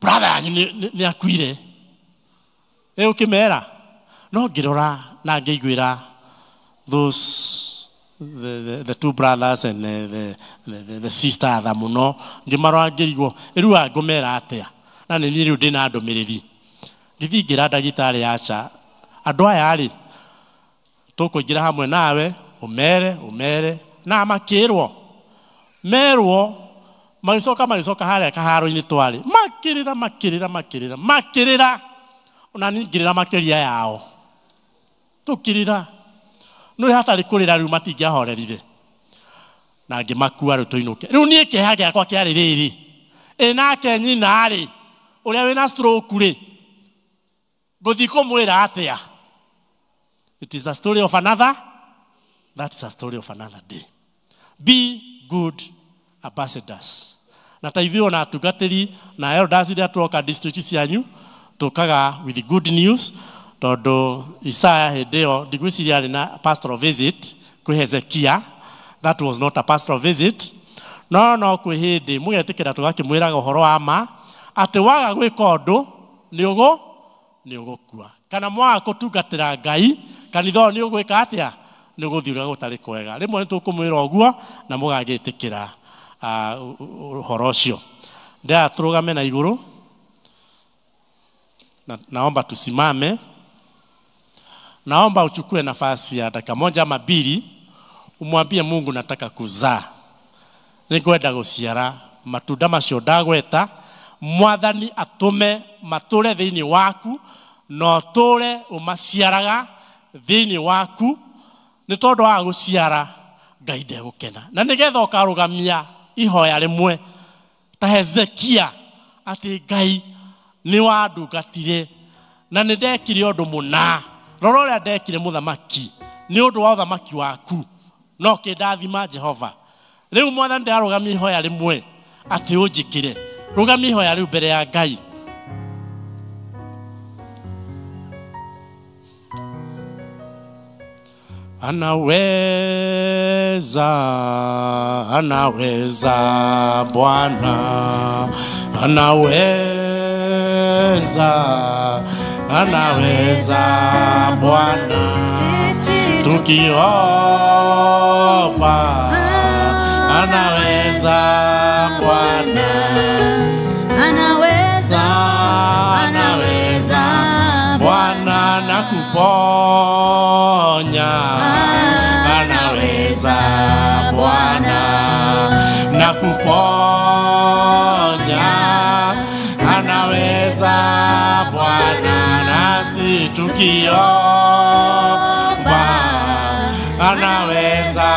brother yanyu nĩ akuire. Ũkĩmera no ngĩrora na ngĩiguĩra those the two brothers and the sister tha muno ngimarora ngĩrigwo rĩu ngũmera atĩa na nĩ niĩ rĩu ndĩna ndũmĩrĩri. Ngĩthiĩ ngĩra ndagĩtarĩ aca andũ aya rĩ tũkũingĩra hamwe nawe ũmere na makĩrwo merwo magĩcoka harĩa kaharo-inĩ twarĩ makĩrĩra ona niĩ ngĩrĩra makĩria yao tũkĩrĩra no hatarĩ kũrĩra rĩu matingĩahorerire na ngĩmakua rĩu tũinũke. Rĩu niĩ kĩeha gĩakwa kĩarĩ rĩrĩ nake nyina rĩ ũrĩa wĩna stroke rĩ ngũthiĩ kũmwĩra atĩa. It is a story of another. That's a story of another day. Be good ambassadors. Na taithio na tugatĩri na elders iria tuoka district cianyu tukaga with the good news. Tondũ Isaya hĩndĩ ĩyo ndigwĩciria arĩ na pastoral visit kwĩ Hezekia. That was not a pastoral visit. No kwĩ hĩndĩ mũgetĩkĩra tũgakĩmwĩraga ũhoro wa ma atĩ waga gwĩka ũndũ nĩ ũgũkua. Kana mwaga gũtungatĩra Ngai kanitha ũyũ nĩ ũgwĩka atĩa nĩ ũgũthiĩ ũrĩa gũtarĩ kwega. Rĩmwe nĩ tũkũmwĩra ũguo na mũgagĩtĩkĩra ũhoro ũcio. Ndĩra tũrũgame na igũrũ. Naomba tusimame. Naomba uchukue nafasi ya dakika moja ama mbili umwambie Mungu nataka kuzaa. Nĩngwenda gũciara matunda macio ndagweta. Mwathani atũme matũre thĩinĩ waku no tũre ũmaciaraga thĩinĩ waku nĩ tondũ wa gũciara Ngai ndegũkena. Na nĩgetha ũkarũgamia ihoya rĩmwe ta Hezekia atĩ Ngai nĩ wandungatire na nĩ ndekire ũndũ mũna. Rora ũrĩa ndekire mũthamaki nĩ ũndũ wa ũthamaki waku no kĩndathima Jehova. Rĩu Mwathani ndarũgamia ihoya rĩmwe atĩ ũnjĩkĩre. Rũgamia ihoya rĩu mbere ya Ngai. Anaweza Bwana, anaweza Bwana, tukiomba anaweza Bwana, anaweza Bwana na kuponya, anaweza Bwana na kuponya, anaweza Bwana nasi tukiomba, anaweza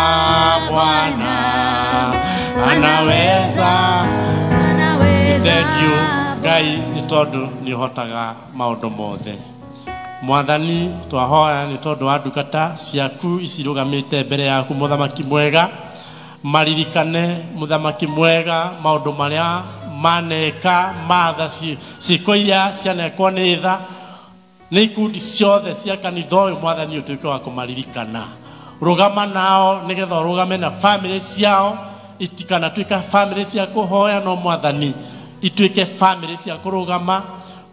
Bwana, anaweza. Thank you Ngai nĩ tondũ nĩ ũhotaga maũndũ mothe. Mwathani twahoya nĩ tondũ wa ndungata ciaku icirũgamĩte mbere yaku mũthamaki mwega. Maririkane mũthamaki mwega maũndũ marĩa maneka matha ciĩko iria cianekwo nĩ tha nĩ ikundi ciothe cia kanitha ũyũ Mwathani ũtuĩke wa kũmaririkana. Rũgama nao nĩgetha ũrũgame na family ciao itikanatuĩka family cia kũhoya no Mwathani ituĩke family cia kũrũgama.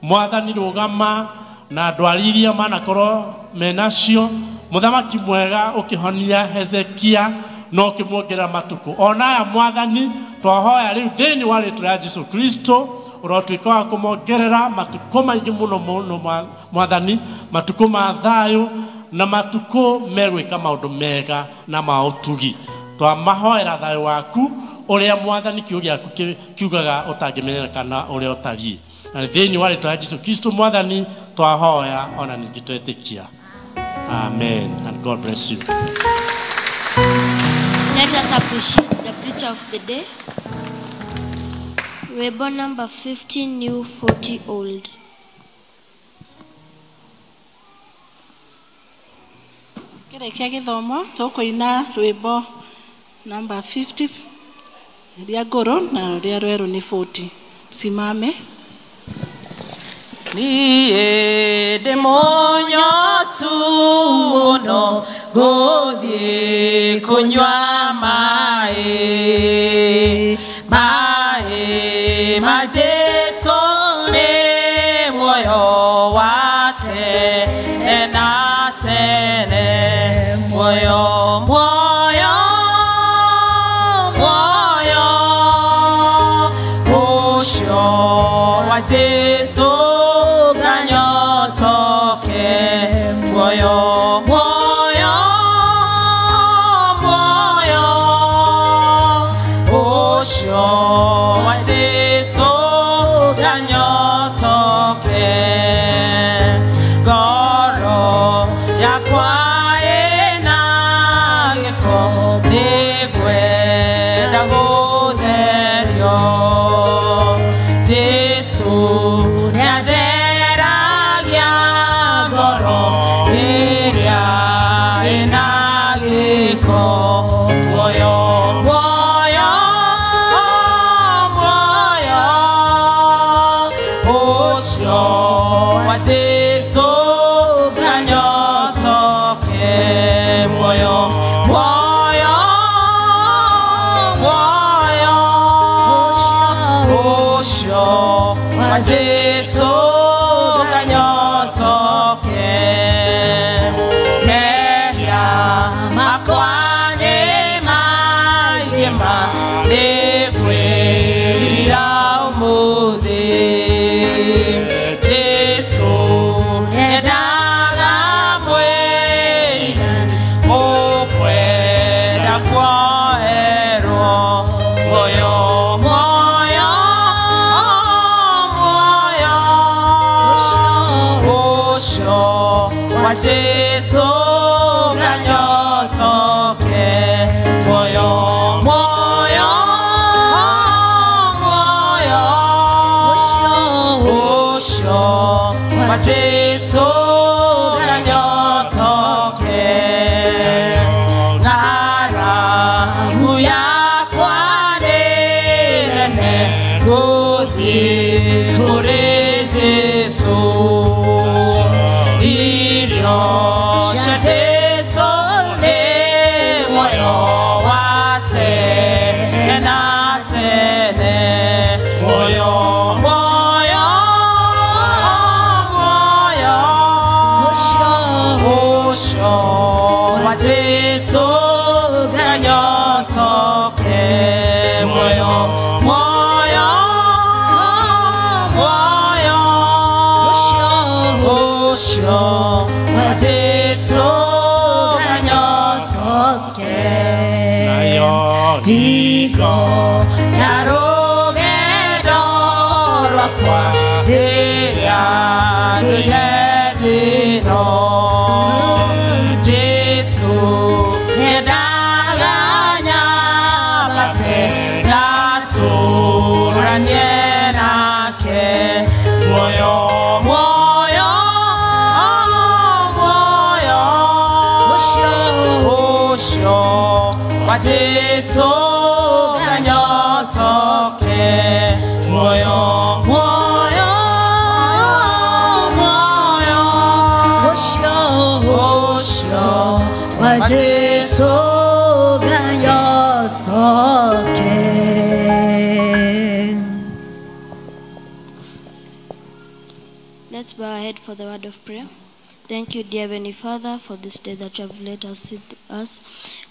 Mwathani rũgama na andũ ariria manakorwo menacio. Mũthamaki mwega ũkĩhonia Hezekia no ũkĩmuongerera matukũ. Onaya Mwathani twahoya rĩu thĩinĩ wa rĩĩtwa rĩa Jesũ Kristo ũrotuĩka wa kũmongerera matukũ maingĩ mũno Mwathani, matukũ ma thayũ na matukũ megwĩka maũndũ mega na ma ũtugi. Twamahoera thayũ waku ũrĩa Mwathani kiugo gĩaku kiugaga ũtangĩmenyekana ũrĩa ũtariĩ. Na thĩinĩ wa rĩĩtwa rĩa Jesũ Kristo Mwathani twahoya ona ningĩ twetĩkia. Amen and God bless you. Let us appreciate the preacher of the day. Rwĩmbo number 50 new 40 old. Kĩrĩkia gĩthomo tũkũina rwĩmbo number 50 rĩa ngũrũ na rũrĩa rwerũ nĩ 40. Simame. Niĩ ndĩ mũnyotu mũno gũthiĩ kũnyua maĩ ma Jesũ nĩ muoyo wa tene na tene, muoyo muoyo muoyo ũcio wa Jesũ ganyotoke, muoyo muoyo muoyo ũcio wa Jesũ ganyotoke, ngoro yakwa ĩna gĩko nĩngwenda gũtherio, Jesũ nĩatheragia ngoro ĩrĩa ĩna gĩko, muoyo muoyo muoyo ũcio wa Jesũ ganyotoke, muoyo muoyo muoyo ũcio wa Jesũ ganyotoke, mehia makwa nĩ maingĩ ma nĩngwĩrira ũmũthĩ, Jesũ nĩendaga mwĩra ũkwenda kuoherwo, muoyo muoyo muoyo ũcio wa Jesũ ganyotoke, muoyo muoyo muoyo ũcio wa Jesũ ganyotoke, ng'aragu yakwa nĩ nene gũthiĩ kũrĩ Jesũ, irio cia Jesũ nĩ muoyo wa tene na tene, muoyo muoyo muoyo ũcio wa Jesũ ganyotoke, muoyo muoyo muoyo ũcio wa Jesũ ganyotoke, hingo na rũgendo rwakwa rĩrĩa rũire thĩno, Jesũ nĩendaga nyambate ngatũranie nake, muoyo muoyo muoyo ũcio wa Jesũ ganyotoke, muoyo muoyo muoyo ũcio wa Jesũ ganyotoke. Let's bow our head for the word of prayer. Thank you, dear Heavenly Father, for this day that you have let us see us.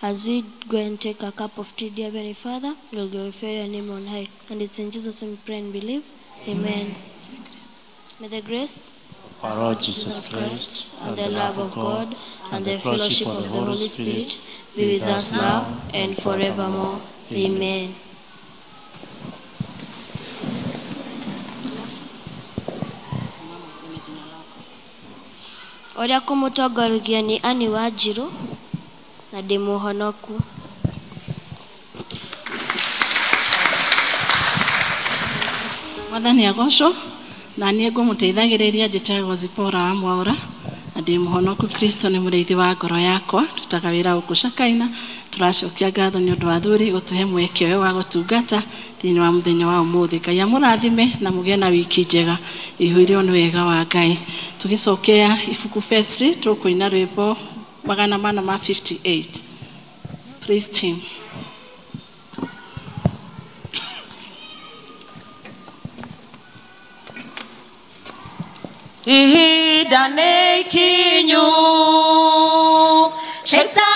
As we go and take a cup of tea, dear Heavenly Father, we'll glorify your name on high. And it's in Jesus' name we pray and believe. Amen. May the grace of our Lord Jesus Christ, and the love of God, and the fellowship of the Holy Spirit be with us now and forevermore. Amen. Oria kumutongoria ni Ani Wanjiru na ndi muhonoku. Mwathani agocwo na niĩ ngũmũteithagĩrĩria njĩtagwo Zipora wa Mwaũra na ndĩ mũhonoku. Kristo nĩ mũrĩithi wa ngoro yakwa. Tutaga wĩra gũkũ Shakaina, tũracokia ngatho nĩ ũndũ wa thuri gũtũhe mweke ũyũ wa gũtungata thĩinĩ wa mũthenya wa ũmũthĩ. Ngai amũrathime na mũgĩe na wiki njega ihũirwo nĩ wega wa Ngai. Tũgĩcokea ibuku Festri tũkũina rwĩmbo 458. Praise team. Ihinda nĩ ikinyu, Shetani